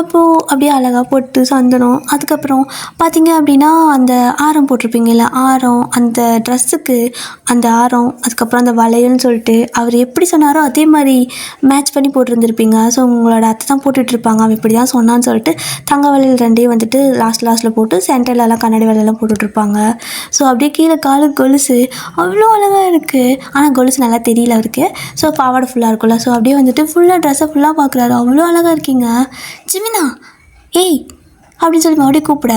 அப்போது அப்படியே அழகாக பொட்டு சந்தனம் அதுக்கப்புறம் பார்த்தீங்க அப்படின்னா அந்த ஆரம் போட்டிருப்பீங்கல்ல, ஆரம், அந்த ட்ரெஸ்ஸுக்கு அந்த ஆரம், அதுக்கப்புறம் அந்த வளையல்னு சொல்லிட்டு அவர் எப்படி சொன்னாரோ அதே மாதிரி மேட்ச் பண்ணி போட்டிருந்துருப்பீங்க. ஸோ உங்களோட அத்தை தான் போட்டுட்ருப்பாங்க, அவன் இப்படி தான் சொன்னான்னு சொல்லிட்டு தங்க வளையல் 2 வந்துட்டு லாஸ்ட்டில் போட்டு சென்டர்லலாம் கண்ணாடி வளையலாம் போட்டுட்ருப்பாங்க. ஸோ அப்படியே கீழே காலு கொலுசு அவ்வளோ அழகாக இருக்குது. ஆனால் கொலுசு நல்லா தெரியல அவருக்கு. ஸோ பாவாடை ஃபுல்லாக இருக்கும்ல. ஸோ அப்படியே வந்துட்டு ஃபுல்லாக ட்ரெஸ்ஸை ஃபுல்லாக பார்க்குறாரு. அவ்வளோ அழகாக இருக்கீங்க ஜிமினா ஏய் அப்படின்னு சொல்லி மறுபடியும் கூப்பிட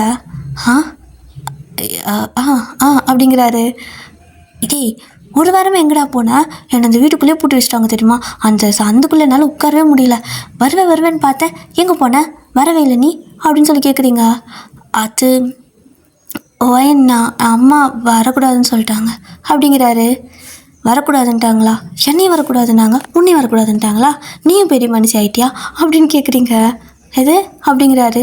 அப்படிங்கிறாரு. இதே ஒரு வாரமாக எங்கடா போனேன், என்னை அந்த வீட்டுக்குள்ளேயே போட்டு வச்சுட்டாங்க தெரியுமா, அந்த சந்துக்குள்ளே என்னால் உட்காரவே முடியல, வருவேன்னு பார்த்தேன், எங்கே போனேன் வரவே இல்லை நீ அப்படின்னு சொல்லி கேட்குறீங்க. அது ஒயன்னா அம்மா வரக்கூடாதுன்னு சொல்லிட்டாங்க அப்படிங்கிறாரு. வரக்கூடாதுன்ட்டாங்களா? என்னையும் வரக்கூடாதுன்னாங்க, உன்னையும் வரக்கூடாதுன்ட்டாங்களா? நீயும் பெரிய மனுஷன் ஆயிட்டியா அப்படின்னு கேட்குறீங்க. எது அப்படிங்கிறாரு.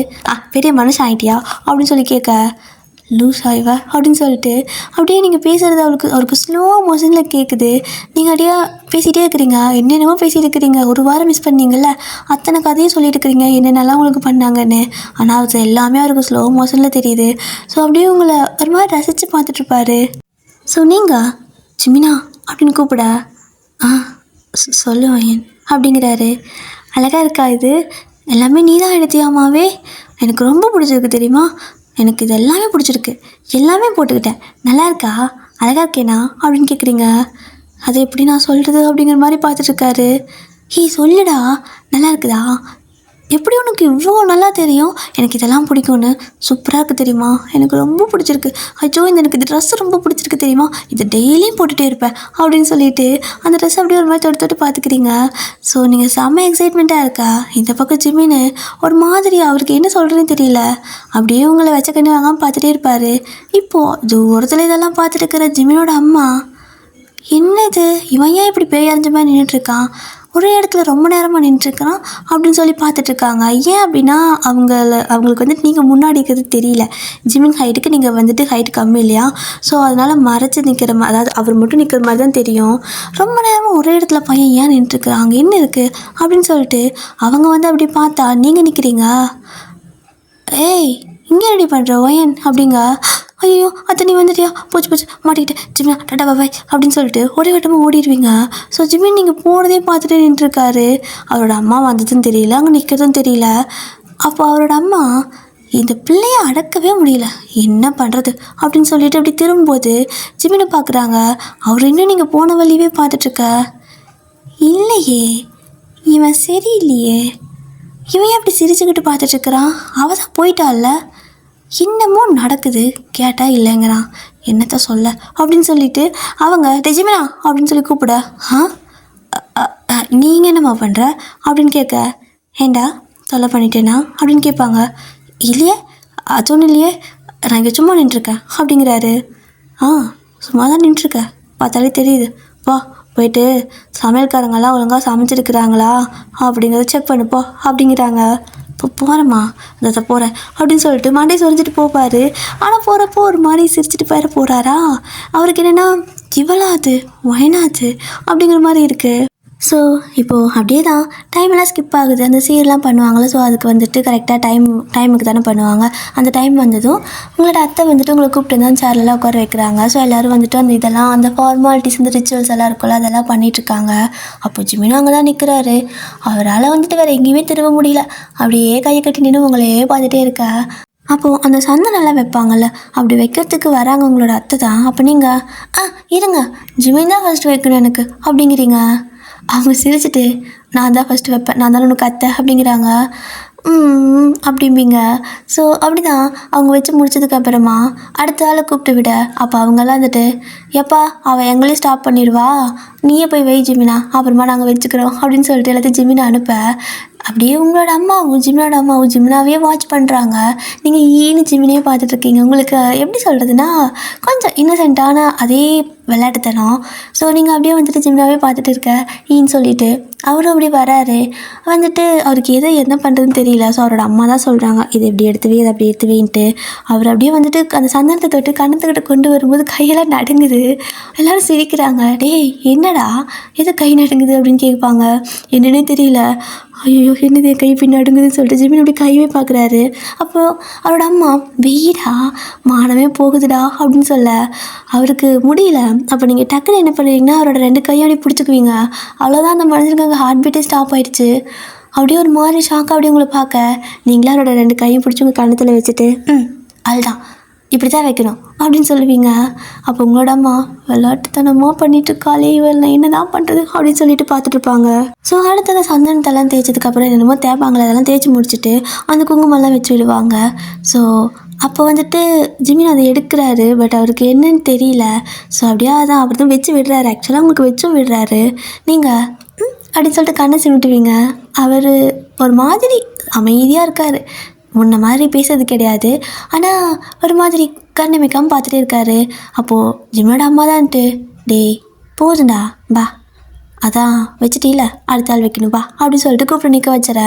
பெரிய மனுஷன் ஆயிட்டியா அப்படின்னு சொல்லி கேட்க, லூஸ் ஆயிவ அப்படின்னு சொல்லிட்டு அப்படியே நீங்கள் பேசுகிறது அவருக்கு ஸ்லோ மோஷனில் கேட்குது. நீங்கள் அப்படியே பேசிகிட்டே இருக்கிறீங்க, என்னென்னமோ பேசிகிட்டு இருக்கிறீங்க. ஒரு வாரம் மிஸ் பண்ணீங்கல்ல, அத்தனை கதையும் சொல்லிட்டு இருக்கிறீங்க என்னென்னலாம் உங்களுக்கு பண்ணாங்கன்னு. ஆனால் அது எல்லாமே அவருக்கு ஸ்லோ மோஷனில் தெரியுது. ஸோ அப்படியே உங்களை ஒரு மாதிரி ரசித்து பார்த்துட்ருப்பாரு. ஸோ நீங்கள் ஜிமினா அப்படின்னு கூப்பிட, சொல்லுவேன் அப்படிங்கிறாரு. அழகாக இருக்கா இது, எல்லாமே நீ தான் எடுத்தியாமாவே, எனக்கு ரொம்ப பிடிச்சிருக்கு தெரியுமா, எனக்கு இது எல்லாமே பிடிச்சிருக்கு, எல்லாமே போட்டுக்கிட்டேன், நல்லா இருக்கா, அழகாக இருக்கேனா அப்படின்னு கேட்குறீங்க. அது எப்படி நான் சொல்கிறது அப்படிங்கிற மாதிரி பார்த்துட்ருக்காரு. சொல்லுடா, நல்லா இருக்குதா, எப்படி உனக்கு இவ்வளோ நல்லா தெரியும் எனக்கு இதெல்லாம் பிடிக்கும்னு, சூப்பராக இருக்குது தெரியுமா, எனக்கு ரொம்ப பிடிச்சிருக்கு, ஐயோ எனக்கு இந்த ட்ரெஸ் ரொம்ப பிடிச்சிருக்கு தெரியுமா, இது டெய்லியும் போட்டுகிட்டே இருப்பேன் அப்படின்னு சொல்லிட்டு அந்த ட்ரெஸ் அப்படியே ஒரு மாதிரி தொட்டு பார்த்துக்கிறீங்க. ஸோ நீங்கள் செம்ம எக்ஸைட்மெண்ட்டாக இருக்கா. இந்த பக்கம் ஜிமின்னு ஒரு மாதிரி அவருக்கு என்ன சொல்கிறேன்னு தெரியல, அப்படியே உங்களை வச்ச கண்ணி வாங்காமல் பார்த்துட்டே இருப்பார். இப்போது தூரத்தில் இதெல்லாம் பார்த்துட்டு இருக்கிற ஜிமினோட அம்மா, என்னது இவன் ஏன் இப்படி பேயறிஞ்ச மாதிரி நின்றுட்டுருக்கான், ஒரே இடத்துல ரொம்ப நேரமாக நின்றுட்டுருக்கான் அப்படின்னு சொல்லி பார்த்துட்ருக்காங்க. ஏன் அப்படின்னா அவங்களுக்கு வந்துட்டு நீங்கள் முன்னாடி இருக்கிறது தெரியல, ஜிமின் ஹைட்டுக்கு நீங்கள் வந்துட்டு ஹைட் கம்மி இல்லையா, ஸோ அதனால் மறைச்சி நிற்கிற மாதிரி, அதாவது அவர் மட்டும் நிற்கிற மாதிரி தான் தெரியும். ரொம்ப நேரமாக ஒரே இடத்துல பையன் ஏன் நின்றுட்டுருக்குறான், அங்கே என்ன இருக்குது அப்படின்னு சொல்லிட்டு அவங்க வந்து அப்படி பார்த்தா நீங்கள் நிற்கிறீங்க. ஏய் இங்கே ரெடி பண்ணுற ஒயன் அப்படிங்க. ஐயோ அத்தை நீ வந்துட்டியா, போச்சு மாட்டிக்கிட்டு ஜிமினா டாடா பாய் அப்படின்னு சொல்லிட்டு ஒரே வட்டமாக ஓடிடுவீங்க. ஸோ ஜிமின் நீங்கள் போனதே பார்த்துட்டு நின்றுருக்காரு. அவரோட அம்மா வந்ததுன்னு தெரியல, அங்கே நிற்கிறதும் தெரியல. அப்போ அவரோட அம்மா இந்த பிள்ளையை அடக்கவே முடியல, என்ன பண்ணுறது அப்படின்னு சொல்லிட்டு அப்படி திரும்பும்போது ஜிமினை பார்க்குறாங்க. அவர் இன்னும் நீங்கள் போன வழியவே பார்த்துட்ருக்க. இல்லையே இவன் சரியில்லையே, இவன் அப்படி சிரிச்சுக்கிட்டு பார்த்துட்ருக்குறான், அவள் தான் போயிட்டால, இன்னமும் நடக்குது கேட்டால் இல்லைங்கிறான், என்னத்த சொல்ல அப்படின்னு சொல்லிட்டு அவங்க டெஜிமினா அப்படின்னு சொல்லி கூப்பிட, நீங்கள் என்னம்மா பண்ணுற அப்படின்னு கேட்க, ஏண்டா தொல்லை பண்ணிட்டேனா அப்படின்னு கேட்பாங்க. இல்லையே அது ஒன்றும் இல்லையே, நான் இங்கே சும்மா நின்றுருக்கேன் அப்படிங்கிறாரு. சும்மா தான் நின்றுருக்கேன், பார்த்தாலே தெரியுது, வா போயிட்டு சமையல்காரங்கெல்லாம் ஒழுங்காக சமைச்சிருக்கிறாங்களா அப்படிங்கிறத செக் பண்ணுப்போ அப்படிங்கிறாங்க. இப்போ போகிறேம்மா அதை போகிறேன் அப்படின்னு சொல்லிட்டு மண்டை சொரிஞ்சிட்டு போப்பார். ஆனால் போகிறப்போ ஒரு மாதிரி சிரிச்சிட்டு போகிறாரா. அவருக்கு என்னென்னா இவளாது வயனாது அப்படிங்கிற மாதிரி இருக்குது. ஸோ இப்போது அப்படியே தான் டைமெல்லாம் ஸ்கிப் ஆகுது. அந்த சீரெலாம் பண்ணுவாங்களே, ஸோ அதுக்கு வந்துட்டு கரெக்டாக டைமுக்கு தானே பண்ணுவாங்க. அந்த டைம் வந்ததும் உங்களோட அத்தை வந்துட்டு உங்களை கூப்பிட்டு தான் சேர்லாம் உட்கார வைக்கிறாங்க. ஸோ எல்லோரும் வந்துட்டு அந்த இதெல்லாம் அந்த ஃபார்மாலிட்டிஸ் இந்த ரிச்சுவல்ஸ் எல்லாம் இருக்குல்ல அதெல்லாம் பண்ணிகிட்ருக்காங்க. அப்போ ஜிமினும் அங்கே தான் நிற்கிறாரு. அவரால் வந்துட்டு வேறு எங்கேயுமே திரும்ப முடியல, அப்படியே கையை கட்டி நின்று உங்களையே பார்த்துட்டே இருக்க. அப்போது அந்த சந்தனெல்லாம் வைப்பாங்கள்ல, அப்படி வைக்கிறதுக்கு வராங்க உங்களோட அத்தை தான். அப்போ நீங்கள் இருங்க ஜிமின் தான் ஃபஸ்ட்டு வைக்கணும் எனக்கு அப்படிங்கிறீங்க. அவங்க சிரிச்சுட்டு நான் தான் ஃபஸ்ட்டு வைப்பேன், நான் தானே உனக்கு அத்தை அப்படிங்கிறாங்க. அப்படிம்பிங்க. ஸோ அப்படி தான் அவங்க வச்சு முடிச்சதுக்கப்புறமா அடுத்த ஆளை கூப்பிட்டு விட, அப்போ அவங்கெல்லாம் வந்துட்டு எப்பா அவள் எங்களையும் ஸ்டாப் பண்ணிடுவா, நீயே போய் வை ஜிமினா, அப்புறமா நாங்கள் வச்சுக்கிறோம் அப்படின்னு சொல்லிட்டு எல்லாத்தையும் ஜிமினா அனுப்ப, அப்படியே உங்களோட அம்மாவும் ஜிமினோட அம்மாவும் ஜிமினாவே வாட்ச் பண்ணுறாங்க. நீங்கள் ஈனு ஜிமினே பார்த்துட்ருக்கீங்க. உங்களுக்கு எப்படி சொல்கிறதுனா கொஞ்சம் இன்னசென்ட்டான அதே விளையாட்டுத்தனம். ஸோ நீங்கள் அப்படியே வந்துட்டு ஜிமினாவே பார்த்துட்டு இருக்க ஈன்னு சொல்லிட்டு அவரும் அப்படி வராரு. வந்துட்டு அவருக்கு என்ன பண்ணுறதுன்னு தெரியல. ஸோ அவரோட அம்மா தான் சொல்கிறாங்க இது இப்படி எடுத்துவே இதை அப்படி எடுத்துவேன்ட்டு. அவர் அப்படியே வந்துட்டு அந்த சந்தனத்தை தொட்டு கண்ணத்துக்கிட்ட கொண்டு வரும்போது கையெல்லாம் நடுங்குது. எல்லோரும் சிரிக்கிறாங்க. டேய் என்னடா எது கை நடுங்குது அப்படின்னு கேட்பாங்க. என்னன்னே தெரியல. ஐயோ என்னது கை பின் நடுங்குதுன்னு சொல்லிட்டு ஜிமின் அப்படி கைவே பார்க்குறாரு. அப்போது அவரோட அம்மா வெயிடா மானமே போகுதுடா அப்படின்னு சொல்ல அவருக்கு முடியல. அப்போ நீங்கள் டக்குன்னு என்ன பண்ணுறீங்கன்னா அவரோட 2 கையும் அப்படியே பிடிச்சிக்குவீங்க. அவ்வளோதான், அந்த மனுஷனுக்கு அங்கே ஹார்ட் பீட்டே ஸ்டாப் ஆகிடுச்சு. அப்படியே ஒரு மாதிரி ஷாக்காக அப்படியே உங்களை பார்க்க நீங்களே அவரோட 2 கையும் பிடிச்சி உங்கள் கண்ணத்தில் வச்சுட்டு அதுதான் இப்படி தான் வைக்கணும் அப்படின்னு சொல்லுவீங்க. அப்போ உங்களோட அம்மா விளையாட்டுத்தனமாக பண்ணிட்டுருக்காளே இவள் நான் என்ன தான் பண்ணுறது அப்படின்னு சொல்லிட்டு பார்த்துட்ருப்பாங்க. ஸோ அடுத்தது சந்தனத்தெல்லாம் தேய்ச்சதுக்கப்புறம் என்னென்னமோ தேய்ப்பாங்களே அதெல்லாம் தேய்ச்சி முடிச்சுட்டு அந்த குங்குமம்லாம் வச்சு விடுவாங்க. ஸோ அப்போ வந்துட்டு ஜிமின் அதை எடுக்கிறாரு. பட் அவருக்கு என்னன்னு தெரியல. ஸோ அப்படியே அதான் அப்படி தான் வச்சு விடுறாரு. ஆக்சுவலாக உங்களுக்கு வச்சும் விடுறாரு. நீங்கள் அப்படின்னு சொல்லிட்டு கண்ணை சிமிட்டுவீங்க. அவர் ஒரு மாதிரி அமைதியாக இருக்கார். முன்ன மாதிரி பேசுறது கிடையாது. ஆனால் ஒரு மாதிரி கண்ணை வைக்காமல் பார்த்துட்டே இருக்காரு. அப்போது ஜிம்மோட அம்மா தான்ட்டு, டேய் போதுண்டா பா, அதான் வச்சுட்டீல அடுத்த ஆள் வைக்கணும் பா அப்படின்னு சொல்லிட்டு கூப்பிட்டு நிற்க வச்சுற.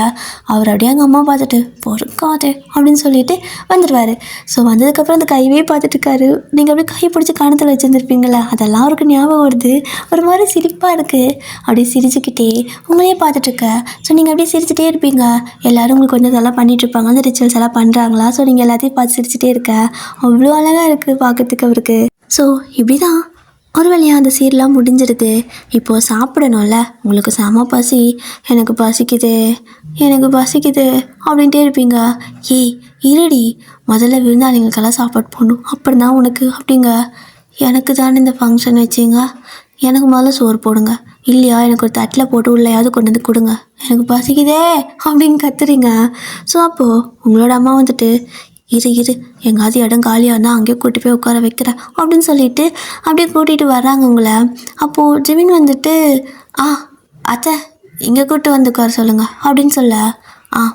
அவர் அப்படியே எங்கள் அம்மா பார்த்துட்டு பொறுக்காது அப்படின்னு சொல்லிட்டு வந்துடுவார். ஸோ வந்ததுக்கப்புறம் அந்த கைவே பார்த்துட்டுருக்காரு. நீங்கள் அப்படியே கை பிடிச்சி கணத்தில் வச்சுருந்துருப்பீங்களா, அதெல்லாம் அவருக்கு ஞாபகம் வருது. ஒரு மாதிரி சிரிப்பாக இருக்குது. அப்படியே சிரிச்சுக்கிட்டே உங்களையே பார்த்துட்ருக்க. ஸோ நீங்கள் அப்படியே சிரிச்சுட்டே இருப்பீங்க. எல்லோரும் உங்களுக்கு கொஞ்சம் இதெல்லாம் பண்ணிகிட்ருப்பாங்க, அந்த ரிச்சுவல்ஸ் எல்லாம் பண்ணுறாங்களா. ஸோ நீங்கள் எல்லாத்தையும் பார்த்து சிரிச்சுட்டே இருக்க. அவ்வளோ அழகாக இருக்குது பார்க்கறதுக்கு அவருக்கு. ஸோ இப்படி தான் ஒரு வழியாக அந்த சீரெலாம் முடிஞ்சிருது. இப்போது சாப்பிடணும்ல, உங்களுக்கு செம பசி, எனக்கு பசிக்குது எனக்கு பசிக்குது அப்படின்ட்டே இருப்பீங்க. ஏய் இருடி, முதல்ல விருந்தாளிங்களுக்கெல்லாம் சாப்பாடு போடணும், அப்படி தான் உனக்கு அப்படிங்க. எனக்கு தானே இந்த ஃபங்க்ஷன் வச்சிங்க, எனக்கு முதல்ல சோறு போடுங்க, இல்லையா எனக்கு ஒரு தட்டில் போட்டு உள்ளேயாவது கொண்டு வந்து கொடுங்க, எனக்கு பசிக்குதே அப்படின்னு கத்துறீங்க. ஸோ அப்போது உங்களோட அம்மா வந்துட்டு, இரு எங்காவது இடம் காலியாக இருந்தால் அங்கேயே கூட்டி போய் உட்கார வைக்கிறேன் அப்படின்னு சொல்லிட்டு அப்படியே கூட்டிகிட்டு வர்றாங்க உங்களை. அப்போது ஜிமின் வந்துட்டு, அத்தை இங்கே கூப்பிட்டு வந்து உட்கார சொல்லுங்கள் அப்படின்னு சொல்ல,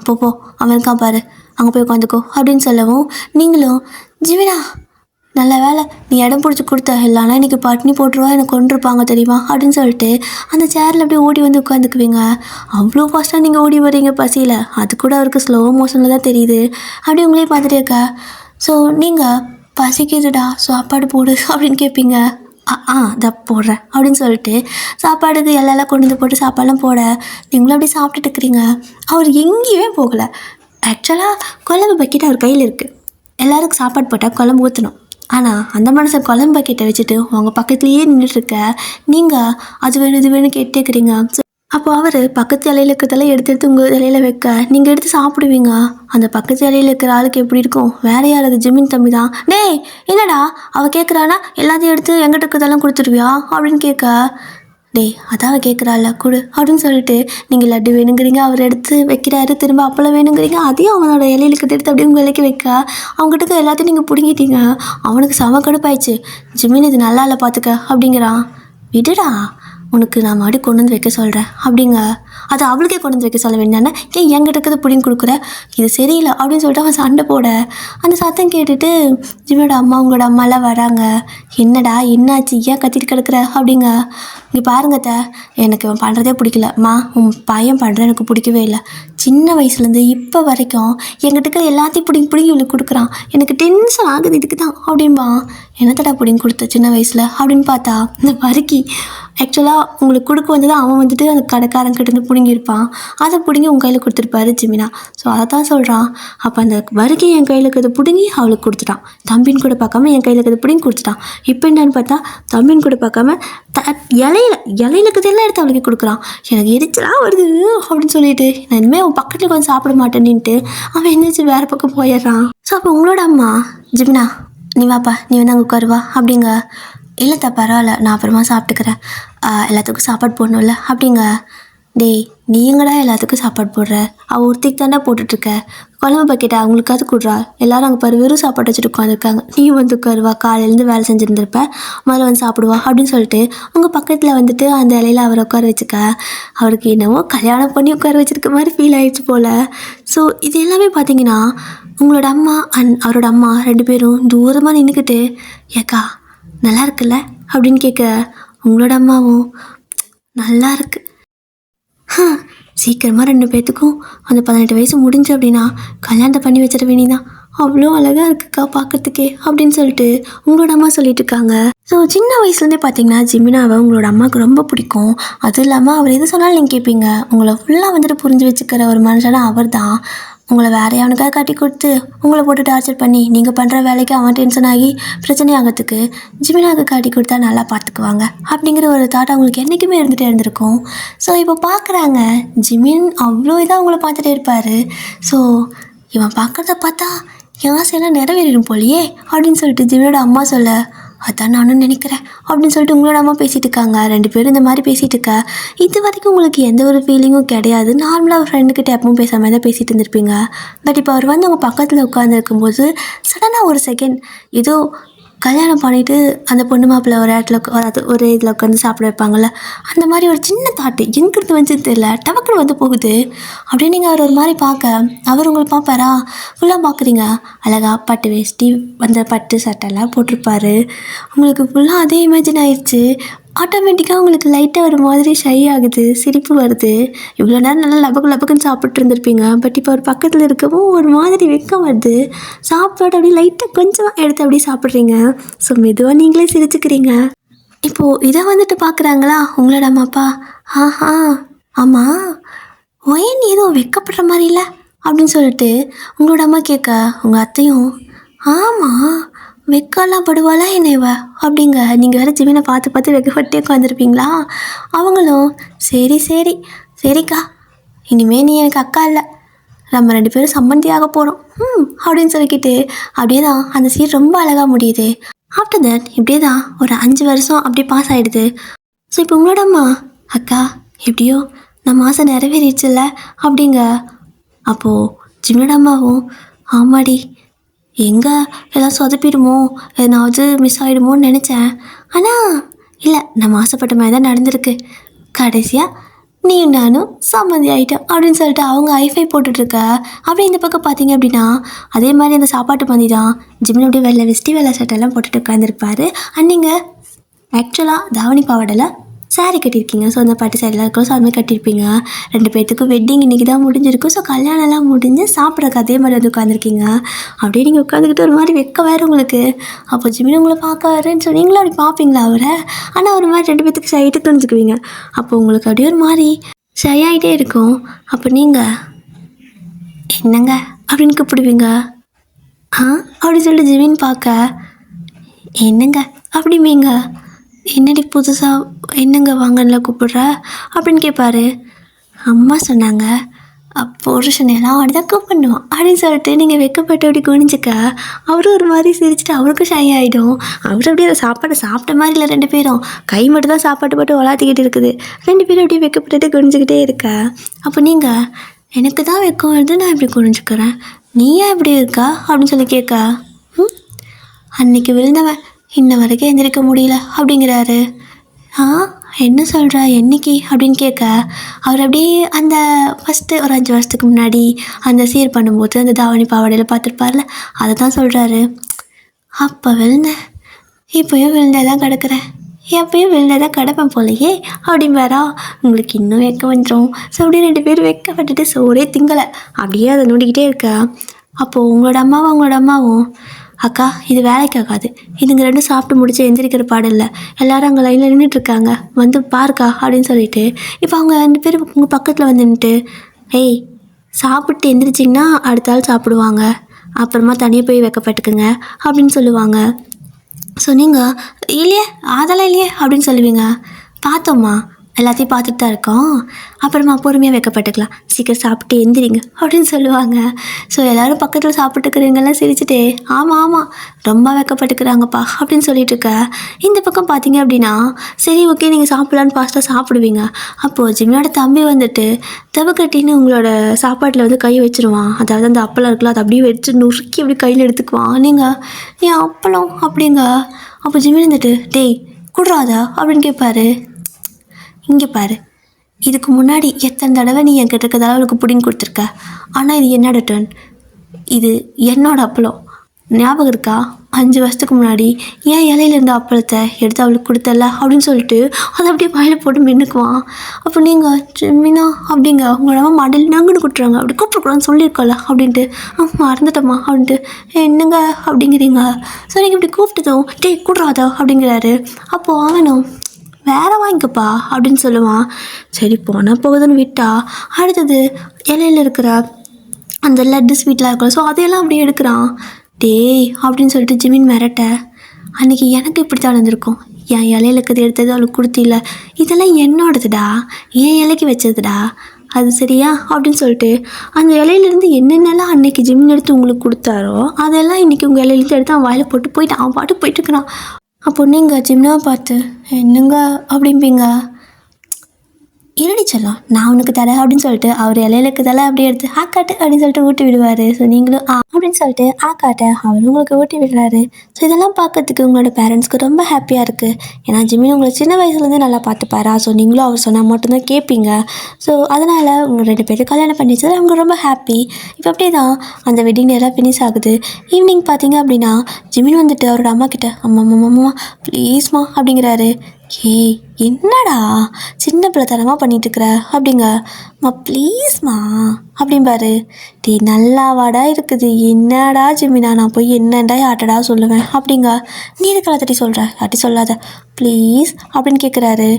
போ அவன் இருக்கான் பாரு, அங்கே போய் உட்காந்துக்கோ அப்படின்னு சொல்லவும், நீங்களும் ஜிமினா நல்ல வேலை நீ இடம் பிடிச்சி கொடுத்த, இல்லைனா இன்றைக்கி பட்னி போட்டுருவா, எனக்கு கொண்டிருப்பாங்க தெரியுமா அப்படின்னு சொல்லிட்டு அந்த சேரில் அப்படியே ஓடி வந்து உட்காந்துக்குவீங்க. அவ்வளோ ஃபாஸ்ட்டாக நீங்கள் ஓடி வரீங்க பசியில், அது கூட அவருக்கு ஸ்லோ மோஷனில் தான் தெரியுது. அப்படியே உங்களே பார்த்துட்டே இருக்கா. ஸோ நீங்கள் பசிக்குதுடா சாப்பாடு போடு அப்படின்னு கேட்பீங்க. இதை போடுறேன் அப்படின்னு சொல்லிட்டு சாப்பாடுக்கு எல்லாம் கொண்டு வந்து போட்டு சாப்பாடெலாம் போட நீங்களும் அப்படியே சாப்பிட்டுட்டு இருக்கிறீங்க. அவர் எங்கேயுமே போகலை. ஆக்சுவலாக குழம்பு பக்கெட் அவர் கையில் இருக்குது. எல்லாருக்கும் சாப்பாடு போட்டால் குழம்பு ஊற்றணும். ஆனால் அந்த மனுஷன் குழம்பு பக்கெட்டை வச்சுட்டு உங்கள் பக்கத்துலேயே நின்றுட்டுருக்க. நீங்கள் அது வேணும் இது வேணும் கேட்டுக்கிறீங்க. அப்போ அவர் பக்கத்து இலையில இருக்கிறதெல்லாம் எடுத்து உங்கள் இலையில வைக்க நீங்கள் எடுத்து சாப்பிடுவீங்க. அந்த பக்கத்து இலையில இருக்கிற ஆளுக்கு எப்படி இருக்கும், வேறு யார், அது ஜிமின் தம்பி தான். டேய் என்னடா அவள் கேட்குறானா எல்லாத்தையும் எடுத்து எங்கிட்ட இருக்கிறதெல்லாம் கொடுத்துருவியா அப்படின்னு கேட்க, டேய் அதான் கேட்குறாள் கொடு அப்படின்னு சொல்லிட்டு நீங்கள் லட்டு வேணுங்கிறீங்க, அவர் எடுத்து வைக்கிறாரு. திரும்ப அப்பளம் வேணுங்கிறீங்க, அதையும் அவனோட இலையிலுக்கு எடுத்து அப்படியே உங்கள் இலைக்கு வைக்க அவங்ககிட்ட எல்லாத்தையும் நீங்கள் பிடுங்கிட்டீங்க. அவனுக்கு செம கடுப்பாயிடுச்சு. ஜிமின் இது நல்லா இல்லை பார்த்துக்க அப்படிங்கிறான். விடுடா உனக்கு நான் மறுபடியும் கொண்டு வந்து வைக்க சொல்கிறேன் அப்படிங்க. அது அவளுக்கே கொண்டு வந்து வைக்க சொல்ல வேண்டானே, ஏன் என்கிட்ட இருக்கிறத பிடிங்கி கொடுக்குற, இது சரியில்லை அப்படின்னு சொல்லிட்டு அவன் சண்டை போட, அந்த சத்தம் கேட்டுட்டு ஜிமியோட அம்மா உங்களோட அம்மாலாம் வராங்க. என்னடா என்னாச்சு, ஏன் கத்திட்டு கிடக்குற அப்படிங்க. இங்கே பாருங்கத்த, எனக்கு இவன் பண்ணுறதே பிடிக்கலம்மா, உன் பையன் பண்ணுற எனக்கு பிடிக்கவே இல்லை. சின்ன வயசுலேருந்து இப்போ வரைக்கும் என்கிட்ட இருக்கிற எல்லாத்தையும் பிடிங்கி இவளுக்கு கொடுக்குறான், எனக்கு டென்ஷன் ஆகுது இதுக்கு தான் அப்படின்பா. என்னத்தடா பிடிங்கி கொடுத்த சின்ன வயசில் அப்படின்னு பார்த்தா இந்த வரிக்கி ஆக்சுவலாக உங்களுக்கு கொடுக்க வந்தது அவன் வந்துட்டு அந்த கடைக்காரன் கிட்டேருந்து பிடுங்கியிருப்பான். அதை பிடுங்கி உங்கள் கையில் கொடுத்துருப்பாரு ஜிமினா. ஸோ அதை தான் சொல்கிறான். அப்போ அந்த வரிக்கை என் கையில் இருக்கிறத பிடுங்கி அவளுக்கு கொடுத்துட்டான். தம்பின்னு கூட பார்க்காம என் கையில் இருக்கிறத பிடுங்கி கொடுத்துட்டான். இப்போ என்னன்னு பார்த்தா தம்பின்னு கூட பார்க்காம இலையில இருக்கிறதெல்லாம் எடுத்து அவளுக்கு கொடுக்குறான். எனக்கு எரிச்சலாக வருது அப்படின்னு சொல்லிட்டு நான் இனிமேல் அவன் பக்கத்தில் கொஞ்சம் சாப்பிட மாட்டேன்னுட்டு அவன் எந்திரிச்சு வேறு பக்கம் போயிடுறான். ஸோ அப்போ உங்களோட அம்மா, ஜிமினா நீ வாப்பா, நீ வந்து அங்கே உட்காருவா அப்படிங்க. இல்லைத்தா பரவாயில்ல நான் அப்புறமா சாப்பிட்டுக்கிறேன், எல்லாத்துக்கும் சாப்பாடு போடணும்ல அப்படிங்க. டேய் நீ எங்கடா எல்லாத்துக்கும் சாப்பாடு போடுற, அவள் ஒருத்திக்கு தானே போட்டுட்ருக்க, குழம்பு பக்கெட்டை அவங்களுக்காவது கொடுறா, எல்லோரும் அங்கே பாரு வெறும் சாப்பாடு வச்சுட்டு உட்காந்துருக்காங்க, நீ வந்து உட்காருவா, காலையிலேருந்து வேலை செஞ்சுருந்துருப்ப, முதல்ல வந்து சாப்பிடுவா அப்படின்னு சொல்லிட்டு உங்கள் பக்கத்தில் வந்துட்டு அந்த இலையில அவரை உட்கார வச்சுக்க. அவருக்கு என்னவோ கல்யாணம் பண்ணி உட்கார வச்சுருக்க மாதிரி ஃபீல் ஆகிடுச்சு போல். ஸோ இது எல்லாமே பார்த்தீங்கன்னா உங்களோட அம்மா அண்ட் அவரோட அம்மா 2 பேரும் தூரமாக நின்றுக்கிட்டு, ஏக்கா நல்லா இருக்குல்ல அப்படின்னு கேட்க, உங்களோட அம்மாவும் நல்லா இருக்கு, சீக்கிரமாக 2 பேர்த்துக்கும் அந்த 18 வயசு முடிஞ்சு அப்படின்னா கல்யாணத்தை பண்ணி வச்சிட வேண்டிதான், அவ்வளோ அழகாக இருக்குக்கா பார்க்கறதுக்கே அப்படின்னு சொல்லிட்டு உங்களோட அம்மா சொல்லிட்டு இருக்காங்க. ஸோ சின்ன வயசுலேருந்தே பார்த்தீங்கன்னா ஜிமினாவை உங்களோட அம்மாவுக்கு ரொம்ப பிடிக்கும். அதுவும் இல்லாமல் அவர் எது சொன்னாலும் நீங்கள் கேட்பீங்க. உங்களை ஃபுல்லாக வந்துட்டு புரிஞ்சு வச்சுக்கிற ஒரு மனுஷனா அவர் தான். உங்களை வேறு அவனுக்காக காட்டி கொடுத்து உங்களை போட்டு டார்ச்சர் பண்ணி நீங்கள் பண்ணுற வேலைக்கு அவன் டென்ஷன் ஆகி பிரச்சனை ஆகிறதுக்கு ஜிமினாவுக்கு காட்டி கொடுத்தா நல்லா பார்த்துக்குவாங்க அப்படிங்கிற ஒரு தாட் அவங்களுக்கு என்றைக்குமே இருந்துகிட்டே இருந்திருக்கும். ஸோ இப்போ பார்க்குறாங்க ஜிமின் அவ்வளோ இதாக அவங்கள பார்த்துட்டே இருப்பார். ஸோ இவன் பார்க்குறத பார்த்தா என் ஆசையெல்லாம் நிறைவேறிடும் போலியே அப்படின்னு சொல்லிட்டு ஜிமினோட அம்மா சொல்ல, அதான் நானும் நினைக்கிறேன் அப்படின்னு சொல்லிட்டு உங்களோட அம்மா பேசிகிட்டு இருக்காங்க. 2 பேரும் இந்த மாதிரி பேசிகிட்டு இருக்கா. இது வரைக்கும் உங்களுக்கு எந்த ஒரு ஃபீலிங்கும் கிடையாது. நார்மலாக ஒரு ஃப்ரெண்டுக்கிட்ட எப்பவும் பேசாமல் தான் பேசிகிட்டு இருந்திருப்பீங்க. பட் இப்போ அவர் வந்து உங்கள் பக்கத்தில் உட்காந்து இருக்கும்போது சடனாக ஒரு செகண்ட் ஏதோ கல்யாணம் பண்ணிவிட்டு அந்த பொண்ணு மாப்பிள்ளை ஒரு இடத்துல அதாவது ஒரு இதில் உட்காந்து சாப்பிட வைப்பாங்கள்ல, அந்த மாதிரி ஒரு சின்ன தாட்டு எங்கிருந்து வந்துச்சுன்னு தெரியல, டபக்குன்னு வந்து போகுது. அப்படியே நீங்கள் அவர் ஒரு மாதிரி பார்க்க அவர் உங்களை பார்ப்பாரா, ஃபுல்லாக பார்க்குறீங்க, அழகா பட்டு வேஷ்டி அந்த பட்டு சட்டைலாம் போட்டிருப்பாரு. உங்களுக்கு ஃபுல்லாக அதே இமேஜின் ஆயிடுச்சு. ஆட்டோமேட்டிக்காக உங்களுக்கு லைட்டாக ஒரு மாதிரி ஷை ஆகுது, சிரிப்பு வருது. இவ்வளோ நேரம் நல்லா லபக்கு லபக்குன்னு சாப்பிட்டு இருந்திருப்பீங்க, பட் இப்போ ஒரு பக்கத்தில் இருக்கவும் ஒரு மாதிரி வெக்கம் வருது. சாப்பாடு அப்படியே லைட்டாக கொஞ்சமாக எடுத்து அப்படியே சாப்பிட்றீங்க. ஸோ மெதுவாக நீங்களே சிரிச்சுக்கிறீங்க. இப்போது இதை வந்துட்டு பார்க்குறாங்களா உங்களோட அம்மா அப்பா. ஆஹா ஆமாம், ஒயன் ஏதோ வெக்கப்படுற மாதிரி இல்லை அப்படின்னு சொல்லிட்டு உங்களோட அம்மா கேட்க, உங்கள் அத்தையும் ஆமாம் வெக்கலாம் படுவாளா என்னைவ அப்படிங்க. நீங்கள் வேறு ஜிமினை பார்த்து பார்த்து வெக்கப்பட்டே உட்காந்துருப்பீங்களா. அவங்களும் சரி சரி சரிக்கா, இனிமேல் நீ எனக்கு அக்கா இல்லை, நம்ம 2 பேரும் சம்மந்தியாக போகிறோம் அப்படின்னு சொல்லிக்கிட்டு அப்படியே தான் அந்த சீட் ரொம்ப அழகாக முடியுது. ஆஃப்டர் தட் இப்படியே தான் ஒரு 5 வருஷம் அப்படியே பாஸ் ஆகிடுது. ஸோ இப்போ உங்களோட அம்மா அக்கா எப்படியோ நம்ம ஆசை நிறைவேறிடுச்சுல்ல அப்படிங்க. அப்போது ஜிமினோட அம்மாவும் ஆமாடி, எங்கே எல்லாம் சொதப்பிடுமோ, எதனாவது மிஸ் ஆகிடுமோன்னு நினச்சேன், ஆனால் இல்லை, நம்ம ஆசைப்பட்ட மாதிரி தான் நடந்திருக்கு. கடைசியாக நீயும் நானும் சம்மந்தி ஆகிட்டோம் அப்படின்னு சொல்லிட்டு அவங்க ஐஃபை போட்டுட்ருக்க. அப்படியே இந்த பக்கம் பார்த்தீங்க அப்படின்னா அதே மாதிரி அந்த சாப்பாட்டு பந்தி தான் ஜிம்மில் அப்படியே வெள்ளை வெஸ்டி வெள்ளை சட்டையெல்லாம் போட்டுட்டு உட்காந்துருப்பாரு. அண்ட் நீங்கள் ஆக்சுவலாக தாவணி பாவாடையில் சாரீ கட்டியிருக்கீங்க. ஸோ அந்த பட்டு சாரிலாம் இருக்கும், ஸோ அதுமாதிரி கட்டியிருப்பீங்க. 2 பேர்த்துக்கும் வெட்டிங் இன்றைக்கி தான் முடிஞ்சிருக்கும். ஸோ கல்யாணம்லாம் முடிஞ்சு சாப்பிட்றக்கு அதே மாதிரி வந்து உட்காந்துருக்கீங்க. அப்படியே நீங்கள் உட்காந்துக்கிட்டு ஒரு மாதிரி வெக்க வேறு உங்களுக்கு. அப்போ ஜிமின் உங்களை பார்க்க வரேன்னு சொன்னீங்களா, அப்படி பார்ப்பீங்களா அவரை. ஆனால் ஒரு மாதிரி 2 பேர்த்துக்கு ஷைட்டு தெரிஞ்சுக்குவீங்க. அப்போ உங்களுக்கு அப்படியே ஒரு மாதிரி ஷை ஆகிட்டே இருக்கும். அப்போ நீங்கள் என்னங்க அப்படின்னு கூப்பிடுவீங்க. அப்படின்னு சொல்லிட்டு ஜிமின் பார்க்க என்னங்க அப்படிமீங்க. என்னடி புதுசாக என்னங்க வாங்கல கூப்பிட்ற அப்படின்னு கேட்பாரு. அம்மா சொன்னாங்க புருஷனெல்லாம் அப்படி தான் கூப்பிடணும் அப்படின்னு சொல்லிட்டு நீங்கள் வெக்கப்பட்டு அப்படி குனிஞ்சிக்க அவரும் ஒரு மாதிரி சிரிச்சுட்டு அவருக்கும் ஷை ஆகிடும். அவரும் அப்படியே அந்த சாப்பாடு சாப்பிட்ட மாதிரி இல்லை, 2 பேரும் கை மட்டும் தான் சாப்பாட்டு போட்டு வளாத்திக்கிட்டு இருக்குது. 2 பேரும் அப்படியே வெக்கப்பட்டு குனிஞ்சிக்கிட்டே இருக்க. அப்போ நீங்கள் எனக்கு தான் வெக்கம் வருது, நான் இப்படி குனிஞ்சிக்கிறேன், நீ ஏன் இப்படி இருக்கா அப்படின்னு சொல்லி கேட்க, அன்னைக்கு விழுந்தவன் இன்ன வரைக்கும் எந்திரிக்க முடியல அப்படிங்கிறாரு. என்ன சொல்கிற என்னைக்கு அப்படின்னு கேட்க அவர் அப்படியே அந்த ஃபஸ்ட்டு ஒரு 5 வருஷத்துக்கு முன்னாடி அந்த சீர் பண்ணும்போது அந்த தாவணி பாவாடையில் பார்த்துருப்பார்ல, அதை தான் சொல்கிறாரு. அப்போ விழுந்தேன், இப்போயும் விழுந்தே தான் கிடக்கிறேன், எப்பயும் விழுந்தே தான் கிடப்பேன் போலையே அப்படின்பாரா. உங்களுக்கு இன்னும் வெக்க வந்துடும். ஸோ அப்படியே 2 பேரும் வெக்கப்பட்டுட்டு சோறே திங்கலை அப்படியே அதை நோண்டிக்கிட்டே இருக்க. அப்போது உங்களோட அம்மாவும் அக்கா இது வேலைக்கு ஆகாது, இதுங்க 2 சாப்பிட்டு முடிச்சு எந்திரிக்கிற பாடு இல்லை, எல்லோரும் அங்கே லைனில் நின்றுட்டுருக்காங்க, வந்து பாருக்கா அப்படின்னு சொல்லிட்டு இப்போ அவங்க 2 பேரும் உங்கள் பக்கத்தில் வந்து நின்றுட்டு, ஏய் சாப்பிட்டு எந்திரிச்சிங்கன்னா அடுத்த ஆள் சாப்பிடுவாங்க, அப்புறமா தனியாக போய் வைக்கப்பட்டுக்குங்க அப்படின்னு சொல்லுவாங்க. ஸோ நீங்கள் இல்லையே அதெல்லாம் இல்லையே அப்படின்னு சொல்லுவீங்க. பார்த்தோம்மா எல்லாத்தையும் பார்த்துட்டு தான் இருக்கோம், அப்புறமா பொறுமையாக வைக்கப்பட்டுக்கலாம், சீக்கிரம் சாப்பிட்டு எந்திரிங்க அப்படின்னு சொல்லுவாங்க. ஸோ எல்லோரும் பக்கத்தில் சாப்பிட்டுக்கிறவங்கெல்லாம் சிரிச்சுட்டு ஆமாம் ரொம்ப வைக்கப்பட்டுக்கிறாங்கப்பா அப்படின்னு சொல்லிட்டு இருக்க. இந்த பக்கம் பார்த்தீங்க அப்படின்னா சரி ஓகே நீங்கள் சாப்பிட்லான்னு ஃபாஸ்ட்டாக சாப்பிடுவீங்க. அப்போது ஜிம்மியோட தம்பி வந்துட்டு தவக்கட்டின்னு உங்களோட சாப்பாட்டில் வந்து கை வச்சுருவான். அதாவது அந்த அப்பளம் இருக்குல்ல, அதை அப்படியே வச்சு நுறுக்கி அப்படி கையில் எடுத்துக்குவான். நீங்கள் ஏன் அப்பளம் அப்படிங்க. அப்போ ஜிம்மி இருந்துட்டு டேய் குடுறாதா அப்படின்னு கேட்பாரு. இங்கே பாரு, இதுக்கு முன்னாடி எத்தனை தடவை நீ என்கிட்ட இருக்கிறதால அவளுக்கு புடிங்கி கொடுத்துருக்க, ஆனால் இது என்னோட டர்ன், இது என்னோட அப்பளம், ஞாபகம் இருக்கா 5 வருஷத்துக்கு முன்னாடி ஏன் இலையில இருந்த அப்பளத்தை எடுத்து அவளுக்கு கொடுத்தல அப்படின்னு சொல்லிட்டு அதை அப்படியே வாயில் போட்டு மின்னுக்குவான். அப்போ நீங்கள் ஜிம்மினா அப்படிங்க உங்களோட மடல் நாங்கன்னு கொடுத்துறாங்க, அப்படி கூப்பிடக்கூடாதுன்னு சொல்லியிருக்கோம்ல அப்படின்ட்டு மறந்துட்டோமா அப்படின்ட்டு என்னங்க அப்படிங்கிறீங்க. ஸோ நீங்கள் இப்படி கூப்பிட்டதும் டேய் கூடுறாதோ அப்படிங்கிறாரு. அப்போது அவனும் வேறு வாங்கிக்கப்பா அப்படின்னு சொல்லுவான். சரி போனால் போகுதுன்னு விட்டா அடுத்தது இலையில் இருக்கிற அந்த லட்டு ஸ்வீட்லாம் இருக்கும், ஸோ அதையெல்லாம் அப்படியே எடுக்கிறான். டேய் அப்படின்னு சொல்லிட்டு ஜிமின் மிரட்ட, அன்றைக்கி எனக்கு இப்படி தான் இருந்திருக்கும், என் இலையில இருக்கிறது எடுத்தது அவளுக்கு கொடுத்தில்ல, இதெல்லாம் என்னோடதுடா, என் இலைக்கு வச்சதுடா, அது சரியா அப்படின்னு சொல்லிட்டு அந்த இலையிலேருந்து என்னென்னலாம் அன்றைக்கி ஜிமின் எடுத்து உங்களுக்கு கொடுத்தாரோ அதெல்லாம் இன்றைக்கி உங்கள் இலையிலேருந்து எடுத்து அவன் வாயில் போட்டு போயிட்டு அவன் பாட்டு போயிட்டுருக்கிறான். அப்போ நீங்கள் ஜிம்னா பார்த்து என்னங்க அப்படிம்பீங்க. இருடி செல்லம் நான் உனக்கு தரேன் அப்படின்னு சொல்லிட்டு அவர் இலையிலுக்கு தலை அப்படியே எடுத்து ஆக்காட்டு அப்படின்னு சொல்லிட்டு ஊட்டி விடுவார். ஸோ நீங்களும் அப்படின்னு சொல்லிட்டு ஆக்காட்ட அவர் உங்களுக்கு ஊட்டி விடுறாரு. ஸோ இதெல்லாம் பார்க்கறதுக்கு உங்களோட பேரண்ட்ஸ்க்கு ரொம்ப ஹாப்பியாக இருக்குது. ஏன்னா ஜிமின் உங்களை சின்ன வயசுலேருந்து நல்லா பார்த்துப்பாரா. ஸோ நீங்களும் அவர் சொன்னால் மட்டும்தான் கேட்பீங்க. ஸோ அதனால் உங்கள் 2 பேரும் கல்யாணம் பண்ணி வச்சது அவங்க ரொம்ப ஹாப்பி. இப்போ அப்படியே தான் அந்த வெட்டிங் டேலாம் ஃபினிஷ் ஆகுது. ஈவினிங் பார்த்தீங்க அப்படின்னா ஜிமின் வந்துட்டு அவரோட அம்மா கிட்ட அம்மா அம்மா அம்மா ப்ளீஸ்மா அப்படிங்கிறாரு. ஏய் என்னடா சின்ன பிள்ளைத்தனமாக பண்ணிட்டுருக்குற அப்படிங்க. மா ப்ளீஸ்மா அப்படிம்பாரு. டே நல்லாவாடா இருக்குது என்னடா ஜிமினா நான் போய் என்னடா யார்ட்டடா சொல்லுவேன் அப்படிங்க. நீ எதுக்கு எல்லாத்தட்டி சொல்கிற யார்ட்டி சொல்லாத ப்ளீஸ் அப்படின்னு கேட்குறாரு.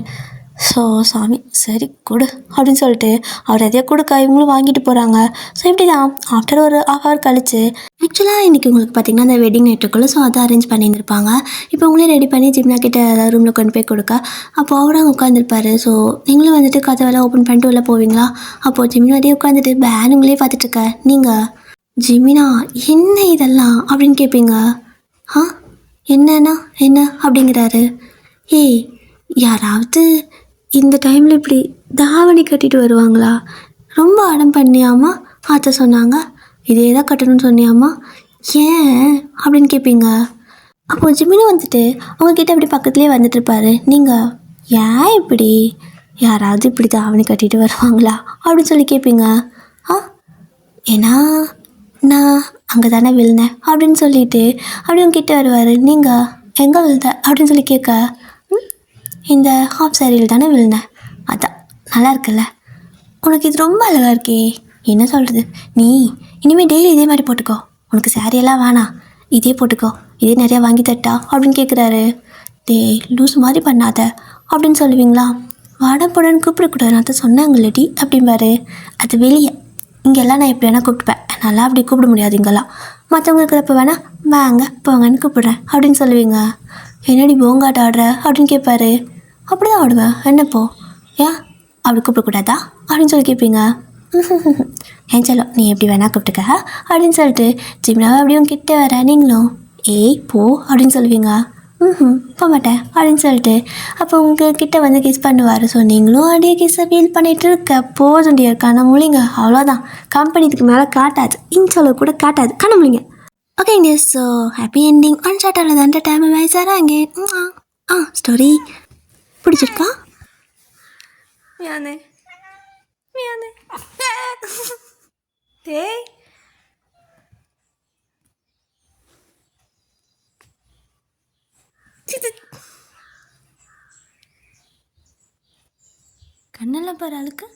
ஸோ சாமி சரி கொடு அப்படின்னு சொல்லிட்டு அவர் எதையோ கொடுக்க இவங்களும் வாங்கிட்டு போகிறாங்க. ஸோ இப்படி தான் ஆஃப்டர் ஒரு ஹவர் கழிச்சு ஆக்சுவலாக இன்றைக்கி உங்களுக்கு பார்த்திங்கன்னா அந்த வெட்டிங் நைட்டுக்குள்ளே ஸோ அதை அரேஞ்ச் பண்ணியிருந்திருப்பாங்க. இப்போ உங்களே ரெடி பண்ணி ஜிம்னா கிட்ட ரூமில் கொண்டு போய் கொடுக்க அப்போது அவரும் அங்கே உட்காந்துருப்பாரு. ஸோ நீங்களும் வந்துட்டு கதவெல்லாம் ஓப்பன் பண்ணிட்டு உள்ளே போவீங்களா. அப்போது ஜிமினா அதே உட்காந்துட்டு பேனுங்களே பார்த்துட்ருக்க நீங்கள் ஜிமினா என்ன இதெல்லாம் அப்படின்னு கேட்பீங்க. ஆ என்னன்னா என்ன அப்படிங்கிறாரு. ஏய் யாராவது இந்த டைமில் இப்படி தாவணி கட்டிட்டு வருவாங்களா. ரொம்ப அடம் பண்ணியாமா அத்தை சொன்னாங்க. இதே தான் கட்டணும்னு சொன்னியாமா ஏன் அப்படின்னு கேட்பீங்க. அப்போது ஜிமினு வந்துட்டு உங்ககிட்ட அப்படி பக்கத்துலேயே வந்துட்டுருப்பாரு. நீங்கள் ஏன் இப்படி யாராவது இப்படி தாவணி கட்டிட்டு வருவாங்களா அப்படின்னு சொல்லி கேட்பீங்க. ஏன்னா நான் அங்கே தானே விழுந்தேன் அப்படின்னு சொல்லிட்டு அப்படி உங்ககிட்ட வருவார். நீங்கள் எங்கே விழுந்த அப்படின்னு சொல்லி கேட்க இந்த ஹாஃப் சாரியில் தானே விழுந்தேன் அதான் நல்லா இருக்குல்ல உனக்கு இது ரொம்ப அழகாக இருக்கே. என்ன சொல்கிறது நீ இனிமேல் டெய்லி இதே மாதிரி போட்டுக்கோ. உனக்கு சாரியெல்லாம் வேணாம் இதே போட்டுக்கோ இதே நிறையா வாங்கி தட்டா அப்படின்னு கேட்குறாரு. லூஸ் மாதிரி பண்ணாத அப்படின்னு சொல்லுவீங்களா. வாடப்போடன்னு கூப்பிடக்கூடாது நான் தான் சொன்னாங்கல்லடி அப்படிம்பாரு. அது வெளியே இங்கெல்லாம் நான் எப்படி வேணால் கூப்பிட்டுப்பேன் நல்லா அப்படி கூப்பிட முடியாது இங்கெல்லாம். மற்றவங்க இருக்கிறப்ப வேணால் வாங்க போங்கன்னு கூப்பிட்றேன் அப்படின்னு சொல்லுவீங்க. என்னடி போங்காட்ட ஆடுற அப்படின்னு கேட்பாரு. அப்படி தான் ஆடுவேன் என்னப்போ ஏன் அப்படி கூப்பிடக்கூடாதா அப்படின்னு சொல்லி கேட்பீங்க. ஏன் செல்லோ நீ எப்படி வேணா கூப்பிட்டுக்க அப்படின்னு சொல்லிட்டு ஜிம்னாவை அப்படியும் கிட்ட வர நீங்களும் ஏய் போ அப்படின்னு சொல்லுவீங்க. போக மாட்டேன் அப்படின்னு சொல்லிட்டு அப்போ உங்கள் கிட்ட வந்து கிஸ் பண்ணுவார். ஸோ நீங்களும் அப்படியே கிஸ்ஸை ஃபீல் பண்ணிகிட்டு இருக்க போதும் டியர் கண்ண முழிங்க அவ்வளோதான். கம்பெனி இதுக்கு மேலே காட்டாது இன்ச்சளவு கூட காட்டாது கண்ண முழிங்க. ஓகேங்க ஸோ ஹாப்பி என்டிங் அன்ஷாட்டாவில் தான் டைம் வயசாராங்க. ஸ்டோரி பிடிச்சிருக்கா. மியானே மியானே டேய் கண்ணெல்லாம் பாரு அழுக்கு.